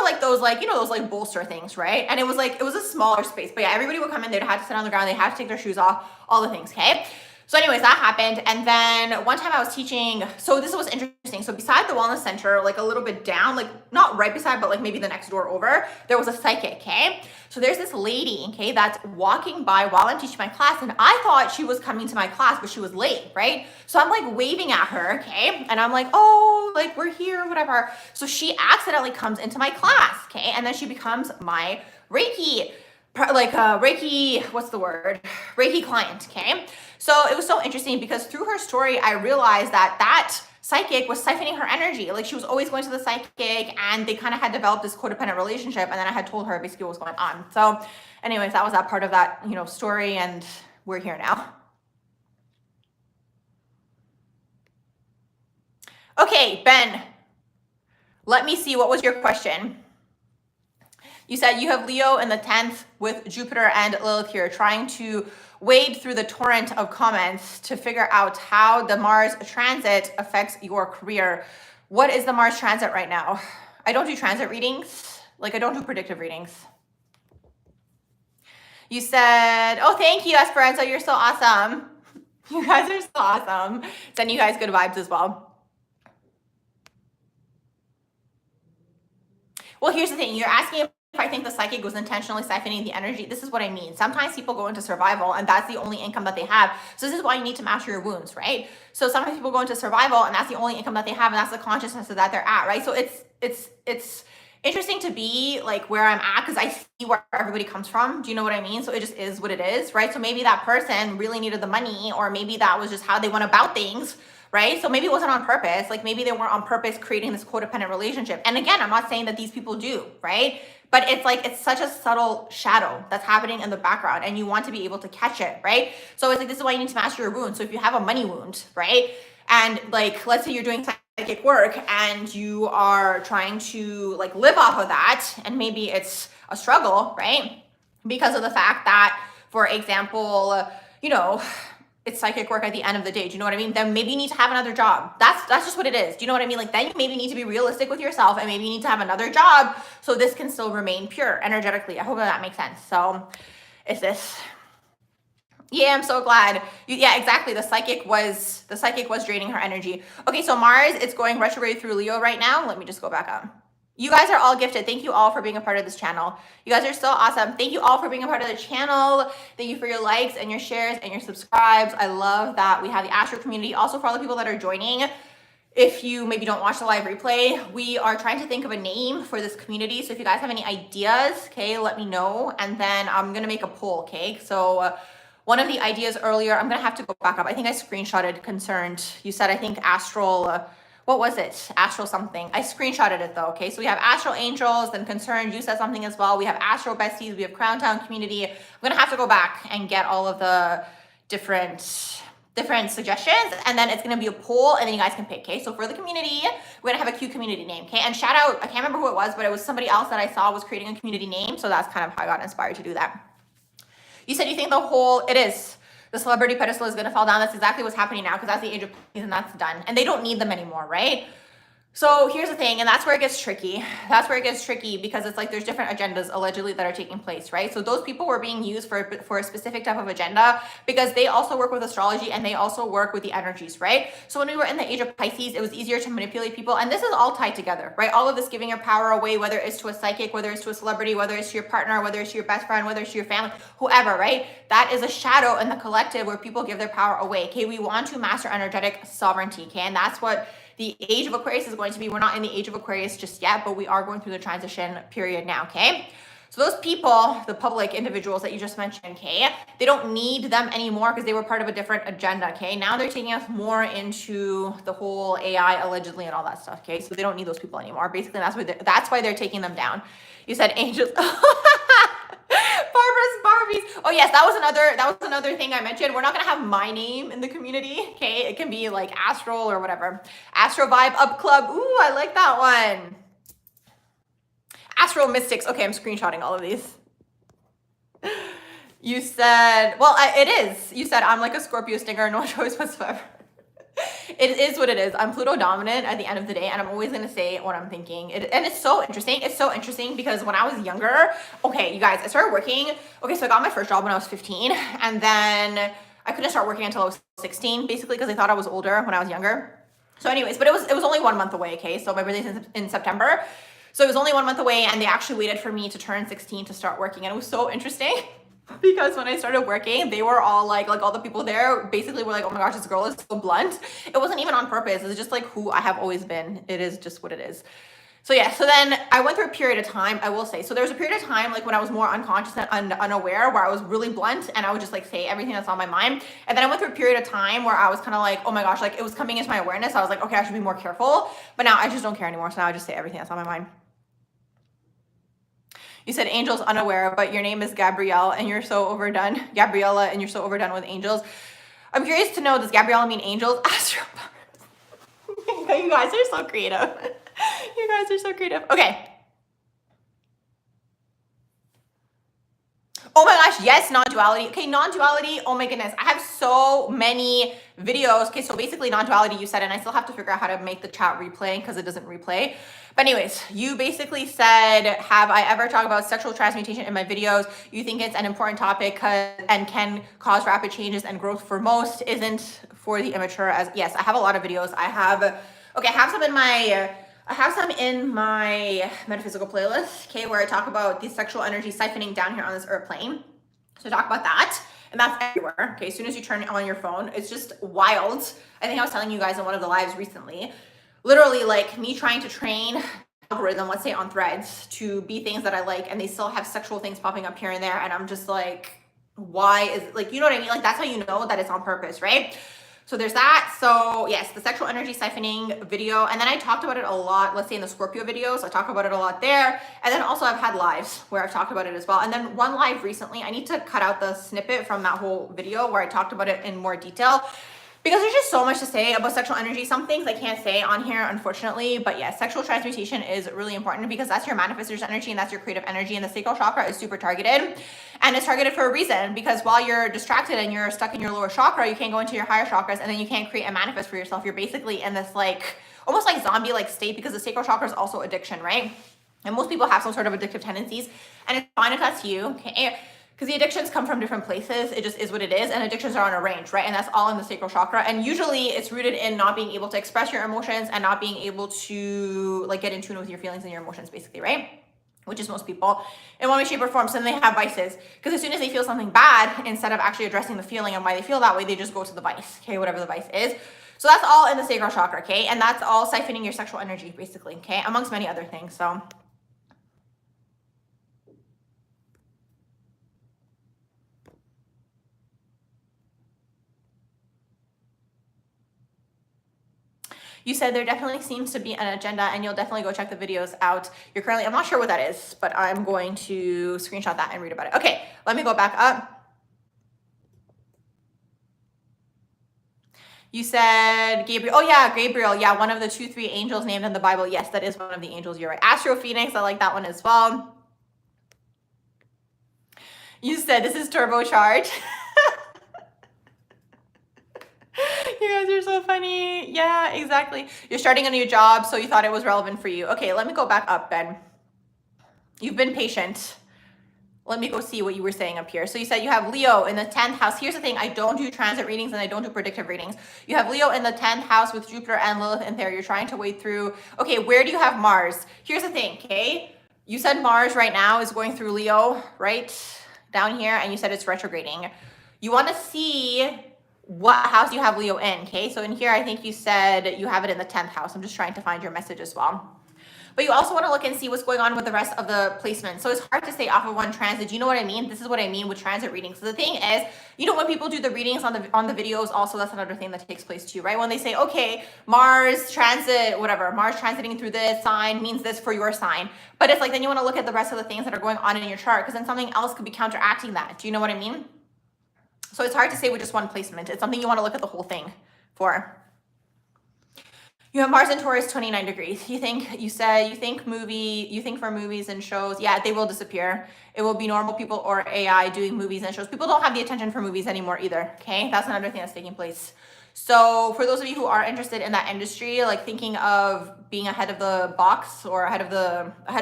like those, like, you know, those like bolster things, right? And it was like, it was a smaller space, but yeah, everybody would come in, they'd have to sit on the ground, they had to take their shoes off, all the things, okay? So anyways, that happened. And then one time I was teaching, so this was interesting. So beside the wellness center, like a little bit down, like not right beside, but like maybe the next door over, there was a psychic, okay? So there's this lady, okay, that's walking by while I'm teaching my class, and I thought she was coming to my class, but she was late, right? So I'm like waving at her, okay? And I'm like, oh, like we're here, whatever. So she accidentally comes into my class, okay? And then she becomes my Reiki, what's the word? Reiki client, okay? So it was so interesting because through her story, I realized that psychic was siphoning her energy. Like she was always going to the psychic, and they kind of had developed this codependent relationship. And then I had told her basically what was going on. So anyways, that was that part of that, you know, story, and we're here now. Okay, Ben, let me see, what was your question? You said you have Leo in the 10th with Jupiter and Lilith here, trying to wade through the torrent of comments to figure out how the Mars transit affects your career. What is the Mars transit right now? I don't do transit readings. Like, I don't do predictive readings. You said, oh, thank you, Esperanza. You're so awesome. You guys are so awesome. Send you guys good vibes as well. Well, here's the thing. You're asking if I think the psychic was intentionally siphoning the energy. This is what I mean. Sometimes people go into survival and that's the only income that they have. So this is why you need to master your wounds, right? So sometimes people go into survival and that's the only income that they have and that's the consciousness that they're at, right? So it's interesting to be like where I'm at because I see where everybody comes from. Do you know what I mean? So it just is what it is, right? So maybe that person really needed the money, or maybe that was just how they went about things, right? So maybe it wasn't on purpose. Like maybe they weren't on purpose creating this codependent relationship. And again, I'm not saying that these people do, right? But it's like, it's such a subtle shadow that's happening in the background and you want to be able to catch it, right? So it's like, this is why you need to master your wound. So if you have a money wound, right? And like, let's say you're doing psychic work and you are trying to like live off of that, and maybe it's a struggle, right? Because of the fact that, for example, you know, it's psychic work at the end of the day. Do you know what I mean? Then maybe you need to have another job. That's just what it is. Do you know what I mean? Like then you maybe need to be realistic with yourself and maybe you need to have another job so this can still remain pure energetically. I hope that makes sense. So is this... Yeah, I'm so glad. Yeah, exactly. The psychic was draining her energy. Okay, so Mars, it's going retrograde through Leo right now. Let me just go back up. You guys are all gifted. Thank you all for being a part of this channel. You guys are so awesome. Thank you all for being a part of the channel. Thank you for your likes and your shares and your subscribes. I love that we have the Astro community. Also for all the people that are joining, if you maybe don't watch the live replay, we are trying to think of a name for this community. So if you guys have any ideas, okay, let me know. And then I'm going to make a poll, okay? So one of the ideas earlier, I'm going to have to go back up. I think I screenshotted concerned. You said, I think astral, what was it? Astral something. I screenshotted it though, okay? So we have astral angels, then concerned. You said something as well. We have astral besties. We have Crown Town community. I'm going to have to go back and get all of the different suggestions, and then it's going to be a poll, and then you guys can pick, okay? So for the community, we're going to have a cute community name, okay? And shout out, I can't remember who it was, but it was somebody else that I saw was creating a community name, so that's kind of how I got inspired to do that. You said you think the celebrity pedestal is going to fall down. That's exactly what's happening now because that's the age of Pisces and that's done. And they don't need them anymore, right? So here's the thing, and that's where it gets tricky. That's where it gets tricky because it's like there's different agendas allegedly that are taking place, right? So those people were being used for a specific type of agenda because they also work with astrology and they also work with the energies, right? So when we were in the age of Pisces, it was easier to manipulate people. And this is all tied together, right? All of this giving your power away, whether it's to a psychic, whether it's to a celebrity, whether it's to your partner, whether it's to your best friend, whether it's to your family, whoever, right? That is a shadow in the collective where people give their power away, okay? We want to master energetic sovereignty, okay? And that's what the age of Aquarius is going to be. We're not in the age of Aquarius just yet, but we are going through the transition period now, okay? So those people, the public individuals that you just mentioned, okay, they don't need them anymore because they were part of a different agenda, okay? Now they're taking us more into the whole AI allegedly and all that stuff, okay? So they don't need those people anymore. Basically, that's why they're taking them down. You said angels. Barbara's Barbies. Oh yes, that was another thing I mentioned. We're not gonna have my name in the community, okay? It can be like Astral or whatever. Astro Vibe Up Club. Ooh, I like that one. Astral Mystics. Okay, I'm screenshotting all of these. You said, well, it is. You said I'm like a Scorpio stinger, no choice whatsoever. It is what it is. I'm Pluto dominant at the end of the day, and I'm always going to say what I'm thinking. And it's so interesting. It's so interesting because when I was younger, okay, you guys, I started working. Okay, so I got my first job when I was 15, and then I couldn't start working until I was 16, basically, because they thought I was older when I was younger. So anyways, but it was only 1 month away, okay? So my birthday's in September. So it was only 1 month away, and they actually waited for me to turn 16 to start working, and it was so interesting. Because when I started working, they were all like all the people there basically were like, oh my gosh, this girl is so blunt. It wasn't even on purpose. It's just like who I have always been. It is just what it is. So yeah, so then I went through a period of time, I will say. So there was a period of time like when I was more unconscious and unaware where I was really blunt and I would just like say everything that's on my mind. And then I went through a period of time where I was kind of like, oh my gosh, like it was coming into my awareness. I was like, okay, I should be more careful. But now I just don't care anymore. So now I just say everything that's on my mind. You said angels unaware, but your name is Gabrielle and you're so overdone. Gabriella, and you're so overdone with angels. I'm curious to know, does Gabriella mean angels? Astro. You guys are so creative. You guys are so creative. Okay. Oh my gosh, yes, non-duality. Okay, non-duality, oh my goodness. I have so many videos. Okay, so basically non-duality you said, and I still have to figure out how to make the chat replay because it doesn't replay. But anyways, you basically said, have I ever talked about sexual transmutation in my videos? You think it's an important topic and can cause rapid changes and growth for most, isn't for the immature as, yes, I have a lot of videos. I have some in my metaphysical playlist, okay, where I talk about the sexual energy siphoning down here on this earth plane. So talk about that, and that's everywhere, okay? As soon as you turn it on your phone, it's just wild. I think I was telling you guys in one of the lives recently, literally like me trying to train algorithm, let's say on Threads, to be things that I like, and they still have sexual things popping up here and there, and I'm just like, why is, like, you know what I mean? Like, that's how you know that it's on purpose, right? So there's that. So yes, the sexual energy siphoning video. And then I talked about it a lot, let's say in the Scorpio videos, I talk about it a lot there. And then also I've had lives where I've talked about it as well. And then one live recently, I need to cut out the snippet from that whole video where I talked about it in more detail, because there's just so much to say about sexual energy. Some things I can't say on here, unfortunately, but yes, sexual transmutation is really important because that's your manifestor's energy and that's your creative energy, and the sacral chakra is super targeted, and it's targeted for a reason, because while you're distracted and you're stuck in your lower chakra, you can't go into your higher chakras, and then you can't create and manifest for yourself. You're basically in this like, almost like zombie-like state, because the sacral chakra is also addiction, right? And most people have some sort of addictive tendencies, and it's fine if that's you, okay? Because the addictions come from different places. It just is what it is. And addictions are on a range, right? And that's all in the sacral chakra. And usually it's rooted in not being able to express your emotions and not being able to like get in tune with your feelings and your emotions, basically, right? Which is most people in one way, shape, or form. So then they have vices. Because as soon as they feel something bad, instead of actually addressing the feeling and why they feel that way, they just go to the vice, okay? Whatever the vice is. So that's all in the sacral chakra, okay? And that's all siphoning your sexual energy, basically, okay? Amongst many other things, so. You said there definitely seems to be an agenda, and you'll definitely go check the videos out. You're currently, I'm not sure what that is, but I'm going to screenshot that and read about it. Okay, let me go back up. You said Gabriel. Oh yeah, Gabriel. Yeah, one of the 2-3 angels named in the Bible. Yes, that is one of the angels. You're right. Astro Phoenix. I like that one as well. You said this is turbocharged. You guys are so funny. Yeah, exactly. You're starting a new job, so you thought it was relevant for you. Okay, let me go back up, Ben. You've been patient. Let me go see what you were saying up here. So you said you have Leo in the 10th house. Here's the thing. I don't do transit readings and I don't do predictive readings. You have Leo in the 10th house with Jupiter and Lilith in there. You're trying to wade through. Okay, where do you have Mars? Here's the thing, okay? You said Mars right now is going through Leo, right? Down here, and you said it's retrograding. You want to see what house you have Leo in, okay? So in here, I think you said you have it in the 10th house. I'm just trying to find your message as well. But you also want to look and see what's going on with the rest of the placements. So it's hard to stay off of one transit. You know what I mean? This is what I mean with transit readings. So the thing is, you know, when people do the readings on the videos, also that's another thing that takes place too, right? When they say, okay, Mars transit, whatever, Mars transiting through this sign means this for your sign. But it's like, then you want to look at the rest of the things that are going on in your chart, because then something else could be counteracting that. Do you know what I mean? So it's hard to say with just one placement. It's something you want to look at the whole thing for. You have Mars in Taurus, 29 degrees. You think for movies and shows, yeah, they will disappear. It will be normal people or AI doing movies and shows. People don't have the attention for movies anymore either, okay? That's another thing that's taking place. So for those of you who are interested in that industry, like thinking of being ahead of the box or ahead of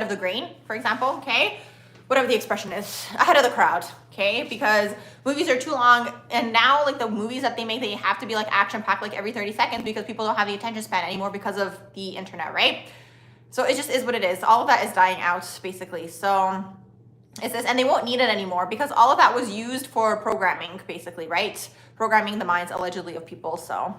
the grain, for example, okay? Whatever the expression is, ahead of the crowd, okay? Because movies are too long, and now like the movies that they make, they have to be like action-packed like every 30 seconds because people don't have the attention span anymore because of the internet, right? So it just is what it is. All of that is dying out basically. So it's this, and they won't need it anymore because all of that was used for programming basically, right? Programming the minds allegedly of people, so.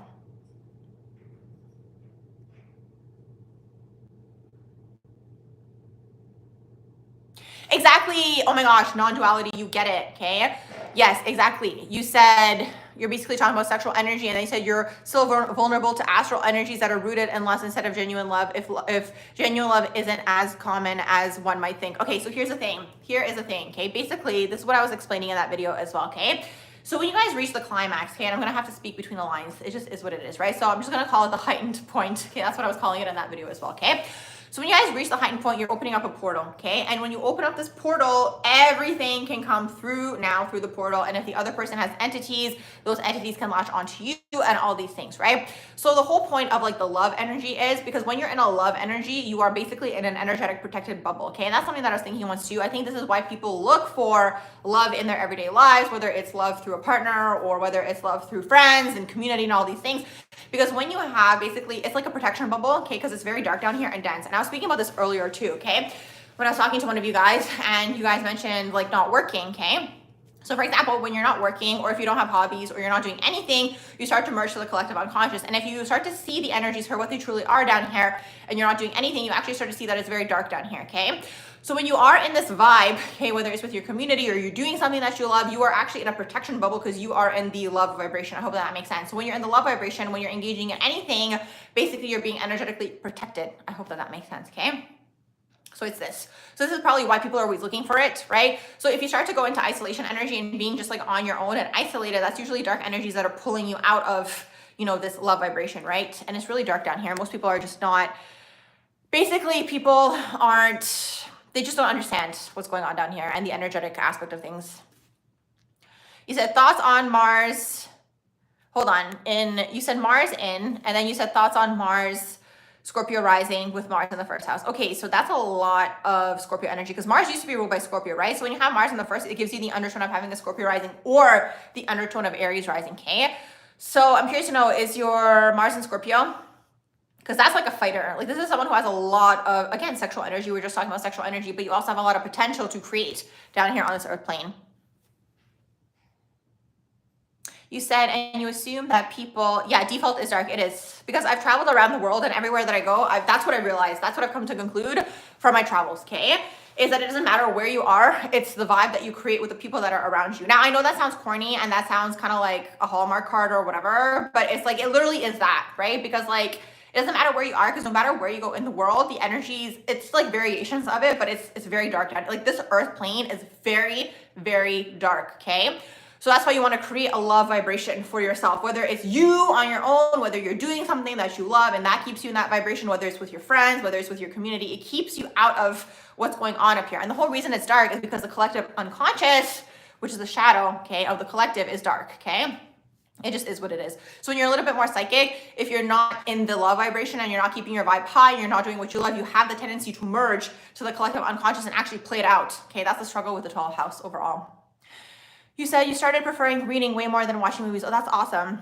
Exactly. Oh my gosh, non-duality, you get it, okay? Yes, exactly. You said you're basically talking about sexual energy, and they said you're still vulnerable to astral energies that are rooted in lust instead of genuine love, if genuine love isn't as common as one might think. Okay, so here's the thing. Here is the thing, okay? Basically, this is what I was explaining in that video as well, okay? So when you guys reach the climax, okay, and I'm going to have to speak between the lines. It just is what it is, right? So I'm just going to call it the heightened point. Okay, that's what I was calling it in that video as well, okay? So when you guys reach the heightened point, you're opening up a portal, okay? And when you open up this portal, everything can come through now through the portal. And if the other person has entities, those entities can latch onto you and all these things, right? So the whole point of like the love energy is because when you're in a love energy, you are basically in an energetic protected bubble, okay? And that's something that I was thinking once too. I think this is why people look for love in their everyday lives, whether it's love through a partner or whether it's love through friends and community and all these things. Because when you have basically, it's like a protection bubble, okay? Because it's very dark down here and dense. And I was speaking about this earlier too, okay? When I was talking to one of you guys and you guys mentioned like not working, okay? So for example, when you're not working or if you don't have hobbies or you're not doing anything, you start to merge to the collective unconscious. And if you start to see the energies for what they truly are down here and you're not doing anything, you actually start to see that it's very dark down here, okay? So when you are in this vibe, okay, whether it's with your community or you're doing something that you love, you are actually in a protection bubble because you are in the love vibration. I hope that makes sense. So when you're in the love vibration, when you're engaging in anything, basically you're being energetically protected. I hope that makes sense, okay? So it's this. So this is probably why people are always looking for it, right? So if you start to go into isolation energy and being just like on your own and isolated, that's usually dark energies that are pulling you out of, you know, this love vibration, right? And it's really dark down here. Most people are just not, basically people aren't, they just don't understand what's going on down here and the energetic aspect of things. You said thoughts on Mars. Hold on. You said Mars in, and then you said thoughts on Mars, Scorpio rising with Mars in the first house. Okay, so that's a lot of Scorpio energy because Mars used to be ruled by Scorpio, right? So when you have Mars in the first, it gives you the undertone of having a Scorpio rising or the undertone of Aries rising, okay? So I'm curious to know, is your Mars in Scorpio? Because that's like a fighter. Like this is someone who has a lot of, again, sexual energy. We were just talking about sexual energy, but you also have a lot of potential to create down here on this earth plane. You said, and you assume that people, yeah, default is dark. It is. Because I've traveled around the world and everywhere that I go, that's what I realized. That's what I've come to conclude from my travels, okay? Is that it doesn't matter where you are. It's the vibe that you create with the people that are around you. Now, I know that sounds corny and that sounds kind of like a Hallmark card or whatever, but it's like, it literally is that, right? Because like, it doesn't matter where you are because no matter where you go in the world, the energies, it's like variations of it, but it's very dark. Like this earth plane is very, very dark, okay? So that's why you want to create a love vibration for yourself, whether it's you on your own, whether you're doing something that you love and that keeps you in that vibration, whether it's with your friends, whether it's with your community, it keeps you out of what's going on up here. And the whole reason it's dark is because the collective unconscious, which is the shadow, okay, of the collective is dark, okay? It just is what it is. So when you're a little bit more psychic, if you're not in the love vibration and you're not keeping your vibe high, you're not doing what you love, you have the tendency to merge to the collective unconscious and actually play it out, okay? That's the struggle with the 12th house overall. You said you started preferring reading way more than watching movies. Oh, that's awesome.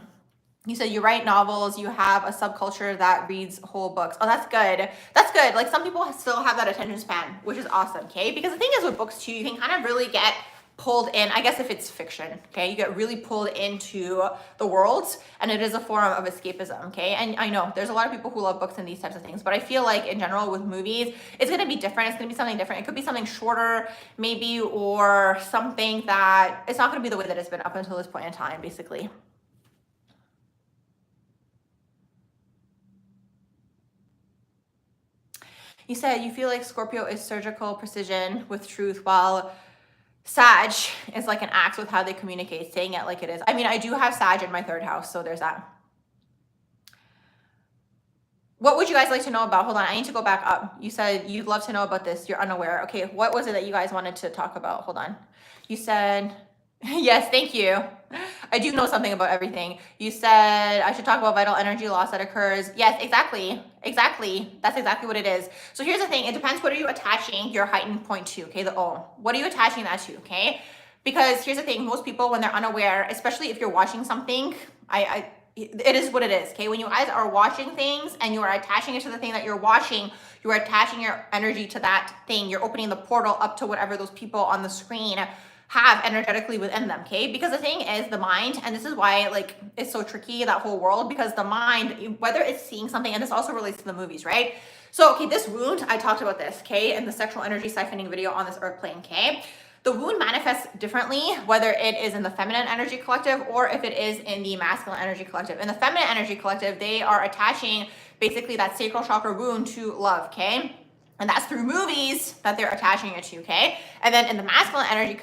You said you write novels, you have a subculture that reads whole books. Oh, that's good. That's good. Like some people still have that attention span, which is awesome, okay? Because the thing is with books too, you can kind of really get pulled in, I guess if it's fiction, okay? You get really pulled into the world and it is a form of escapism, okay? And I know there's a lot of people who love books and these types of things, but I feel like in general with movies, it's gonna be different. It's gonna be something different. It could be something shorter maybe, or something that it's not gonna be the way that it's been up until this point in time, basically. You said you feel like Scorpio is surgical precision with truth, while Sag is like an axe with how they communicate, saying it like it is. I mean, I do have Sag in my third house, so there's that. What would you guys like to know about? Hold on, I need to go back up. You said you'd love to know about this. You're unaware. Okay, what was it that you guys wanted to talk about? Hold on. You said, yes, thank you. I do know something about everything. You said I should talk about vital energy loss that occurs. Yes, exactly. Exactly. That's exactly what it is. So here's the thing. It depends what are you attaching your heightened point to, okay? The O. What are you attaching that to, okay? Because here's the thing. Most people, when they're unaware, especially if you're watching something, it is what it is, okay? When you guys are watching things and you are attaching it to the thing that you're watching, you are attaching your energy to that thing. You're opening the portal up to whatever those people on the screen have energetically within them, okay? Because the thing is the mind, and this is why like it's so tricky, that whole world, because the mind, whether it's seeing something, and this also relates to the movies, right? So, okay, this wound, I talked about this, okay, in the sexual energy siphoning video on this earth plane, okay? The wound manifests differently, whether it is in the feminine energy collective or if it is in the masculine energy collective. In the feminine energy collective, they are attaching basically that sacral chakra wound to love, okay? And that's through movies that they're attaching it to, okay? And then in the masculine energy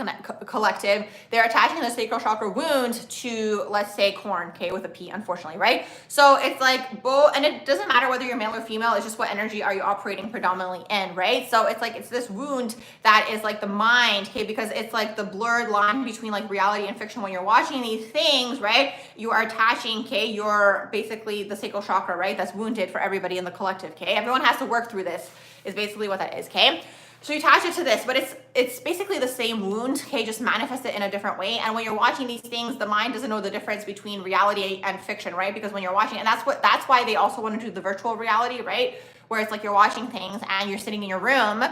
collective, they're attaching the sacral chakra wound to, let's say, corn, okay, with a P, unfortunately, right? So it's like both, and it doesn't matter whether you're male or female, it's just what energy are you operating predominantly in, right? So it's like, it's this wound that is like the mind, okay, because it's like the blurred line between like reality and fiction. When you're watching these things, right, you are attaching, okay, your basically the sacral chakra, right, that's wounded for everybody in the collective, okay? Everyone has to work through this, is basically what that is, okay? So you attach it to this, but it's basically the same wound, okay, just manifest it in a different way. And when you're watching these things, the mind doesn't know the difference between reality and fiction, right? Because when you're watching, and that's why they also want to do the virtual reality, right? Where it's like you're watching things and you're sitting in your room,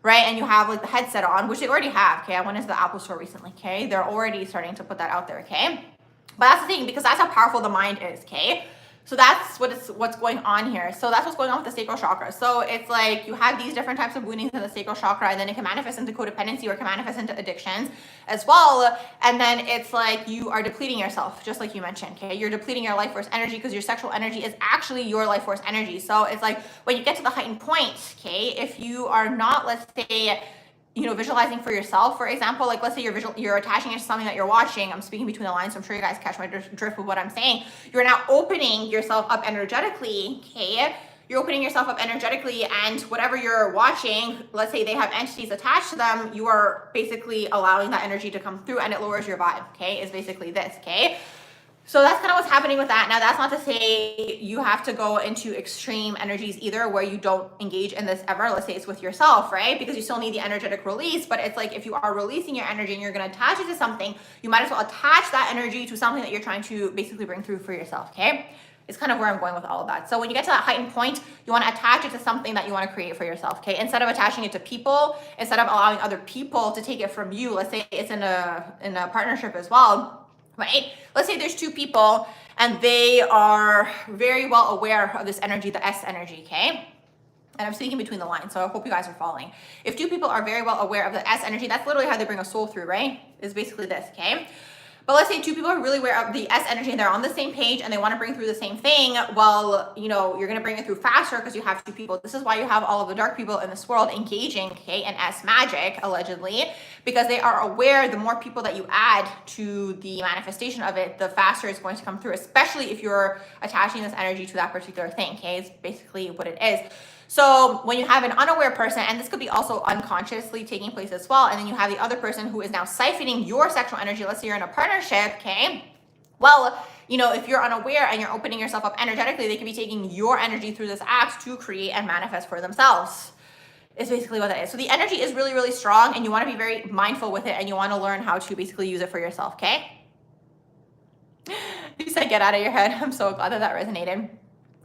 right? And you have like the headset on, which they already have, okay? I went into the Apple store recently, okay? They're already starting to put that out there, okay? But that's the thing, because that's how powerful the mind is, okay? So that's what's going on here. So that's what's going on with the sacral chakra. So it's like you have these different types of woundings in the sacral chakra, and then it can manifest into codependency or it can manifest into addictions as well. And then it's like you are depleting yourself, just like you mentioned, okay? You're depleting your life force energy because your sexual energy is actually your life force energy. So it's like when you get to the heightened point, okay, if you are not, let's say, you know, visualizing for yourself, for example, like let's say you're attaching it to something that you're watching. I'm speaking between the lines, so I'm sure you guys catch my drift with what I'm saying. You're now opening yourself up energetically, okay? You're opening yourself up energetically, and whatever you're watching, let's say they have entities attached to them, you are basically allowing that energy to come through, and it lowers your vibe, okay? Is basically this, okay? So that's kind of what's happening with that. Now, that's not to say you have to go into extreme energies either, where you don't engage in this ever. Let's say it's with yourself, right? Because you still need the energetic release. But it's like if you are releasing your energy and you're going to attach it to something, you might as well attach that energy to something that you're trying to basically bring through for yourself, okay? It's kind of where I'm going with all of that. So when you get to that heightened point, you want to attach it to something that you want to create for yourself, okay? Instead of attaching it to people, instead of allowing other people to take it from you, let's say it's in a partnership as well, right? Let's say there's two people and they are very well aware of this energy, the S energy, okay? And I'm speaking between the lines, so I hope you guys are following. If two people are very well aware of the S energy, that's literally how they bring a soul through, right? Is basically this, okay? But let's say two people are really aware of the S energy and they're on the same page and they want to bring through the same thing. Well, you know, you're going to bring it through faster because you have two people. This is why you have all of the dark people in this world engaging, okay, in S magic, allegedly, because they are aware the more people that you add to the manifestation of it, the faster it's going to come through, especially if you're attaching this energy to that particular thing, okay? It's basically what it is. So when you have an unaware person, and this could be also unconsciously taking place as well, and then you have the other person who is now siphoning your sexual energy, let's say you're in a partnership, okay? Well, you know, if you're unaware and you're opening yourself up energetically, they could be taking your energy through this act to create and manifest for themselves. Is basically what that is. So the energy is really, really strong, and you want to be very mindful with it, and you want to learn how to basically use it for yourself, okay? You said get out of your head. I'm so glad that resonated.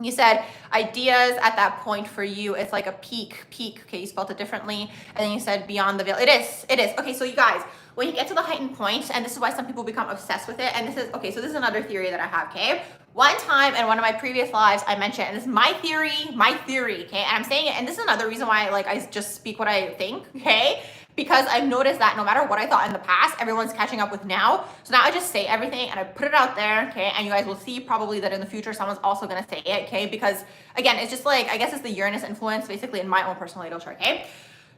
You said ideas at that point for you, it's like a peak, okay, you spelled it differently. And then you said beyond the veil. It is. Okay, so you guys, when you get to the heightened point, and this is why some people become obsessed with it, and this is, okay, so this is another theory that I have, okay? One time in one of my previous lives, I mentioned, and this is my theory, okay? And I'm saying it, and this is another reason why like I just speak what I think, okay? Because I've noticed that no matter what I thought in the past, everyone's catching up with now. So now I just say everything and I put it out there, okay? And you guys will see probably that in the future, someone's also gonna say it, okay? Because again, it's just like, I guess it's the Uranus influence basically in my own personal natal chart, okay?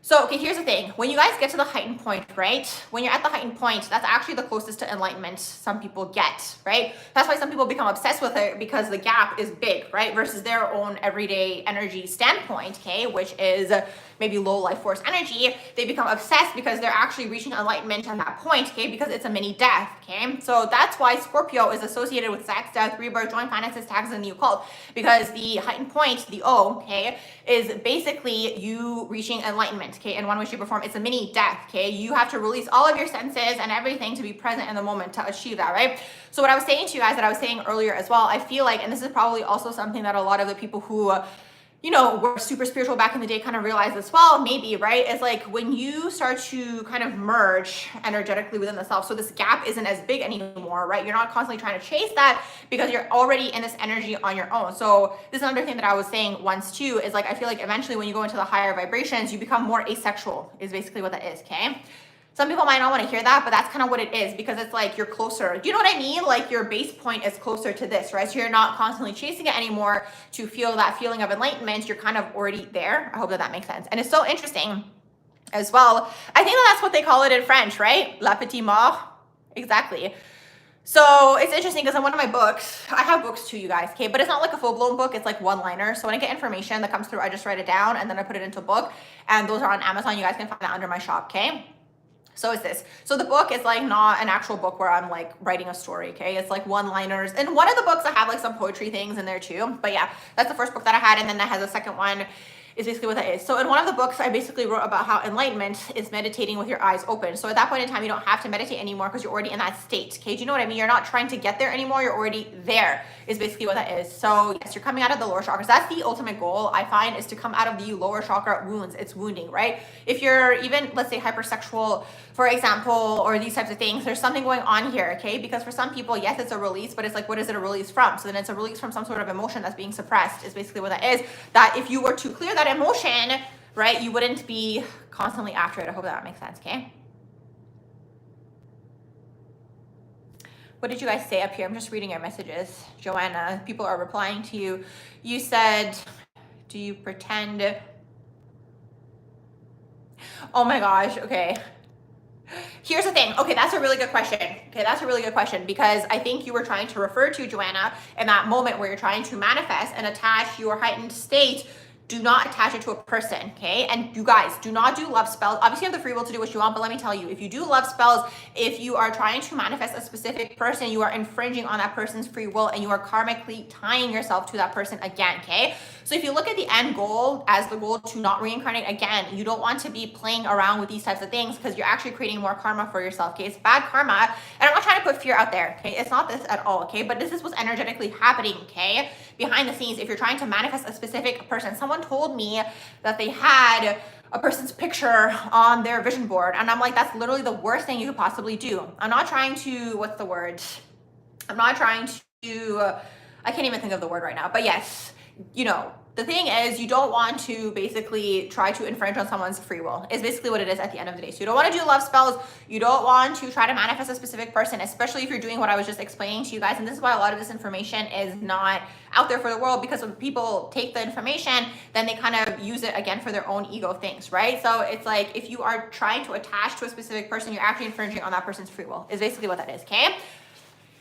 So, okay, here's the thing. When you guys get to the heightened point, right? When you're at the heightened point, that's actually the closest to enlightenment some people get, right? That's why some people become obsessed with it, because the gap is big, right? Versus their own everyday energy standpoint, okay? Which is maybe low life force energy. They become obsessed because they're actually reaching enlightenment at that point, okay? Because it's a mini death, okay? So that's why Scorpio is associated with sex, death, rebirth, joint finances, taxes, and the occult. Because the heightened point, the O, okay, is basically you reaching enlightenment, okay? In one way, shape, or form, it's a mini death, okay? You have to release all of your senses and everything to be present in the moment to achieve that, right? So what I was saying to you guys, that I was saying earlier as well, I feel like, and this is probably also something that a lot of the people who you know, were super spiritual back in the day kind of realized as well, maybe, right? It's like when you start to kind of merge energetically within the self, so this gap isn't as big anymore, right? You're not constantly trying to chase that because you're already in this energy on your own. So this is another thing that I was saying once too, is like, I feel like eventually when you go into the higher vibrations, you become more asexual, is basically what that is, okay? Some people might not want to hear that, but that's kind of what it is, because it's like you're closer. Do you know what I mean? Like your base point is closer to this, right? So you're not constantly chasing it anymore to feel that feeling of enlightenment. You're kind of already there. I hope that that makes sense. And it's so interesting. as well. I think that's what they call it in French, right? La petite mort. Exactly. So it's interesting because in one of my books, I have books too, you guys, okay? But it's not like a full-blown book. It's like one-liner. So when I get information that comes through, I just write it down and then I put it into a book. And those are on Amazon. You guys can find that under my shop, okay? So is this. So the book is like not an actual book where I'm like writing a story, okay? It's like one-liners. And one of the books I have like some poetry things in there too. But yeah, that's the first book that I had. And then that has a second one is basically what that is. So in one of the books, I basically wrote about how enlightenment is meditating with your eyes open. So at that point in time, you don't have to meditate anymore because you're already in that state, okay? Do you know what I mean? You're not trying to get there anymore. You're already there is basically what that is. So yes, you're coming out of the lower chakras. That's the ultimate goal, I find, is to come out of the lower chakra wounds. It's wounding, right? If you're even, let's say, hypersexual, for example, or these types of things, there's something going on here, okay? Because for some people, yes, it's a release, but it's like, what is it a release from? So then it's a release from some sort of emotion that's being suppressed is basically what that is. That if you were to clear that emotion, right, you wouldn't be constantly after it. I hope that makes sense, okay? What did you guys say up here? I'm just reading your messages. Joanna, people are replying to you. You said, do you pretend? Oh my gosh, okay. Here's the thing. Okay, that's a really good question. Okay, that's a really good question because I think you were trying to refer to, Joanna, in that moment where you're trying to manifest and attach your heightened state. Do not attach it to a person, okay? And you guys, do not do love spells. Obviously, you have the free will to do what you want, but let me tell you, if you do love spells, if you are trying to manifest a specific person, you are infringing on that person's free will and you are karmically tying yourself to that person again, okay? So if you look at the end goal as the goal to not reincarnate again, you don't want to be playing around with these types of things because you're actually creating more karma for yourself, okay? It's bad karma. And I'm not trying to put fear out there, okay? It's not this at all, okay? But this is what's energetically happening, okay? Behind the scenes, if you're trying to manifest a specific person, someone told me that they had a person's picture on their vision board. And I'm like, that's literally the worst thing you could possibly do. I'm not trying to, what's the word? I'm not trying to, I can't even think of the word right now, but yes, you know, the thing is you don't want to basically try to infringe on someone's free will is basically what it is at the end of the day. So you don't want to do love spells. You don't want to try to manifest a specific person, especially if you're doing what I was just explaining to you guys. And this is why a lot of this information is not out there for the world, because when people take the information, then they kind of use it again for their own ego things, right? So it's like, if you are trying to attach to a specific person, you're actually infringing on that person's free will is basically what that is, okay?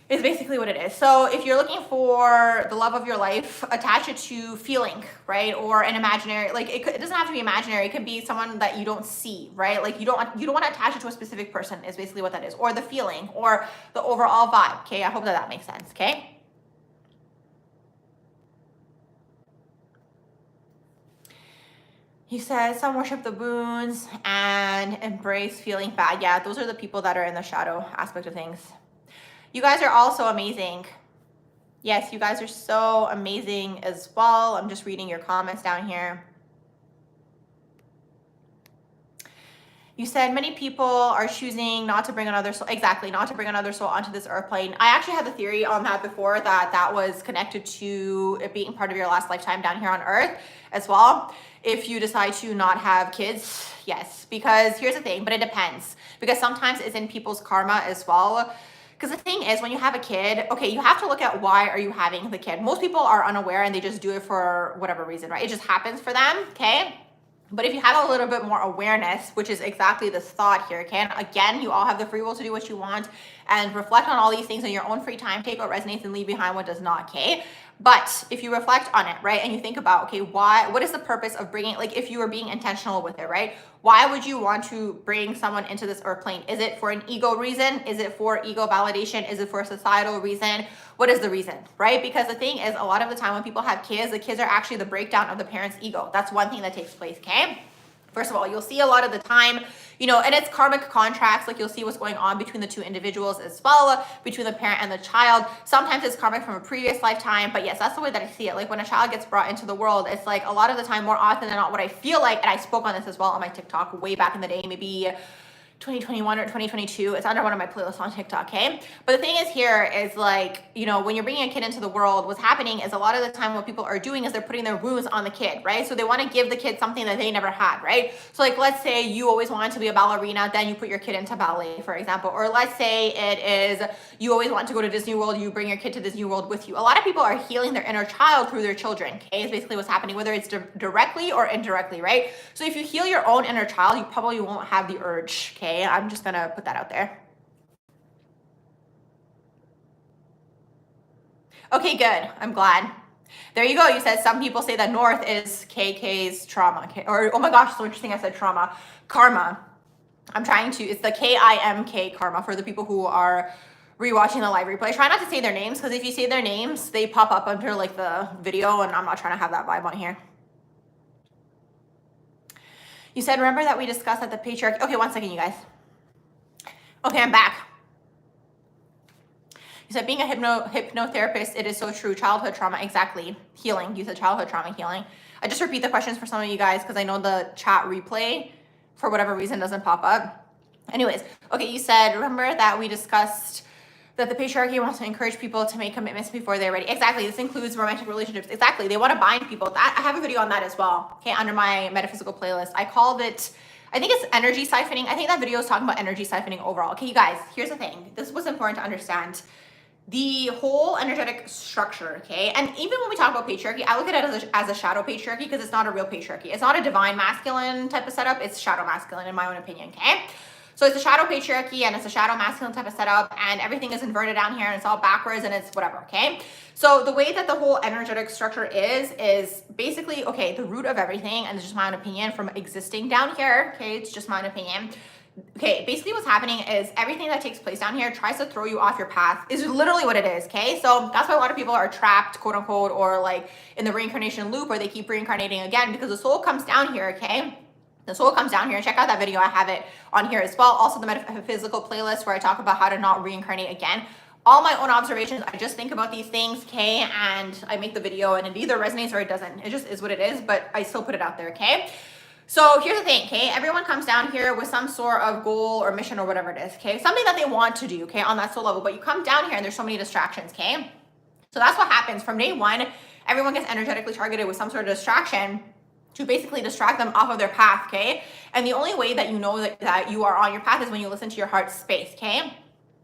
Is basically what it is. So if you're looking for the love of your life, attach it to feeling, right? Or an imaginary, like it doesn't have to be imaginary. It could be someone that you don't see, right? Like you don't want to attach it to a specific person is basically what that is, or the feeling or the overall vibe. Okay. I hope that makes sense. Okay. He says some worship the boons and embrace feeling bad. Yeah. Those are the people that are in the shadow aspect of things. You guys are also amazing. Yes, you guys are so amazing as well. I'm just reading your comments down here. You said many people are choosing not to bring another soul. Exactly, not to bring another soul onto this earth plane. I actually had the theory on that before, that was connected to it being part of your last lifetime down here on earth as well. If you decide to not have kids, yes, because here's the thing, but it depends. Because sometimes it's in people's karma as well. Because the thing is, when you have a kid, okay, you have to look at why are you having the kid. Most people are unaware and they just do it for whatever reason, right? It just happens for them, okay? But if you have a little bit more awareness, which is exactly this thought here, okay? And again, you all have the free will to do what you want and reflect on all these things in your own free time. Take what resonates and leave behind what does not, okay? But if you reflect on it, right, and you think about, okay, what is the purpose of bringing, like if you were being intentional with it, right? Why would you want to bring someone into this earth plane? Is it for an ego reason? Is it for ego validation? Is it for a societal reason? What is the reason, right? Because the thing is, a lot of the time when people have kids, the kids are actually the breakdown of the parent's ego. That's one thing that takes place, okay? First of all, you'll see a lot of the time, you know, and it's karmic contracts, like you'll see what's going on between the two individuals as well, between the parent and the child. Sometimes it's karmic from a previous lifetime, but yes, that's the way that I see it. Like when a child gets brought into the world, it's like a lot of the time, more often than not, what I feel like, and I spoke on this as well on my TikTok way back in the day, maybe 2021 or 2022. It's under one of my playlists on TikTok, okay? But the thing is here is like, you know, when you're bringing a kid into the world, what's happening is a lot of the time what people are doing is they're putting their wounds on the kid, right? So they want to give the kid something that they never had, right? So like, let's say you always wanted to be a ballerina, then you put your kid into ballet, for example. Or let's say it is you always want to go to Disney World, you bring your kid to Disney World with you. A lot of people are healing their inner child through their children, okay? Is basically what's happening, whether it's directly or indirectly, right? So if you heal your own inner child, you probably won't have the urge, okay? I'm just gonna put that out there. Okay, good. I'm glad. There you go. You said some people say that North is KK's trauma. Or, oh my gosh, so interesting. I said trauma. Karma. I'm trying to, it's the KIMK karma for the people who are rewatching the live replay. Try not to say their names, because if you say their names, they pop up under like the video, and I'm not trying to have that vibe on here. You said, remember that we discussed that the patriarchy. Okay, one second, you guys. Okay, I'm back. You said being a hypnotherapist, it is so true. Childhood trauma, exactly. Healing. You said childhood trauma healing. I just repeat the questions for some of you guys because I know the chat replay, for whatever reason, doesn't pop up. Anyways, okay, you said, remember that we discussed that the patriarchy wants to encourage people to make commitments before they're ready. Exactly. This includes romantic relationships. Exactly. They want to bind people. That I have a video on that as well. Okay, under my metaphysical playlist. I called it, I think it's energy siphoning. I think that video is talking about energy siphoning overall. Okay, you guys, here's the thing. This was important to understand. The whole energetic structure, okay? And even when we talk about patriarchy, I look at it as a shadow patriarchy because it's not a real patriarchy. It's not a divine masculine type of setup. It's shadow masculine in my own opinion, okay? So it's a shadow patriarchy and it's a shadow masculine type of setup, and everything is inverted down here and it's all backwards and it's whatever, okay? So the way that the whole energetic structure is basically, okay, the root of everything, and it's just my own opinion from existing down here, okay? It's just my own opinion. Okay, basically what's happening is everything that takes place down here tries to throw you off your path is literally what it is, okay? So that's why a lot of people are trapped, quote unquote, or like in the reincarnation loop where they keep reincarnating again, because the soul comes down here, okay? The soul comes down here. Check out that video. I have it on here as well. Also the metaphysical playlist where I talk about how to not reincarnate again. All my own observations. I just think about these things, okay? And I make the video and it either resonates or it doesn't. It just is what it is, but I still put it out there, okay? So here's the thing, okay? Everyone comes down here with some sort of goal or mission or whatever it is, okay? Something that they want to do, okay, on that soul level. But you come down here and there's so many distractions, okay? So that's what happens. From day one, everyone gets energetically targeted with some sort of distraction to basically distract them off of their path, okay? And the only way that you know that you are on your path is when you listen to your heart space, okay?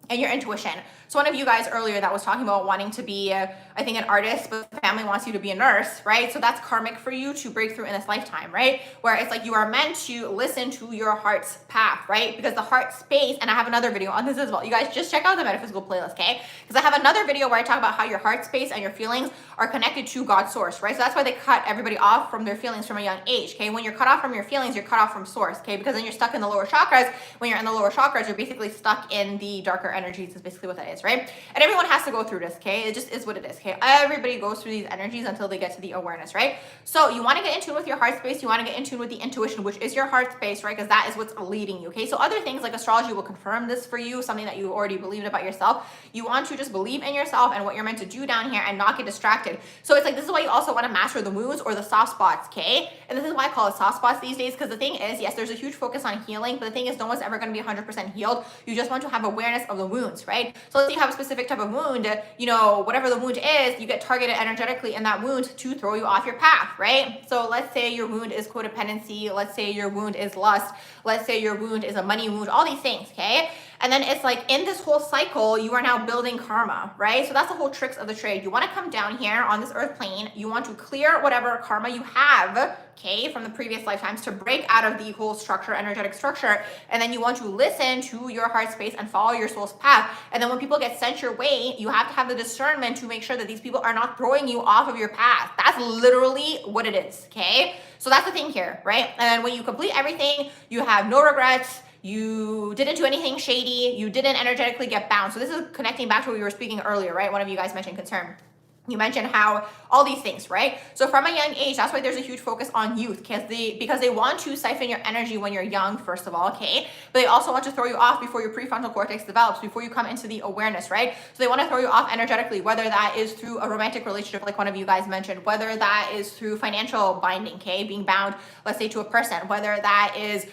And your intuition. So one of you guys earlier that was talking about wanting to be, I think, an artist, but the family wants you to be a nurse, right? So that's karmic for you to break through in this lifetime, right? Where it's like you are meant to listen to your heart's path, right? Because the heart space, and I have another video on this as well. You guys just check out the metaphysical playlist, okay? Because I have another video where I talk about how your heart space and your feelings are connected to God's source, right? So that's why they cut everybody off from their feelings from a young age, okay? When you're cut off from your feelings, you're cut off from source, okay? Because then you're stuck in the lower chakras. When you're in the lower chakras, you're basically stuck in the darker energies is basically what that is, right? And everyone has to go through this, okay? It just is what it is, okay? Everybody goes through these energies until they get to the awareness, right? So you want to get in tune with your heart space. You want to get in tune with the intuition, which is your heart space, right? Because that is what's leading you, okay? So other things like astrology will confirm this for you, something that you already believed about yourself. You want to just believe in yourself and what you're meant to do down here and not get distracted. So it's like, this is why you also want to master the wounds or the soft spots, okay? And this is why I call it soft spots these days, because the thing is, yes, there's a huge focus on healing, but the thing is, no one's ever going to be 100% healed. You just want to have awareness of the wounds, right? So let's say you have a specific type of wound, you know, whatever the wound is, you get targeted energetically in that wound to throw you off your path, right? So let's say your wound is codependency. Let's say your wound is lust. Let's say your wound is a money wound, all these things, okay? And then it's like in this whole cycle, you are now building karma, right? So that's the whole tricks of the trade. You want to come down here on this earth plane. You want to clear whatever karma you have, okay, from the previous lifetimes to break out of the whole structure, energetic structure. And then you want to listen to your heart space and follow your soul's path. And then when people get sent your way, you have to have the discernment to make sure that these people are not throwing you off of your path. That's literally what it is, okay? So that's the thing here, right? And then when you complete everything, you have no regrets. You didn't do anything shady. You didn't energetically get bound. So this is connecting back to what we were speaking earlier, right? One of you guys mentioned concern. You mentioned how all these things, right? So from a young age, that's why there's a huge focus on youth, because they want to siphon your energy when you're young, first of all, okay? But they also want to throw you off before your prefrontal cortex develops, before you come into the awareness, right? So they want to throw you off energetically, whether that is through a romantic relationship, like one of you guys mentioned, whether that is through financial binding, okay? Being bound, let's say, to a person, whether that is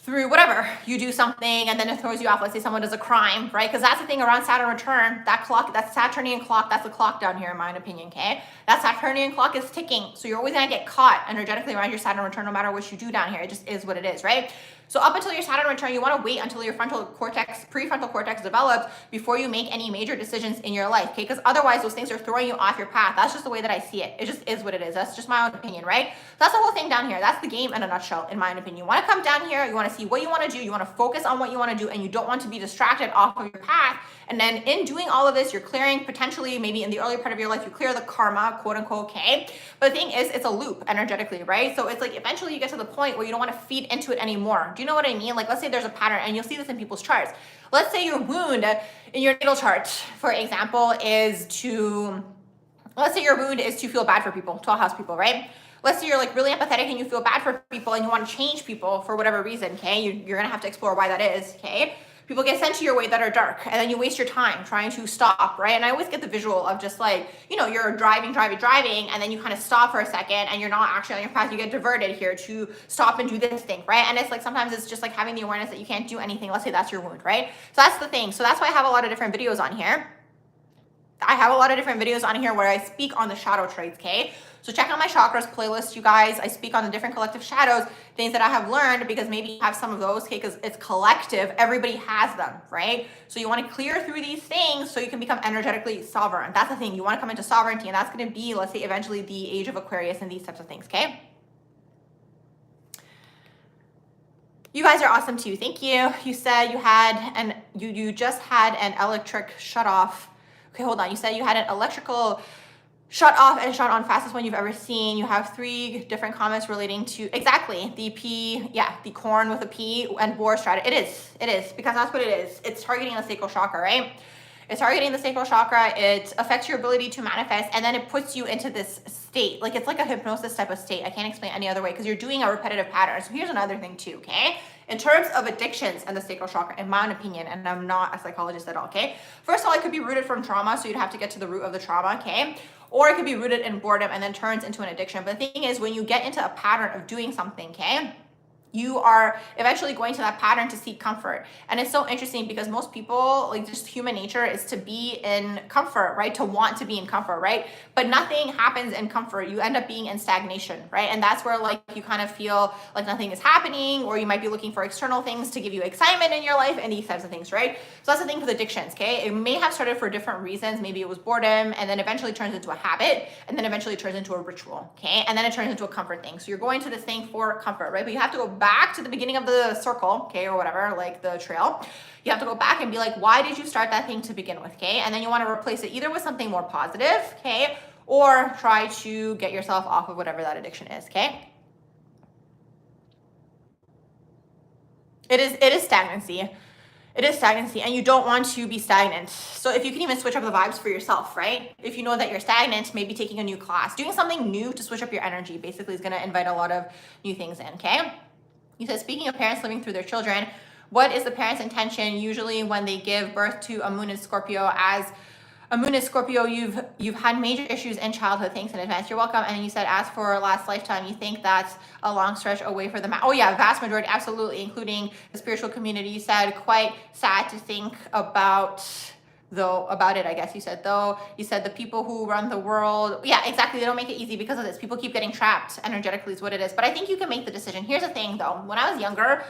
through whatever, you do something and then it throws you off. Let's say someone does a crime, right? Because that's the thing around Saturn return, that clock, that Saturnian clock, that's the clock down here in my opinion, okay? That Saturnian clock is ticking. So you're always gonna get caught energetically around your Saturn return no matter what you do down here. It just is what it is, right? So up until your Saturn return, you wanna wait until your frontal cortex, prefrontal cortex develops before you make any major decisions in your life, okay? Because otherwise those things are throwing you off your path. That's just the way that I see it. It just is what it is. That's just my own opinion, right? So that's the whole thing down here. That's the game in a nutshell, in my opinion. You wanna come down here, you wanna see what you wanna do, you wanna focus on what you wanna do, and you don't want to be distracted off of your path. And then in doing all of this, you're clearing potentially, maybe in the early part of your life, you clear the karma, quote unquote, okay? But the thing is, it's a loop energetically, right? So it's like eventually you get to the point where you don't wanna feed into it anymore. Do you know what I mean? Like let's say there's a pattern, and you'll see this in people's charts. Let's say your wound in your natal chart, for example, is to, let's say your wound is to feel bad for people, 12th house people, right? Let's say you're like really empathetic and you feel bad for people and you want to change people for whatever reason, okay? You're gonna have to explore why that is, okay? People get sent to your way that are dark, and then you waste your time trying to stop, right? And I always get the visual of just like, you know, you're driving, and then you kind of stop for a second and you're not actually on your path. You get diverted here to stop and do this thing, right? And it's like, sometimes it's just like having the awareness that you can't do anything. Let's say that's your wound, right? So that's the thing. So that's why I have a lot of different videos on here. I have a lot of different videos on here where I speak on the shadow traits, okay? So check out my chakras playlist, you guys. I speak on the different collective shadows, things that I have learned, because maybe you have some of those, okay? Because it's collective, everybody has them, right? So you want to clear through these things so you can become energetically sovereign. That's the thing. You want to come into sovereignty, and that's going to be, let's say, eventually the age of Aquarius and these types of things, okay? You guys are awesome too. Thank you. You said you had you just had an electric shut off. Okay, hold on. You said you had an electrical shut off and shut on fastest one you've ever seen. You have 3 different comments relating to exactly the P, yeah, the corn with a P and boar strategy. It is, because that's what it is. It's targeting the sacral chakra, right? It's targeting the sacral chakra. It affects your ability to manifest, and then it puts you into this state. Like it's like a hypnosis type of state. I can't explain any other way, because you're doing a repetitive pattern. So here's another thing too, okay? In terms of addictions and the sacral chakra, in my own opinion, and I'm not a psychologist at all, okay? First of all, it could be rooted from trauma, so you'd have to get to the root of the trauma, okay? Or it could be rooted in boredom and then turns into an addiction. But the thing is, when you get into a pattern of doing something, okay, you are eventually going to that pattern to seek comfort. And it's so interesting because most people, like just human nature is to be in comfort, right? To want to be in comfort, right? But nothing happens in comfort. You end up being in stagnation, right? And that's where like you kind of feel like nothing is happening, or you might be looking for external things to give you excitement in your life and these types of things, right? So that's the thing with addictions, okay? It may have started for different reasons. Maybe it was boredom, and then eventually turns into a habit, and then eventually turns into a ritual, okay? And then it turns into a comfort thing. So you're going to this thing for comfort, right? But you have to go back to the beginning of the circle, okay, or whatever, like the trail. You have to go back and be like, why did you start that thing to begin with, okay? And then you want to replace it either with something more positive, okay, or try to get yourself off of whatever that addiction is, okay? It is stagnancy. It is stagnancy, and you don't want to be stagnant. So if you can even switch up the vibes for yourself, right? If you know that you're stagnant, maybe taking a new class, doing something new to switch up your energy basically is going to invite a lot of new things in, okay? You said, speaking of parents living through their children, what is the parent's intention usually when they give birth to a moon in Scorpio? As a moon in Scorpio, you've had major issues in childhood. Thanks in advance. You're welcome. And you said, as for last lifetime, you think that's a long stretch away for them. Oh yeah, vast majority, absolutely, including the spiritual community. You said, quite sad to think about it, I guess you said, though. You said the people who run the world, yeah, exactly, they don't make it easy because of this. People keep getting trapped energetically is what it is. But I think you can make the decision. Here's the thing though, when I was younger,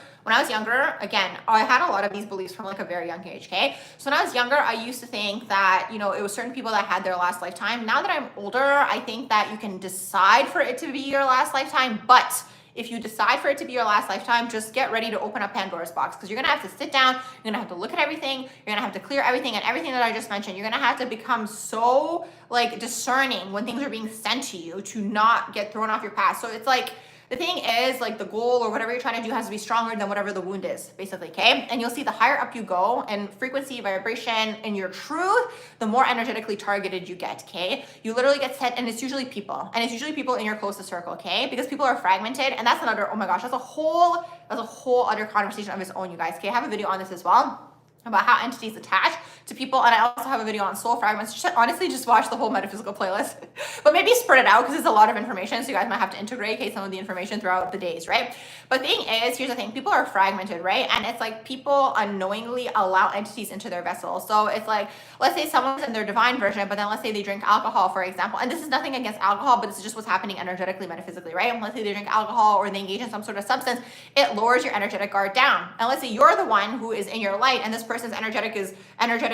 again, I had a lot of these beliefs from like a very young age, okay? So when I was younger, I used to think that, you know, it was certain people that had their last lifetime. Now that I'm older, I think that you can decide for it to be your last lifetime, but if you decide for it to be your last lifetime, just get ready to open up Pandora's box, because you're gonna have to sit down, you're gonna have to look at everything, you're gonna have to clear everything, and everything that I just mentioned, you're gonna have to become so like discerning when things are being sent to you to not get thrown off your path. So it's like, the thing is, like the goal or whatever you're trying to do has to be stronger than whatever the wound is, basically, okay? And you'll see the higher up you go in frequency, vibration, and your truth, the more energetically targeted you get, okay? You literally get sent, and it's usually people. And it's usually people in your closest circle, okay? Because people are fragmented, and that's another, oh my gosh, that's a whole other conversation of its own, you guys, okay? I have a video on this as well. about how entities attach to people. And I also have a video on soul fragments. Honestly, just watch the whole metaphysical playlist, but maybe spread it out because it's a lot of information. So you guys might have to integrate some of the information throughout the days, right? But the thing is, here's the thing, people are fragmented, right? And it's like people unknowingly allow entities into their vessel. So it's like, let's say someone's in their divine version, but then let's say they drink alcohol, for example. And this is nothing against alcohol, but this is just what's happening energetically, metaphysically, right? And let's say they drink alcohol or they engage in some sort of substance, it lowers your energetic guard down. And let's say you're the one who is in your light and this person's energetic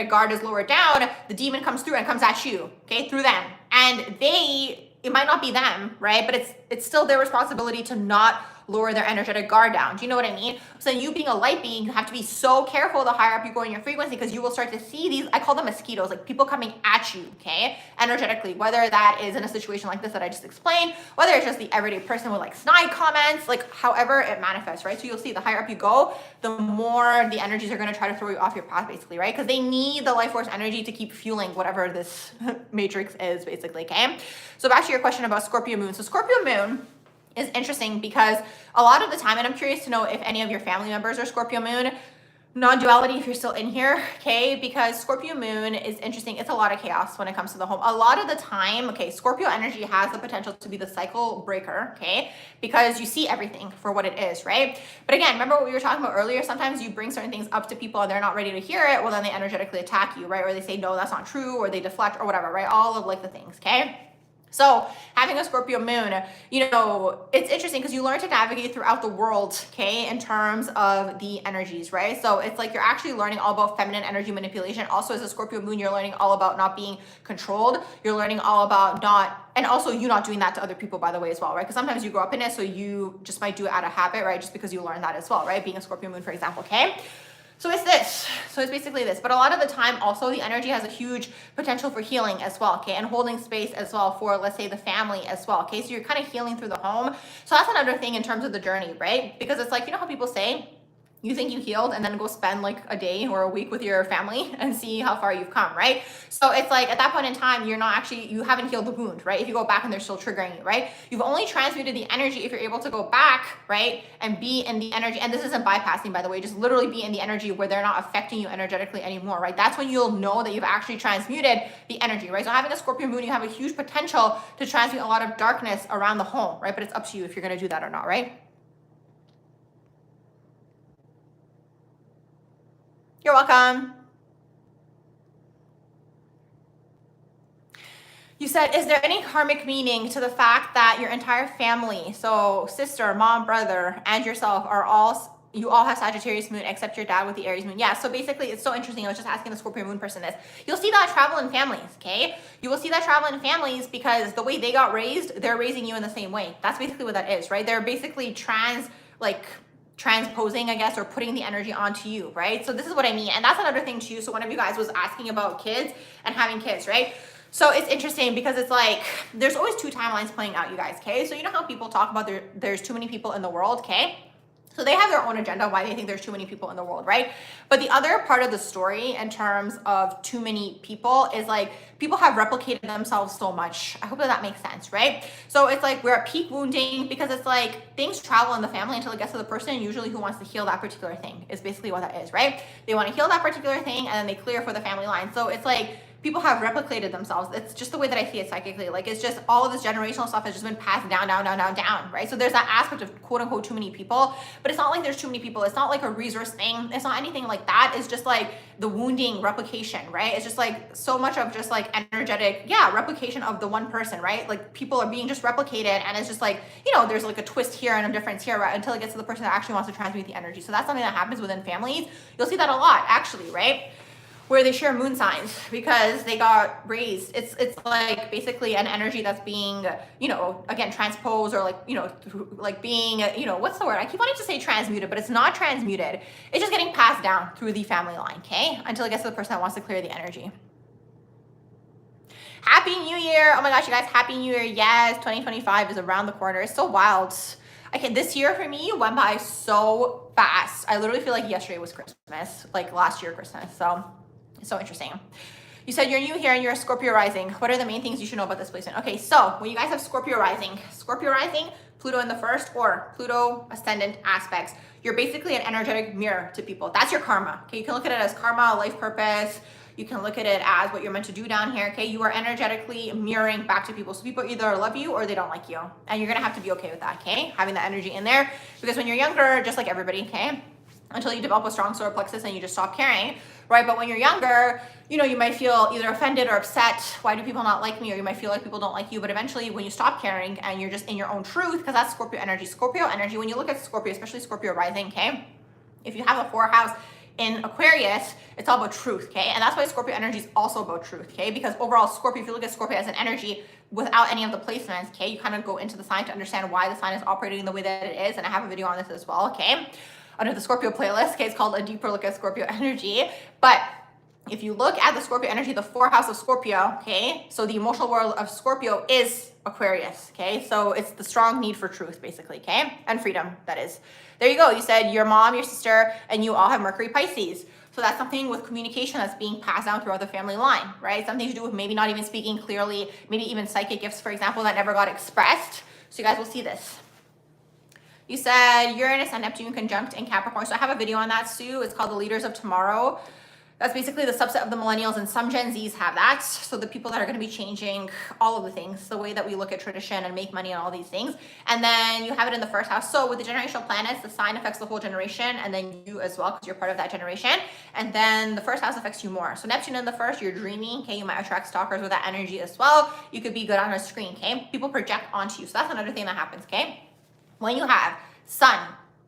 guard is lowered down, the demon comes through and comes at you, okay, through them. And it might not be them, right? But it's still their responsibility to not lower their energetic guard down. Do you know what I mean? So you being a light being, you have to be so careful the higher up you go in your frequency, because you will start to see these, I call them mosquitoes, like people coming at you, okay, energetically, whether that is in a situation like this that I just explained, whether it's just the everyday person with like snide comments, like however it manifests, right? So you'll see the higher up you go, the more the energies are going to try to throw you off your path, basically, right? Because they need the life force energy to keep fueling whatever this matrix is, basically, okay? So back to your question about Scorpio moon. So Scorpio moon is interesting because a lot of the time, and I'm curious to know if any of your family members are Scorpio moon, non-duality if you're still in here, okay? Because Scorpio moon is interesting. It's a lot of chaos when it comes to the home. A lot of the time, okay, Scorpio energy has the potential to be the cycle breaker, okay? Because you see everything for what it is, right? But again, remember what we were talking about earlier? Sometimes you bring certain things up to people and they're not ready to hear it. Well, then they energetically attack you, right? Or they say, no, that's not true, or they deflect or whatever, right? All of like the things, okay? So having a Scorpio moon, you know, it's interesting because you learn to navigate throughout the world, okay, in terms of the energies, right? So it's like you're actually learning all about feminine energy manipulation. Also, as a Scorpio moon, you're learning all about not being controlled. You're learning all about and also you not doing that to other people, by the way, as well, right? Because sometimes you grow up in it, so you just might do it out of habit, right? Just because you learn that as well, right? Being a Scorpio moon, for example, okay? So it's this. So it's basically this. But a lot of the time, also, the energy has a huge potential for healing as well, okay? And holding space as well for, let's say, the family as well, okay? So you're kind of healing through the home. So that's another thing in terms of the journey, right? Because it's like, you know how people say, you think you healed and then go spend like a day or a week with your family and see how far you've come, right? So it's like at that point in time, you haven't healed the wound, right? If you go back and they're still triggering you, right? You've only transmuted the energy if you're able to go back, right? And be in the energy. And this isn't bypassing, by the way, just literally be in the energy where they're not affecting you energetically anymore, right? That's when you'll know that you've actually transmuted the energy, right? So having a Scorpio moon, you have a huge potential to transmute a lot of darkness around the home, right? But it's up to you if you're going to do that or not, right? You're welcome. You said, is there any karmic meaning to the fact that your entire family, so sister, mom, brother, and yourself you all have Sagittarius moon except your dad with the Aries moon? Yeah, so basically it's so interesting. I was just asking the Scorpio moon person this. You'll see that travel in families, okay? You will see that travel in families because the way they got raised, they're raising you in the same way. That's basically what that is, right? They're basically transposing, I guess, or putting the energy onto you, right? So this is what I mean. And that's another thing too. So one of you guys was asking about kids and having kids, right? So it's interesting because it's like, there's always two timelines playing out, you guys, okay? So you know how people talk about there's too many people in the world, okay? So they have their own agenda why they think there's too many people in the world, right? But the other part of the story in terms of too many people is like, people have replicated themselves so much. I hope that makes sense, right? So it's like we're at peak wounding because it's like things travel in the family until it gets to the person usually who wants to heal that particular thing is basically what that is, right? They want to heal that particular thing and then they clear for the family line. So it's like, people have replicated themselves. It's just the way that I see it psychically. Like it's just all of this generational stuff has just been passed down, right? So there's that aspect of quote unquote too many people, but it's not like there's too many people. It's not like a resource thing. It's not anything like that. It's just like the wounding replication, right? It's just like so much of just like energetic, replication of the one person, right? Like people are being just replicated and it's just like, you know, there's like a twist here and a difference here, right? Until it gets to the person that actually wants to transmute the energy. So that's something that happens within families. You'll see that a lot actually, right? Where they share moon signs because they got raised. It's like basically an energy that's being, you know, again, transposed or like, you know, like being, you know, what's the word? I keep wanting to say transmuted, but it's not transmuted. It's just getting passed down through the family line, okay? Until it gets to the person that wants to clear the energy. Happy New Year. Oh my gosh, you guys, Happy New Year. Yes, 2025 is around the corner. It's so wild. This year for me went by so fast. I literally feel like yesterday was Christmas, like last year Christmas. So it's so interesting. You said you're new here and you're a Scorpio rising. What are the main things you should know about this placement? Okay, so when you guys have Scorpio rising, Pluto in the first or Pluto ascendant aspects, you're basically an energetic mirror to people. That's your karma. Okay, you can look at it as karma, life purpose. You can look at it as what you're meant to do down here. Okay, you are energetically mirroring back to people. So people either love you or they don't like you, and you're gonna have to be okay with that. Okay, having that energy in there, because when you're younger, just like everybody, okay, until you develop a strong solar plexus and you just stop caring, right? But when you're younger, you know, you might feel either offended or upset. Why do people not like me? Or you might feel like people don't like you. But eventually when you stop caring and you're just in your own truth, because that's Scorpio energy. Scorpio energy, when you look at Scorpio, especially Scorpio rising, okay? If you have a 4th house in Aquarius, it's all about truth, okay? And that's why Scorpio energy is also about truth, okay? Because overall Scorpio, if you look at Scorpio as an energy without any of the placements, okay, you kind of go into the sign to understand why the sign is operating the way that it is. And I have a video on this as well, okay? Under the Scorpio playlist, okay, it's called A Deeper Look at Scorpio Energy. But if you look at the Scorpio energy, the 4th house of Scorpio, okay, so the emotional world of Scorpio is Aquarius, okay, so it's the strong need for truth, basically, okay, and freedom, that is. There you go. You said your mom, your sister, and you all have Mercury Pisces. So that's something with communication that's being passed down throughout the family line, right? Something to do with maybe not even speaking clearly, maybe even psychic gifts, for example, that never got expressed. So you guys will see this. You said Uranus and Neptune conjunct in Capricorn. So I have a video on that, Sue. It's called The Leaders of Tomorrow. That's basically the subset of the millennials, and some Gen Zs have that. So the people that are going to be changing all of the things, the way that we look at tradition and make money and all these things. And then you have it in the 1st house. So with the generational planets, the sign affects the whole generation, and then you as well, because you're part of that generation. And then the 1st house affects you more. So Neptune in the 1st, you're dreaming, okay? You might attract stalkers with that energy as well. You could be good on a screen, okay? People project onto you. So that's another thing that happens, okay? When you have Sun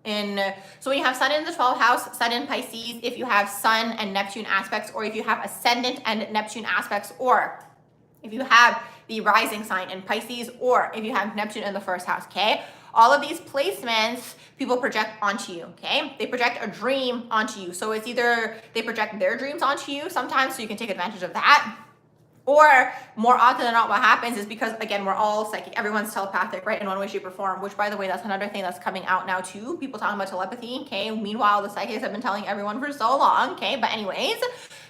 so when you have Sun in the 12th house, Sun in Pisces, if you have Sun and Neptune aspects, or if you have Ascendant and Neptune aspects, or if you have the rising sign in Pisces, or if you have Neptune in the 1st house, okay? All of these placements, people project onto you, okay? They project a dream onto you. So it's either they project their dreams onto you sometimes, so you can take advantage of that. Or more often than not, what happens is because, again, we're all psychic. Everyone's telepathic, right? In one way, shape, or form, which, by the way, that's another thing that's coming out now, too. People talking about telepathy, okay? Meanwhile, the psychics have been telling everyone for so long, okay? But anyways,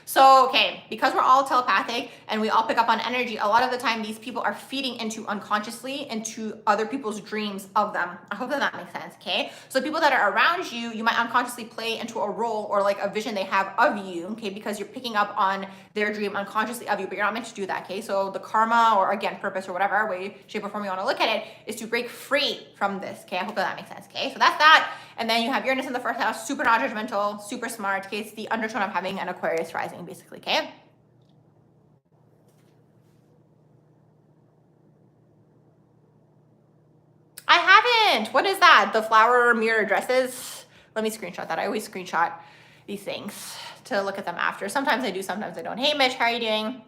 so, okay, because we're all telepathic and we all pick up on energy, a lot of the time these people are feeding into unconsciously into other people's dreams of them. I hope that makes sense, okay? So people that are around you, you might unconsciously play into a role or like a vision they have of you, okay? Because you're picking up on their dream unconsciously of you, but you're not meant to do that, okay? So the karma, or again, purpose, or whatever way, shape, or form you want to look at it, is to break free from this, okay? I hope that makes sense, okay? So that's that. And then you have Uranus in the 1st house, super non-judgmental, super smart, okay? It's the undertone of having an Aquarius rising, basically, okay? I haven't. What is that? The flower mirror dresses? Let me screenshot that. I always screenshot these things to look at them after. Sometimes I do, sometimes I don't. Hey, Mitch, how are you doing?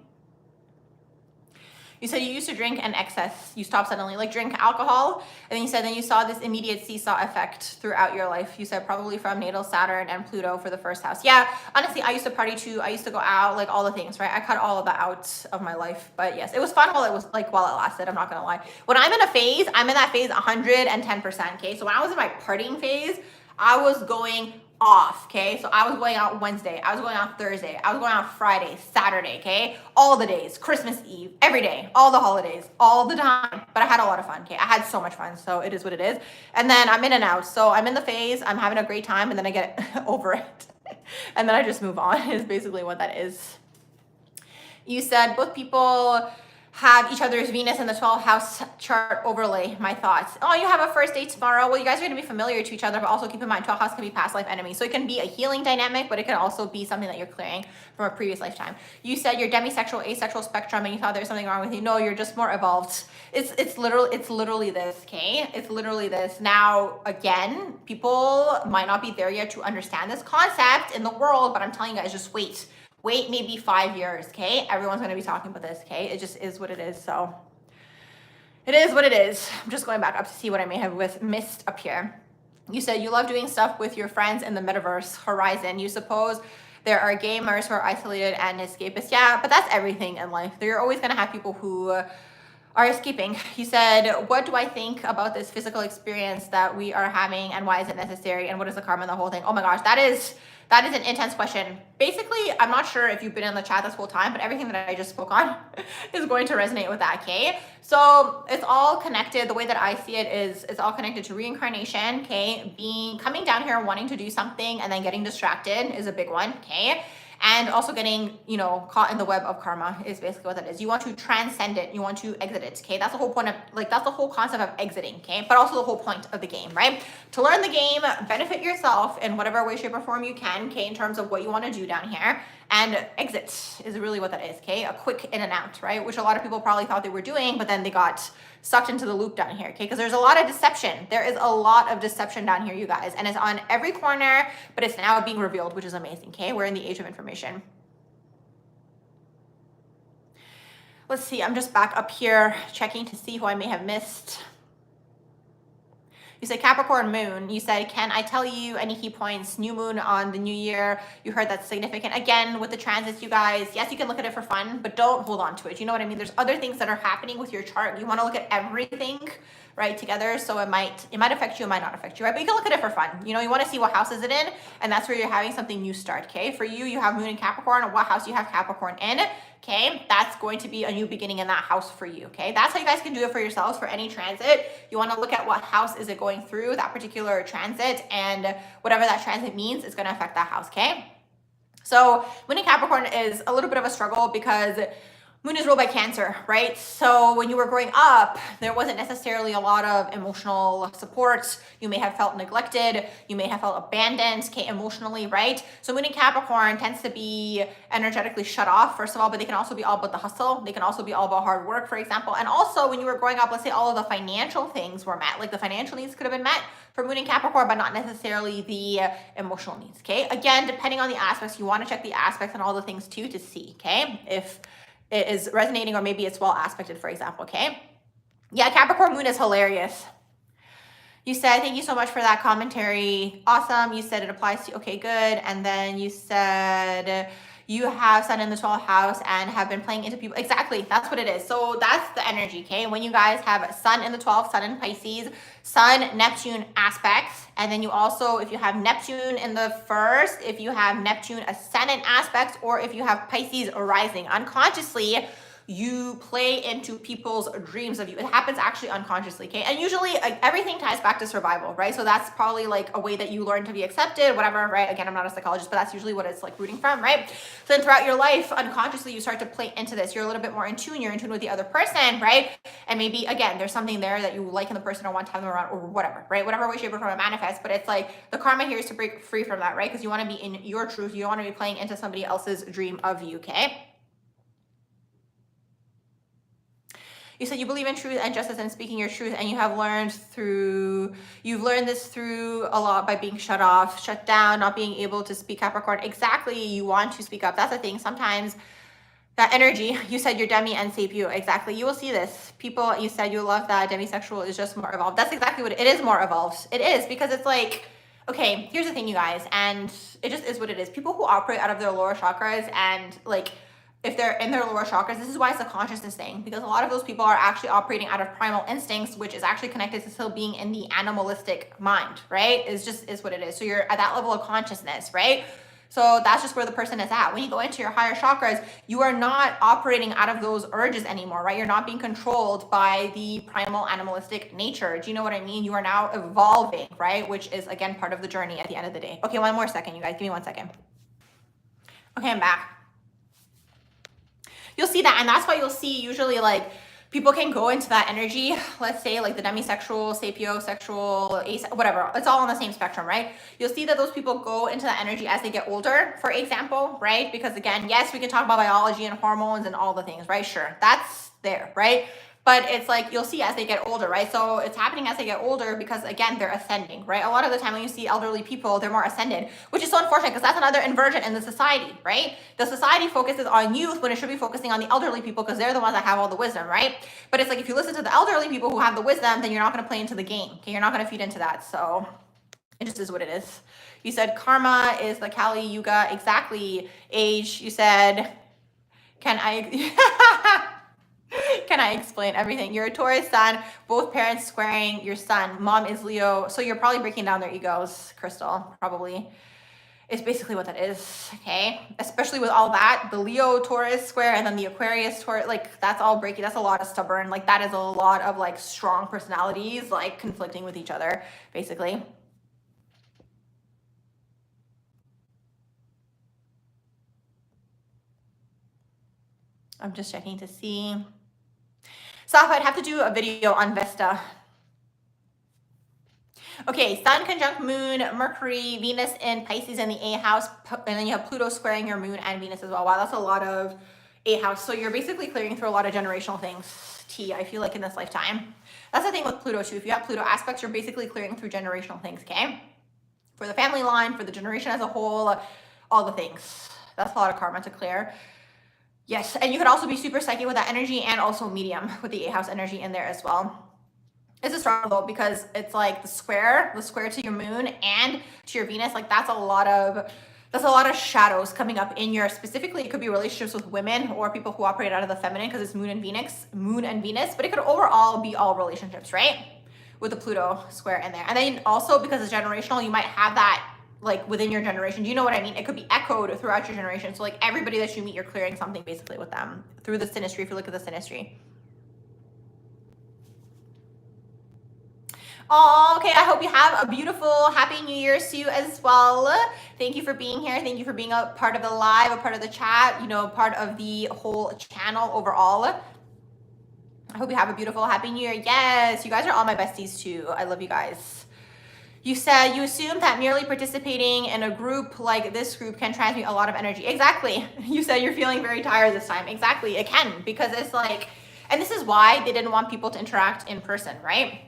You said you used to drink and excess. You stopped suddenly, like drink alcohol. And then you said then you saw this immediate seesaw effect throughout your life. You said probably from natal Saturn and Pluto for the 1st house. Yeah, honestly, I used to party too. I used to go out, like all the things, right? I cut all of that out of my life. But yes, it was fun while it lasted. I'm not gonna lie. When I'm in a phase, I'm in that phase 110%, okay? So when I was in my partying phase, I was going off, okay? So I was going out Wednesday, I was going out Thursday, I was going out Friday, Saturday, okay? All the days, Christmas Eve, every day, all the holidays, all the time. But I had a lot of fun, okay? I had so much fun, so it is what it is. And then I'm in and out. So I'm in the phase, I'm having a great time, and then I get over it. And then I just move on, is basically what that is. You said both people have each other's Venus in the 12th house chart overlay. My thoughts. Oh, you have a first date tomorrow. Well, you guys are going to be familiar to each other, but also keep in mind 12th house can be past life enemies. So it can be a healing dynamic, but it can also be something that you're clearing from a previous lifetime. You said you're demisexual, asexual spectrum, and you thought there was something wrong with you. No, you're just more evolved. It's literally this, okay? It's literally this. Now, again, people might not be there yet to understand this concept in the world, but I'm telling you guys, just wait. Wait maybe 5 years, okay? Everyone's going to be talking about this, okay? It just is what it is, so. It is what it is. I'm just going back up to see what I may have missed up here. You said you love doing stuff with your friends in the metaverse horizon. You suppose there are gamers who are isolated and escapists. Yeah, but that's everything in life. You're always going to have people who are escaping. You said, what do I think about this physical experience that we are having, and why is it necessary, and what is the karma and the whole thing? Oh my gosh, that is That is an intense question. Basically, I'm not sure if you've been in the chat this whole time, but everything that I just spoke on is going to resonate with that, okay? So it's all connected. The way that I see it is it's all connected to reincarnation, okay? Coming down here and wanting to do something and then getting distracted is a big one, okay? And also getting, you know, caught in the web of karma is basically what that is. You want to transcend it. You want to exit it, okay? That's the whole point of, like, that's the whole concept of exiting, okay? But also the whole point of the game, right? To learn the game, benefit yourself in whatever way, shape, or form you can, okay, in terms of what you want to do down here. And exit is really what that is, okay? A quick in and out, right? Which a lot of people probably thought they were doing, but then they got sucked into the loop down here, okay? Because there's a lot of deception. There is a lot of deception down here, you guys. And it's on every corner, but it's now being revealed, which is amazing, okay? We're in the age of information. Let's see, I'm just back up here checking to see who I may have missed. You said Capricorn moon. You said, can I tell you any key points? New moon on the new year. You heard that's significant. Again, with the transits, you guys, yes, you can look at it for fun, but don't hold on to it. You know what I mean? There's other things that are happening with your chart. You want to look at everything, right, together. So it might affect you, it might not affect you, right? But you can look at it for fun. You know, you want to see what house is it in, and that's where you're having something new start, okay? For you, you have moon in Capricorn. What house you have Capricorn in, okay? That's going to be a new beginning in that house for you, okay? That's how you guys can do it for yourselves for any transit. You want to look at what house is it going through, that particular transit, and whatever that transit means is going to affect that house, okay? So moon in Capricorn is a little bit of a struggle because moon is ruled by Cancer, right? So when you were growing up, there wasn't necessarily a lot of emotional support. You may have felt neglected. You may have felt abandoned, okay, emotionally, right? So moon in Capricorn tends to be energetically shut off, first of all, but they can also be all about the hustle. They can also be all about hard work, for example. And also when you were growing up, let's say all of the financial things were met, like the financial needs could have been met for moon in Capricorn, but not necessarily the emotional needs, okay? Again, depending on the aspects, you want to check the aspects and all the things too to see, okay? If it is resonating or maybe it's well aspected, for example, okay? Yeah, Capricorn moon is hilarious. You said, thank you so much for that commentary. Awesome. You said it applies to, okay, good. And then you said you have sun in the 12th house and have been playing into people. Exactly. That's what it is. So that's the energy, okay? When you guys have sun in the 12th, sun in Pisces, sun, Neptune aspects. And then you also, if you have Neptune in the first, if you have Neptune ascendant aspects, or if you have Pisces arising, unconsciously, you play into people's dreams of you. It happens actually unconsciously, okay? And usually everything ties back to survival, right? So that's probably like a way that you learn to be accepted, whatever, right? Again, I'm not a psychologist, but that's usually what it's like rooting from, right? So then throughout your life, unconsciously, you start to play into this. You're a little bit more in tune. You're in tune with the other person, right? And maybe, again, there's something there that you like in the person or want to have them around or whatever, right? Whatever way, shape, or form it manifests. But it's like the karma here is to break free from that, right? Because you want to be in your truth. You don't want to be playing into somebody else's dream of you, okay? You said you believe in truth and justice and speaking your truth, and you've learned this through a lot by being shut off, shut down, not being able to speak. Capricorn, exactly. You want to speak up. That's the thing. Sometimes that energy, you said you're demi and sapio. Exactly. You will see this. People, you said you love that demisexual is just more evolved. That's exactly what it is, more evolved. It is, because it's like, okay, here's the thing, you guys, and it just is what it is. People who operate out of their lower chakras and like, if they're in their lower chakras, this is why it's a consciousness thing, because a lot of those people are actually operating out of primal instincts, which is actually connected to still being in the animalistic mind, right? Is what it is. So you're at that level of consciousness, right? So that's just where the person is at. When you go into your higher chakras, you are not operating out of those urges anymore, right? You're not being controlled by the primal animalistic nature. Do you know what I mean? You are now evolving, right? Which is, again, part of the journey at the end of the day. Okay, one more second, you guys. Give me 1 second. Okay, I'm back. You'll see that, and that's why you'll see usually like people can go into that energy, let's say like the demisexual, sapiosexual, whatever, it's all on the same spectrum, right? You'll see that those people go into that energy as they get older, for example, right? Because again, yes, we can talk about biology and hormones and all the things, right? Sure, that's there, right? But it's like, you'll see as they get older, right? So it's happening as they get older because, again, they're ascending, right? A lot of the time when you see elderly people, they're more ascended, which is so unfortunate because that's another inversion in the society, right? The society focuses on youth when it should be focusing on the elderly people because they're the ones that have all the wisdom, right? But it's like, if you listen to the elderly people who have the wisdom, then you're not going to play into the game, okay? You're not going to feed into that. So it just is what it is. You said karma is the Kali Yuga, exactly. Age, you said, can I explain everything? You're a Taurus sun, both parents squaring your sun. Mom is Leo, so you're probably breaking down their egos, Crystal, probably. is basically what that is, okay? Especially with all that, the Leo Taurus square and then the Aquarius Taurus, like that's all breaking. That's a lot of stubborn, like that is a lot of like strong personalities like conflicting with each other, basically. I'm just checking to see. Saf, I'd have to do a video on Vesta. Okay, Sun conjunct Moon, Mercury, Venus in Pisces in the 8th house, and then you have Pluto squaring your Moon and Venus as well. Wow, that's a lot of 8th house. So you're basically clearing through a lot of generational things, I feel like, in this lifetime. That's the thing with Pluto too. If you have Pluto aspects, you're basically clearing through generational things, okay? For the family line, for the generation as a whole, all the things. That's a lot of karma to clear. Yes, and you could also be super psychic with that energy and also medium with the 8th house energy in there as well. It's a struggle though, because it's like the square to your Moon and to your Venus, like that's a lot of shadows coming up in your, specifically it could be relationships with women or people who operate out of the feminine, because it's Moon and Venus, but it could overall be all relationships, right? With the Pluto square in there. And then also because it's generational, you might have that like within your generation. Do you know what I mean? It could be echoed throughout your generation. So like everybody that you meet, you're clearing something basically with them through the synastry, if you look at the synastry. Oh, okay. I hope you have a beautiful, happy New Year to you as well. Thank you for being here. Thank you for being a part of the live, a part of the chat, you know, part of the whole channel overall. I hope you have a beautiful, happy New Year. Yes, you guys are all my besties too. I love you guys. You said you assume that merely participating in a group like this group can transmit a lot of energy. Exactly. You said you're feeling very tired this time. Exactly. It can, because it's like, and this is why they didn't want people to interact in person, right?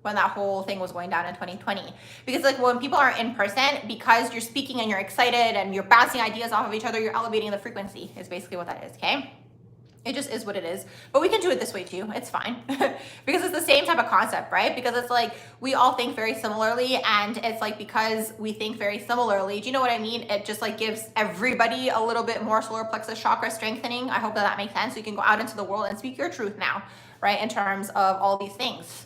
When that whole thing was going down in 2020, because like when people are in person, because you're speaking and you're excited and you're bouncing ideas off of each other, you're elevating the frequency is basically what that is. Okay, it just is what it is. But we can do it this way too. It's fine. Because it's the same type of concept, right? Because it's like we all think very similarly, and it's like because we think very similarly, do you know what I mean? It just like gives everybody a little bit more solar plexus chakra strengthening. I hope that makes sense. So you can go out into the world and speak your truth now, right? In terms of all these things.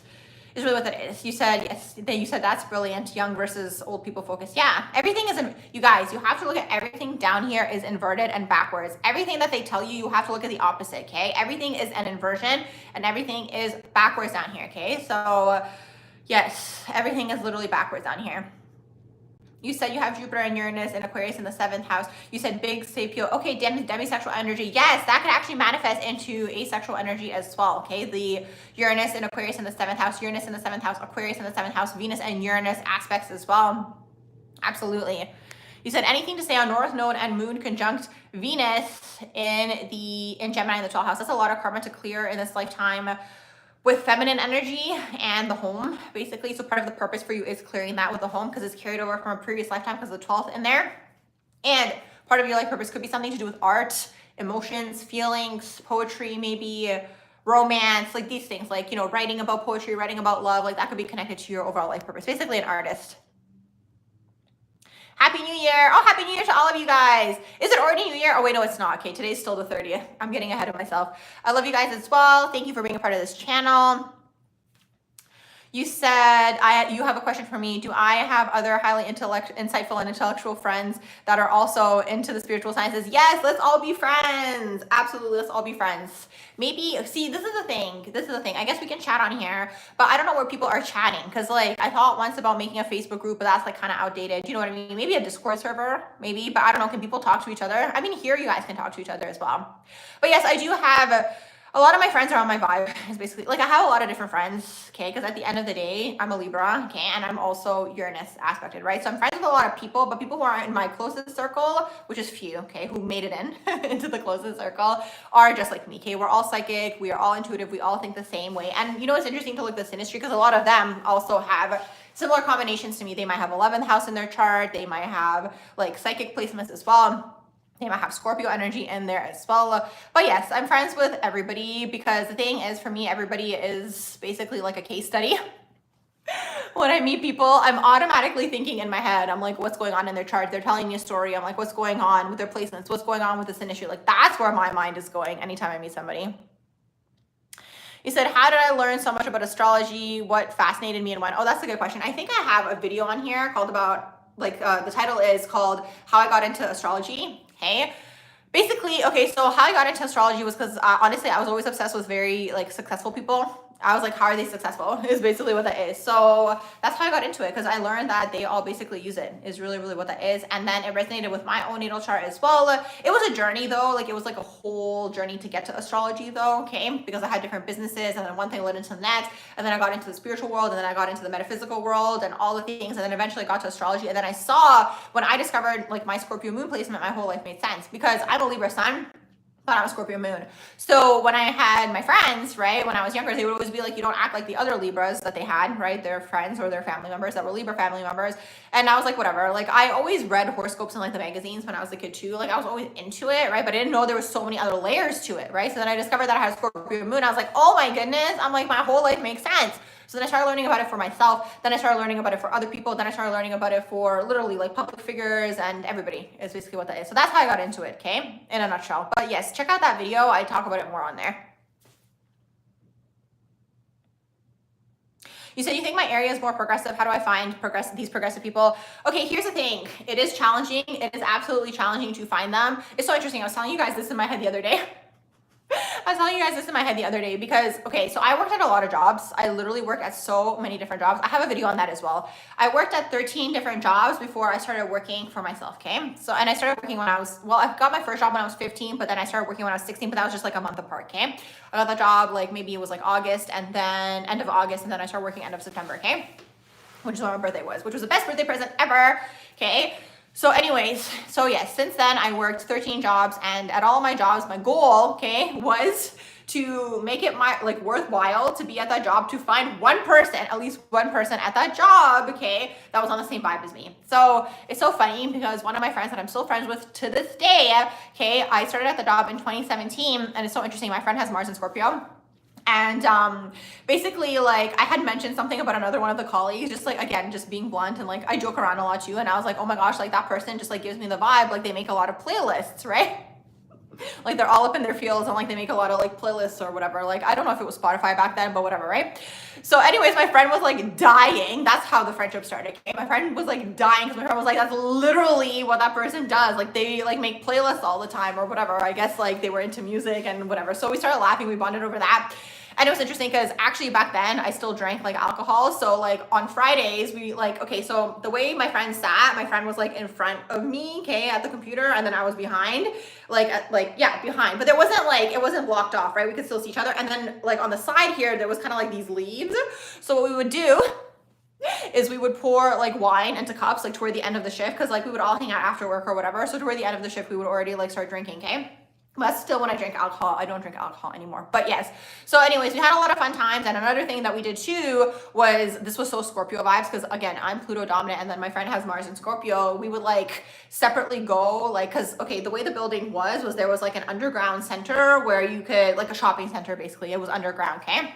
Is really what that is. You said, yes, you said that's brilliant. Young versus old people focus. Yeah, everything is, you guys, you have to look at everything down here is inverted and backwards. Everything that they tell you, you have to look at the opposite, okay? Everything is an inversion and everything is backwards down here, okay? So yes, everything is literally backwards down here. You said you have Jupiter and Uranus and Aquarius in the 7th house. You said big sapio. Okay, demisexual energy. Yes, that could actually manifest into asexual energy as well. Okay, the Uranus and Aquarius in the 7th house, Uranus in the 7th house, Aquarius in the 7th house, Venus and Uranus aspects as well. Absolutely. You said anything to say on North Node and Moon conjunct Venus in Gemini in the 12th house. That's a lot of karma to clear in this lifetime with feminine energy and the home, basically. So part of the purpose for you is clearing that with the home, because it's carried over from a previous lifetime because of the 12th in there. And part of your life purpose could be something to do with art, emotions, feelings, poetry, maybe romance, like these things, like, you know, writing about poetry, writing about love, like that could be connected to your overall life purpose. Basically an artist. Happy New Year. Oh, Happy New Year to all of you guys. Is it already New Year? Oh, wait, no, it's not. Okay, today's still the 30th. I'm getting ahead of myself. I love you guys as well. Thank you for being a part of this channel. You said, you have a question for me. Do I have other highly insightful and intellectual friends that are also into the spiritual sciences? Yes, let's all be friends. Absolutely, let's all be friends. Maybe, see, this is the thing. I guess we can chat on here, but I don't know where people are chatting, because like I thought once about making a Facebook group, but that's like kind of outdated. Do you know what I mean? Maybe a Discord server, maybe, but I don't know. Can people talk to each other? I mean, here you guys can talk to each other as well. But yes, I do have a lot of my friends are on my vibe. Is basically like I have a lot of different friends, okay? Because at the end of the day, I'm a Libra, okay, and I'm also Uranus aspected, right? So I'm friends with a lot of people, but people who are in my closest circle, which is few, okay, who made it in into the closest circle, are just like me, okay? We're all psychic, we are all intuitive, we all think the same way. And you know, it's interesting to look at this industry because a lot of them also have similar combinations to me. They might have 11th house in their chart. They might have like psychic placements as well. They might have Scorpio energy in there as well. But yes, I'm friends with everybody because the thing is, for me, everybody is basically like a case study. When I meet people, I'm automatically thinking in my head, I'm like, what's going on in their chart? They're telling me a story. I'm like, what's going on with their placements? What's going on with this industry? Like, that's where my mind is going anytime I meet somebody. You said, how did I learn so much about astrology? What fascinated me and when? Oh, that's a good question. I think I have a video on here called about the title is called How I Got Into Astrology. Okay. Basically, okay, so how I got into astrology was because honestly, I was always obsessed with very like successful people. I was like, how are they successful? Is basically what that is. So that's how I got into it, because I learned that they all basically use it, is really, really what that is. And then it resonated with my own natal chart as well. It was a journey though, like it was like a whole journey to get to astrology though, okay? Because I had different businesses, and then one thing led into the next, and then I got into the spiritual world, and then I got into the metaphysical world and all the things, and then eventually got to astrology. And then I saw, when I discovered like my Scorpio moon placement, my whole life made sense, because I'm a Libra sun, but I'm a Scorpio moon. So when I had my friends, right, when I was younger, they would always be like, you don't act like the other Libras that they had, right? Their friends or their family members that were Libra family members. And I was like, whatever. Like, I always read horoscopes in like the magazines when I was a kid too. Like, I was always into it, right? But I didn't know there was so many other layers to it, right? So then I discovered that I had a Scorpio moon. I was like, oh my goodness. I'm like, my whole life makes sense. So then I started learning about it for myself. Then I started learning about it for other people. Then I started learning about it for literally like public figures and everybody, is basically what that is. So that's how I got into it, okay? In a nutshell. But yes, check out that video. I talk about it more on there. You said you think my area is more progressive. How do I find these progressive people? Okay, here's the thing. It is challenging. It is absolutely challenging to find them. It's so interesting. I was telling you guys this in my head the other day. I was telling you guys this in my head the other day because, okay, so I worked at a lot of jobs. I literally worked at so many different jobs. I have a video on that as well. I worked at 13 different jobs before I started working for myself, okay? So, and I started working when I was, well, I got my first job when I was 15, but then I started working when I was 16, but that was just like a month apart, okay? I got the job, like maybe it was like August, and then end of August, and then I started working end of September, okay? Which is when my birthday was, which was the best birthday present ever, okay? So anyways, so yes, since then I worked 13 jobs, and at all my jobs, my goal, okay, was to make it like worthwhile to be at that job, to find one person, at least one person at that job, okay, that was on the same vibe as me. So it's so funny because one of my friends that I'm still friends with to this day, okay, I started at the job in 2017, and it's so interesting. My friend has Mars in Scorpio. And basically, like, I had mentioned something about another one of the colleagues, just like, again, just being blunt, and like I joke around a lot too, and I was like, oh my gosh, like that person just like gives me the vibe, like they make a lot of playlists, right? Like they're all up in their fields, and like they make a lot of like playlists or whatever. Like, I don't know if it was Spotify back then, but whatever, right? So anyways, my friend was like dying. That's how the friendship started, okay? My friend was like dying because my friend was like, that's literally what that person does. Like they like make playlists all the time or whatever. I guess like they were into music and whatever. So we started laughing, we bonded over that. And it was interesting because actually back then I still drank like alcohol. So like on Fridays we like, okay, so the way my friend sat, my friend was like in front of me, okay, at the computer, and then I was behind, behind, but there wasn't like, it wasn't blocked off, right? We could still see each other. And then like on the side here, there was kind of like these leaves. So what we would do is we would pour like wine into cups like toward the end of the shift, because like we would all hang out after work or whatever. So toward the end of the shift, we would already like start drinking, okay? But still, when I drink alcohol, I don't drink alcohol anymore. But yes. So anyways, we had a lot of fun times. And another thing that we did too was, this was so Scorpio vibes, because again, I'm Pluto dominant, and then my friend has Mars in Scorpio. We would like separately go, like, because okay, the way the building was there was like an underground center where you could, like a shopping center basically. It was underground, okay?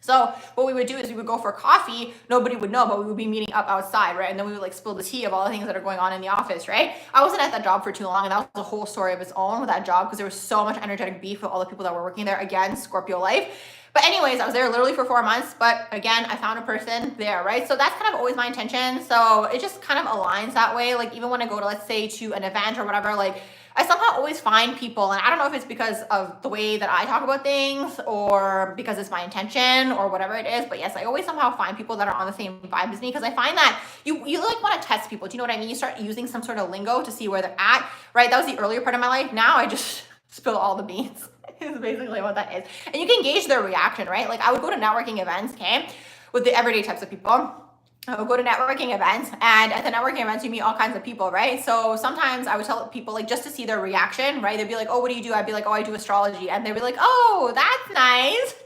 So what we would do is we would go for coffee. Nobody would know, but we would be meeting up outside, right? And then we would like spill the tea of all the things that are going on in the office, right? I wasn't at that job for too long, and that was a whole story of its own with that job, because there was so much energetic beef with all the people that were working there. Again, Scorpio life. But anyways, I was there literally for 4 months, but again, I found a person there, right? So that's kind of always my intention. So it just kind of aligns that way. Like even when I go to, let's say, to an event or whatever, like I somehow always find people, and I don't know if it's because of the way that I talk about things or because it's my intention or whatever it is, but yes, I always somehow find people that are on the same vibe as me, because I find that you like want to test people. Do you know what I mean? You start using some sort of lingo to see where they're at, right? That was the earlier part of my life. Now I just spill all the beans is basically what that is. And you can gauge their reaction, right? Like I would go to networking events, okay, with the everyday types of people. I would go to networking events, and at the networking events, you meet all kinds of people, right? So sometimes I would tell people, like, just to see their reaction, right? They'd be like, oh, what do you do? I'd be like, oh, I do astrology. And they'd be like, oh, that's nice.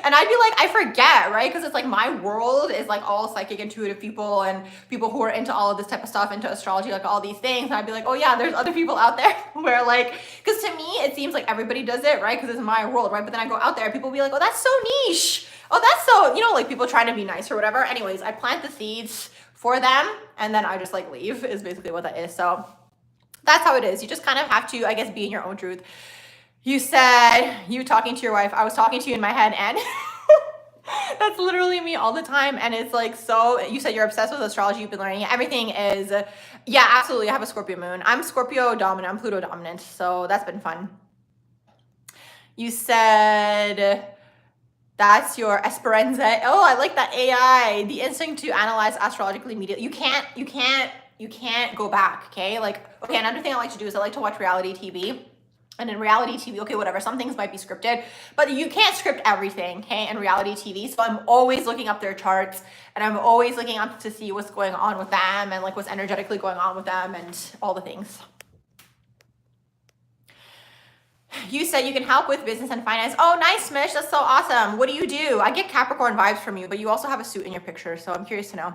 And I'd be like, I forget, right? Because it's like my world is like all psychic, intuitive people and people who are into all of this type of stuff, into astrology, like all these things. And I'd be like, oh yeah, there's other people out there where like, because to me, it seems like everybody does it, right? Because it's my world, right? But then I go out there, people be like, oh, that's so niche. Oh, that's so, you know, like people trying to be nice or whatever. Anyways, I plant the seeds for them, and then I just like leave is basically what that is. So that's how it is. You just kind of have to, I guess, be in your own truth. You said you talking to your wife. I was talking to you in my head, and That's literally me all the time. And it's like, so you said you're obsessed with astrology. You've been learning it. Everything is, yeah, absolutely. I have a Scorpio moon. I'm Scorpio dominant. I'm Pluto dominant. So that's been fun. You said that's your Esperanza. Oh, I like that AI. The instinct to analyze astrologically immediately. You can't go back. Okay. Like, okay. Another thing I like to do is I like to watch reality TV. And in reality TV, okay, whatever, some things might be scripted, but you can't script everything, okay, in reality TV. So I'm always looking up their charts, and I'm always looking up to see what's going on with them and like what's energetically going on with them and all the things. You said you can help with business and finance. Oh, nice, Mish. That's so awesome. What do you do? I get Capricorn vibes from you, but you also have a suit in your picture, so I'm curious to know.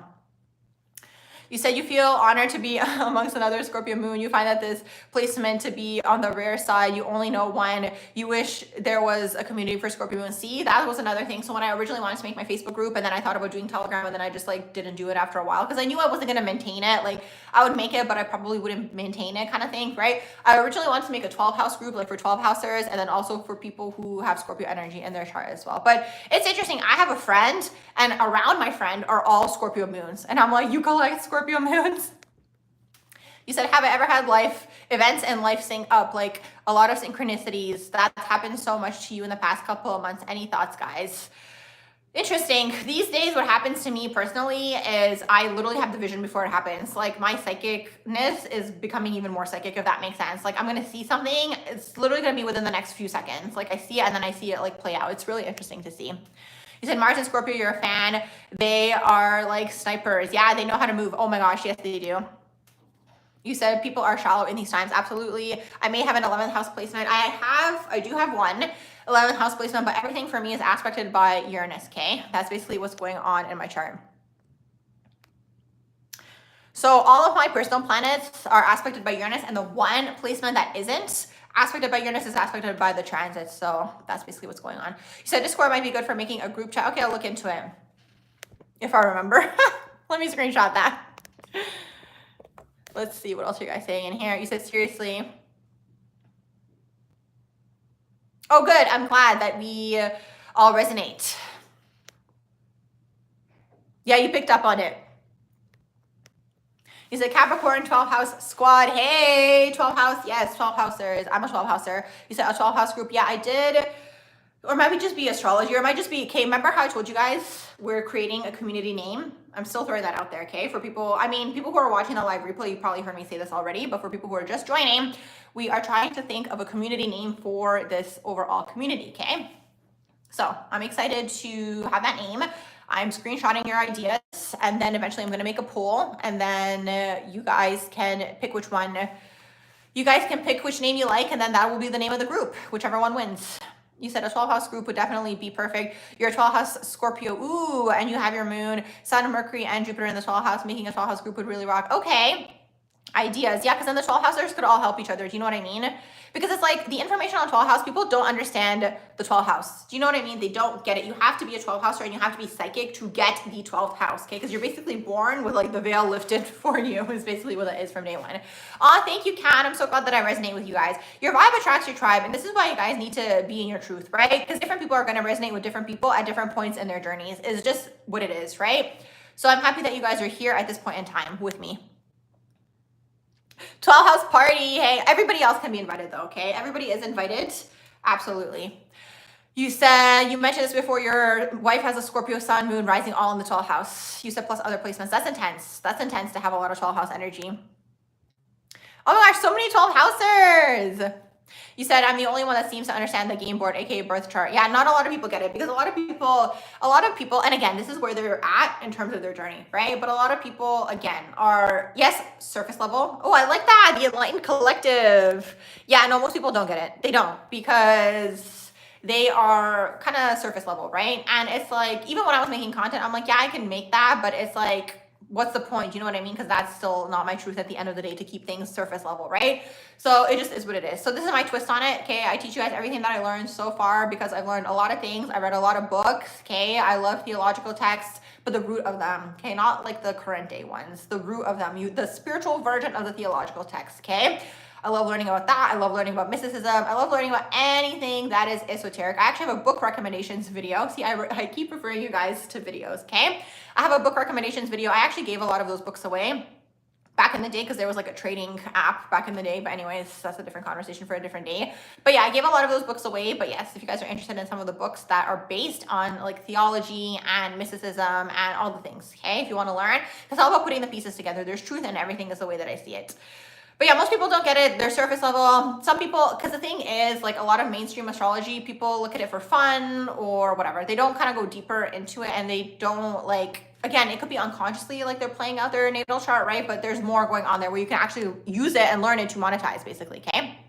You said you feel honored to be amongst another Scorpio moon. You find that this placement to be on the rare side. You only know one. You wish there was a community for Scorpio moon. See, that was another thing. So when I originally wanted to make my Facebook group, and then I thought about doing Telegram, and then I just like didn't do it after a while because I knew I wasn't going to maintain it. Like I would make it, but I probably wouldn't maintain it kind of thing, right? I originally wanted to make a 12 house group, like for 12 housers, and then also for people who have Scorpio energy in their chart as well. But it's interesting. I have a friend, and around my friend are all Scorpio moons. And I'm like, you collect Scorpio moons? You said, have I ever had life events and life sync up, like a lot of synchronicities? That's happened so much to you in the past couple of months. Any thoughts, guys? Interesting. These days, what happens to me personally is I literally have the vision before it happens. Like my psychicness is becoming even more psychic, if that makes sense. Like I'm going to see something. It's literally going to be within the next few seconds. Like I see it and then I see it like play out. It's really interesting to see. You said Mars and Scorpio, you're a fan. They are like snipers. Yeah, they know how to move. Oh my gosh, yes, they do. You said people are shallow in these times. Absolutely. I may have an 11th house placement. I do have one 11th house placement, but everything for me is aspected by Uranus, okay? That's basically what's going on in my chart. So all of my personal planets are aspected by Uranus, and the one placement that isn't aspected by Uranus is aspected by the transits. So that's basically what's going on. You said Discord might be good for making a group chat. Okay, I'll look into it if I remember. Let me screenshot that. Let's see what else you guys saying in here. You said seriously. Oh, good. I'm glad that we all resonate. Yeah, you picked up on it. You said Capricorn 12 house squad. Hey, 12 house. Yes, 12 housers. I'm a 12 houser. You said a 12 house group. Yeah, I did. Or it might just be astrology, or it might just be, okay, remember how I told you guys we're creating a community name? I'm still throwing that out there, okay? For people, I mean, people who are watching the live replay, you probably heard me say this already, but for people who are just joining, we are trying to think of a community name for this overall community, okay? So I'm excited to have that name. I'm screenshotting your ideas, and then eventually I'm gonna make a poll, and then you guys can pick which one. You guys can pick which name you like, and then that will be the name of the group, whichever one wins. You said a 12 house group would definitely be perfect. You're a 12 house Scorpio, ooh, and you have your moon, Sun, Mercury, and Jupiter in the 12 house. Making a 12 house group would really rock. Okay, ideas. Yeah, because then the 12 housers could all help each other. Do you know what I mean? Because it's like the information on 12 house, people don't understand the 12 house. Do you know what I mean? They don't get it. You have to be a 12 houser and you have to be psychic to get the 12th house, okay? Because you're basically born with like the veil lifted for you is basically what it is from day one. Aw, thank you, Kat. I'm so glad that I resonate with you guys. Your vibe attracts your tribe, and this is why you guys need to be in your truth, right? Because different people are going to resonate with different people at different points in their journeys. Is just what it is, right? So I'm happy that you guys are here at this point in time with me. 12 house party. Hey, everybody else can be invited though, okay? Everybody is invited. Absolutely. You said, you mentioned this before, your wife has a Scorpio sun, moon, rising all in the 12th house. You said plus other placements. That's intense. That's intense to have a lot of 12 house energy. Oh my gosh, so many 12 housers. You said, I'm the only one that seems to understand the game board, aka birth chart. Yeah, not a lot of people get it because a lot of people, and again, this is where they're at in terms of their journey, right? But a lot of people, again, are, yes, surface level. Oh, I like that, the enlightened collective. Yeah, no, most people don't get it. They don't, because they are kind of surface level, right? And it's like, even when I was making content, I'm like, yeah, I can make that, but it's like, what's the point? You know what I mean? Because that's still not my truth at the end of the day, to keep things surface level, right? So it just is what it is. So this is my twist on it, okay? I teach you guys everything that I learned so far because I've learned a lot of things. I read a lot of books, okay? I love theological texts, but the root of them, okay? Not like the current day ones, the root of them, the spiritual version of the theological text, okay? I love learning about that. I love learning about mysticism. I love learning about anything that is esoteric. I actually have a book recommendations video. See, I keep referring you guys to videos, okay? I have a book recommendations video. I actually gave a lot of those books away back in the day because there was like a trading app back in the day. But anyways, that's a different conversation for a different day. But yeah, I gave a lot of those books away. But yes, if you guys are interested in some of the books that are based on like theology and mysticism and all the things, okay? If you want to learn, it's all about putting the pieces together. There's truth in everything is the way that I see it. But yeah, most people don't get it. They're surface level. Some people, because the thing is, like a lot of mainstream astrology, people look at it for fun or whatever. They don't kind of go deeper into it, and they don't like, again, it could be unconsciously like they're playing out their natal chart, right? But there's more going on there where you can actually use it and learn it to monetize, basically, okay?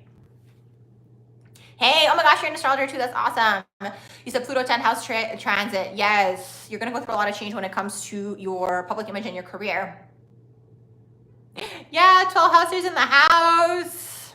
Hey, oh my gosh, you're an astrologer too. That's awesome. You said Pluto 10th house transit. Yes, you're going to go through a lot of change when it comes to your public image and your career. Yeah, 12 houses in the house.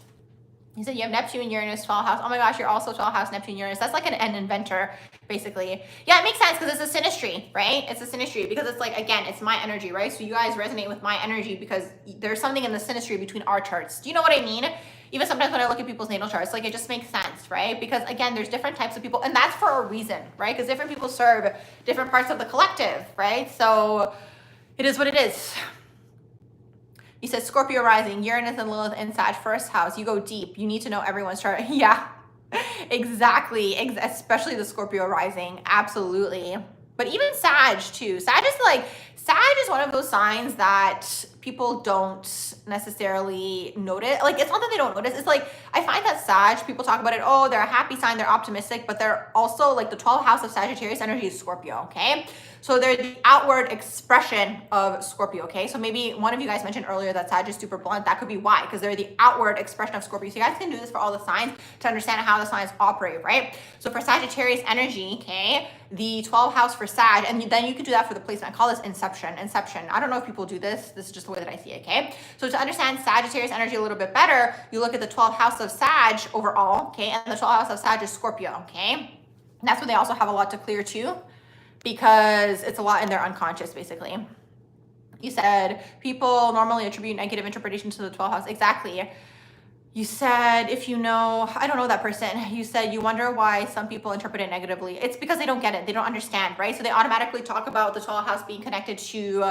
You said you have Neptune, Uranus, 12 house. Oh my gosh, you're also 12 house, Neptune, Uranus. That's like an inventor, basically. Yeah, it makes sense because it's a synastry, right? It's a synastry because it's like, again, it's my energy, right? So you guys resonate with my energy because there's something in the synastry between our charts. Do you know what I mean? Even sometimes when I look at people's natal charts, like it just makes sense, right? Because again, there's different types of people, and that's for a reason, right? Because different people serve different parts of the collective, right? So it is what it is. You said Scorpio rising, Uranus and Lilith in Sag, first house. You go deep. You need to know everyone's chart. Yeah, exactly. Especially the Scorpio rising. Absolutely. But even Sag too. Sag is one of those signs that people don't necessarily notice. Like, it's not that they don't notice. It's like, I find that Sag, people talk about it. Oh, they're a happy sign. They're optimistic. But they're also like the 12th house of Sagittarius energy is Scorpio. Okay. So they're the outward expression of Scorpio, okay? So maybe one of you guys mentioned earlier that Sag is super blunt. That could be why, because they're the outward expression of Scorpio. So you guys can do this for all the signs to understand how the signs operate, right? So for Sagittarius energy, okay, the 12th house for Sag, and then you can do that for the placement. I call this inception. I don't know if people do this. This is just the way that I see it, okay? So to understand Sagittarius energy a little bit better, you look at the 12th house of Sag overall, okay? And the 12th house of Sag is Scorpio, okay? And that's when they also have a lot to clear too, because it's a lot in their unconscious, basically. You said people normally attribute negative interpretation to the 12th house. Exactly. You said, if you know, I don't know that person. You said you wonder why some people interpret it negatively. It's because they don't get it. They don't understand, right? So they automatically talk about the 12th house being connected to,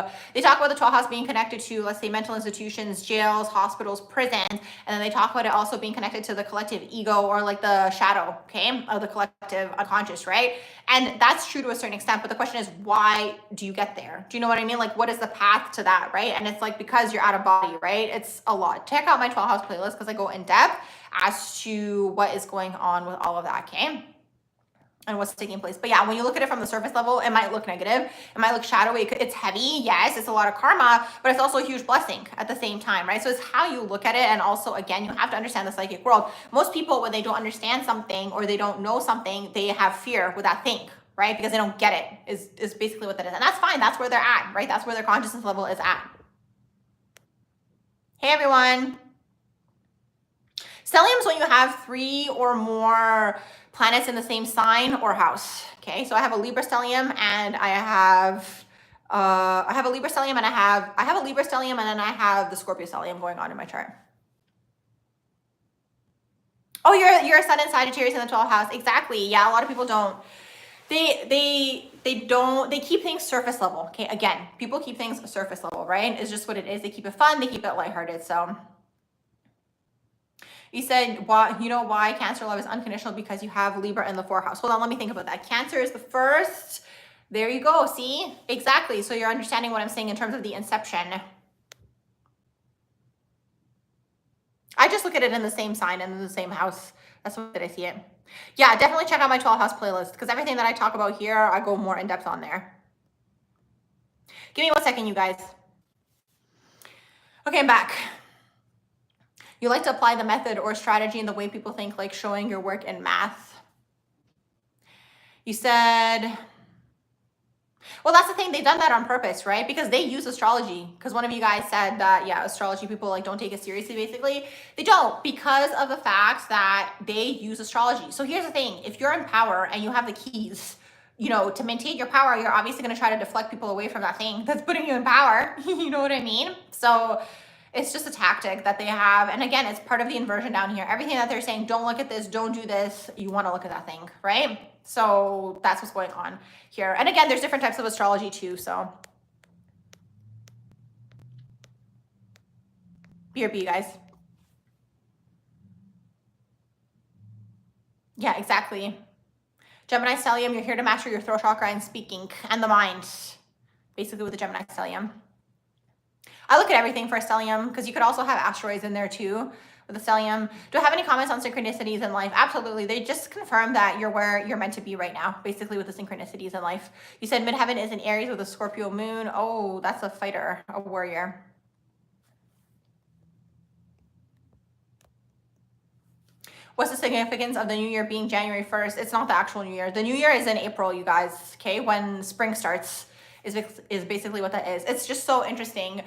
let's say, mental institutions, jails, hospitals, prisons. And then they talk about it also being connected to the collective ego or like the shadow, okay, of the collective unconscious, right? And that's true to a certain extent. But the question is, why do you get there? Do you know what I mean? Like, what is the path to that, right? And it's like, because you're out of body, right? It's a lot. Check out my 12 house playlist because I go in depth as to what is going on with all of that, okay? And what's taking place. But yeah, when you look at it from the surface level, it might look negative. It might look shadowy. It's heavy. Yes, it's a lot of karma, but it's also a huge blessing at the same time, right? So it's how you look at it. And also, again, you have to understand the psychic world. Most people, when they don't understand something or they don't know something, they have fear with that thing, right? Because they don't get it is basically what that is. And that's fine. That's where they're at, right? That's where their consciousness level is at. Hey, everyone. Stellium's when you have 3 or more planets in the same sign or house. Okay, so I have a Libra stellium and I have a Libra stellium and I have a Libra stellium and then I have the Scorpio stellium going on in my chart. Oh, you're a Sun in Sagittarius in the 12th house. Exactly. Yeah, a lot of people don't. They keep things surface level. Okay, again, people keep things surface level, right? It's just what it is. They keep it fun. They keep it lighthearted. So. You said, why, you know why Cancer love is unconditional? Because you have Libra in the 4th house. Hold on, let me think about that. Cancer is the first. There you go. See? Exactly. So you're understanding what I'm saying in terms of the inception. I just look at it in the same sign and in the same house. That's what I see it. Yeah, definitely check out my 12 house playlist because everything that I talk about here, I go more in depth on there. Give me 1 second, you guys. Okay, I'm back. You like to apply the method or strategy in the way people think, like showing your work in math. You said, well, that's the thing. They've done that on purpose, right? Because they use astrology. Because one of you guys said that, yeah, astrology people like don't take it seriously, basically. They don't, because of the fact that they use astrology. So here's the thing. If you're in power and you have the keys, you know, to maintain your power, you're obviously going to try to deflect people away from that thing that's putting you in power. You know what I mean? So It's just a tactic that they have. And again, it's part of the inversion down here. Everything that they're saying, don't look at this, don't do this, you want to look at that thing, right? So that's what's going on here. And again, there's different types of astrology too. So BRB, guys. Yeah, exactly. Gemini stellium, you're here to master your throat chakra and speaking and the mind, basically with the Gemini stellium. I look at everything for a stellium because you could also have asteroids in there too with a stellium. Do I have any comments on synchronicities in life? Absolutely. They just confirm that you're where you're meant to be right now, basically with the synchronicities in life. You said midheaven is in Aries with a Scorpio moon. Oh, that's a fighter, a warrior. What's the significance of the new year being January 1st? It's not the actual new year. The new year is in April, you guys, okay? When spring starts is basically what that is. It's just so interesting.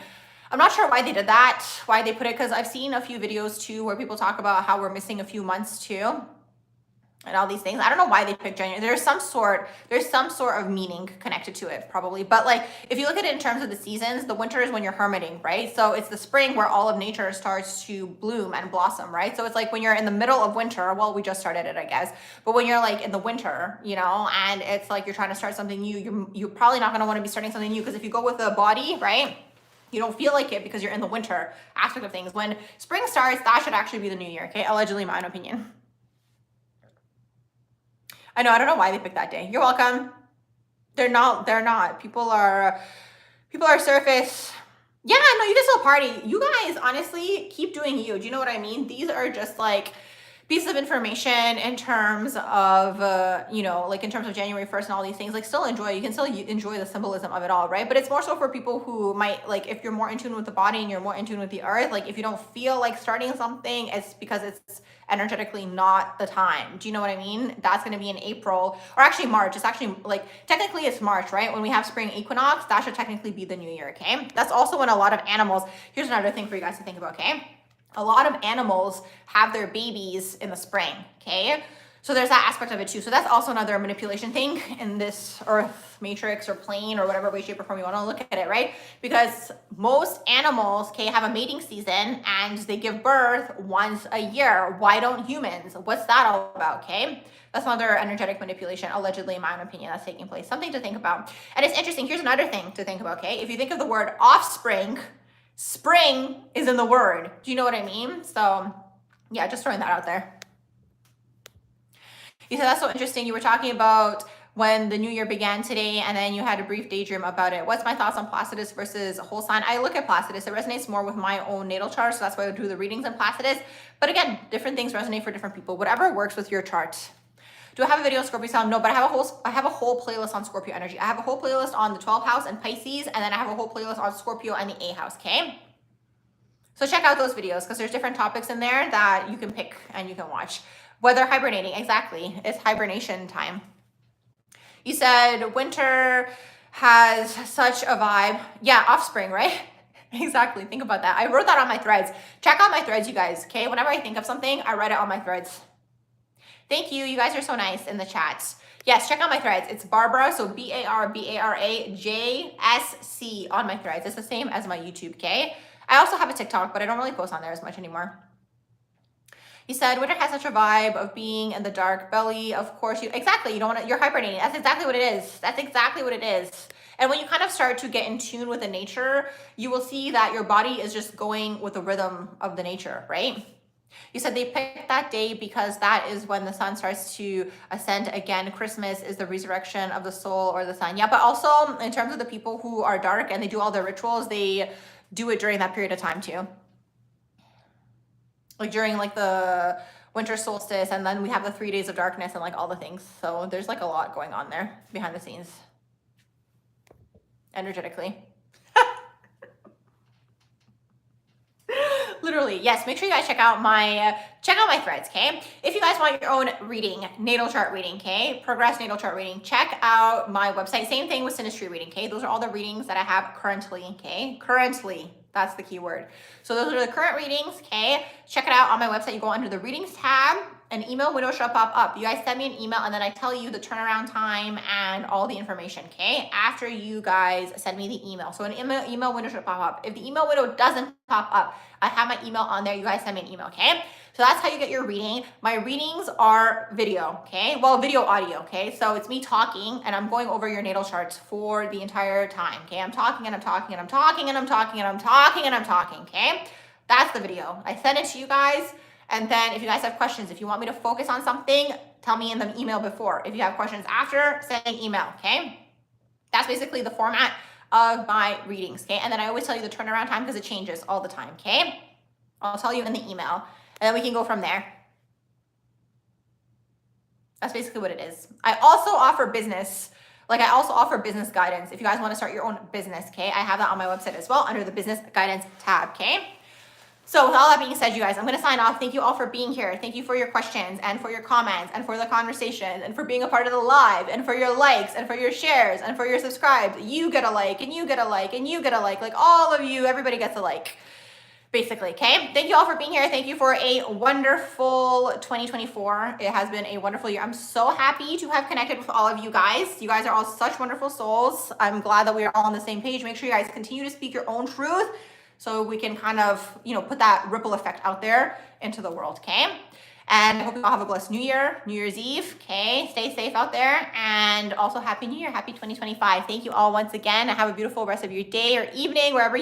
I'm not sure why they did that, why they put it, because I've seen a few videos too where people talk about how we're missing a few months too and all these things. I don't know why they picked January. There's some sort of meaning connected to it probably. But like, if you look at it in terms of the seasons, the winter is when you're hermiting, right? So it's the spring where all of nature starts to bloom and blossom, right? So it's like when you're in the middle of winter, well, we just started it, I guess. But when you're like in the winter, you know, and it's like you're trying to start something new, you're probably not going to want to be starting something new, because if you go with the body, right, you don't feel like it because you're in the winter aspect of things. When spring starts, that should actually be the new year, okay? Allegedly, my own opinion. I know, I don't know why they picked that day. You're welcome. They're not. People are surface. Yeah, no, you can still party. You guys, honestly, keep doing you. Do you know what I mean? These are just like pieces of information in terms of, you know, like in terms of January 1st and all these things. Like, still enjoy. You can still enjoy the symbolism of it all, right? But it's more so for people who might, like, if you're more in tune with the body and you're more in tune with the earth, like if you don't feel like starting something, it's because it's energetically not the time. Do you know what I mean? That's going to be in April, or actually March. It's actually like, technically it's March, right? When we have spring equinox, that should technically be the new year, okay? That's also when a lot of animals, here's another thing for you guys to think about, okay? A lot of animals have their babies in the spring, okay? So there's that aspect of it too. So that's also another manipulation thing in this earth matrix or plane or whatever way, shape, or form you want to look at it, right? Because most animals, okay, have a mating season and they give birth once a year. Why don't humans? What's that all about, okay? That's another energetic manipulation, allegedly, in my own opinion, that's taking place. Something to think about. And it's interesting. Here's another thing to think about, okay? If you think of the word offspring, spring is in the word. Do you know what I mean? So yeah, just throwing that out there. You said that's so interesting. You were talking about when the new year began today, and then you had a brief daydream about it. What's my thoughts on Placidus versus whole sign? I look at Placidus. It resonates more with my own natal chart, so that's why I do the readings in Placidus. But again, different things resonate for different people. Whatever works with your chart. Do I have a video on Scorpio sound? No, but I have a whole playlist on Scorpio energy. I have a whole playlist on the 12th house and Pisces, and then I have a whole playlist on Scorpio and the A house, okay? So check out those videos because there's different topics in there that you can pick and you can watch. Whether hibernating, exactly. It's hibernation time. You said winter has such a vibe. Yeah, offspring, right? Exactly. Think about that. I wrote that on my threads. Check out my threads, you guys, okay? Whenever I think of something, I write it on my threads. Thank you. You guys are so nice in the chats. Yes, check out my threads. It's Barbara, so BARBARAJSC on my threads. It's the same as my YouTube, okay? I also have a TikTok, but I don't really post on there as much anymore. You said winter has such a vibe of being in the dark belly. Of course, exactly. You don't want to, you're hibernating. That's exactly what it is. That's exactly what it is. And when you kind of start to get in tune with the nature, you will see that your body is just going with the rhythm of the nature, right? You said they picked that day because that is when the sun starts to ascend again. Christmas is the resurrection of the soul or the sun. Yeah, but also in terms of the people who are dark and they do all their rituals, they do it during that period of time too. Like during like the winter solstice, and then we have the 3 days of darkness and like all the things. So there's like a lot going on there behind the scenes energetically. Literally, yes. Make sure you guys check out my threads, okay? If you guys want your own reading, natal chart reading, okay? Progress natal chart reading, check out my website. Same thing with synastry reading, okay? Those are all the readings that I have currently, okay? Currently, that's the key word. So those are the current readings, okay? Check it out on my website. You go under the readings tab, an email window should pop up. You guys send me an email and then I tell you the turnaround time and all the information, okay? After you guys send me the email. So an email window should pop up. If the email window doesn't pop up, I have my email on there. You guys send me an email, okay? So that's how you get your reading. My readings are video, okay? Well, video audio, okay? So it's me talking and I'm going over your natal charts for the entire time, okay? I'm talking and I'm talking and I'm talking and I'm talking and I'm talking and I'm talking, okay? That's the video. I send it to you guys. And then if you guys have questions, if you want me to focus on something, tell me in the email before. If you have questions after, send an email, okay? That's basically the format of my readings, okay? And then I always tell you the turnaround time because it changes all the time, okay? I'll tell you in the email. And then we can go from there. That's basically what it is. I also offer business. I also offer business guidance. If you guys want to start your own business, okay? I have that on my website as well under the business guidance tab, okay? So with all that being said, you guys, I'm going to sign off. Thank you all for being here. Thank you for your questions and for your comments and for the conversation and for being a part of the live and for your likes and for your shares and for your subscribes. You get a like and you get a like and you get a like. Like all of you, everybody gets a like. Basically, okay? Thank you all for being here. Thank you for a wonderful 2024. It has been a wonderful year. I'm so happy to have connected with all of you guys. You guys are all such wonderful souls. I'm glad that we are all on the same page. Make sure you guys continue to speak your own truth so we can kind of, put that ripple effect out there into the world, okay? And I hope you all have a blessed New Year, New Year's Eve, okay? Stay safe out there. And also Happy New Year, Happy 2025. Thank you all once again. Have a beautiful rest of your day or evening, wherever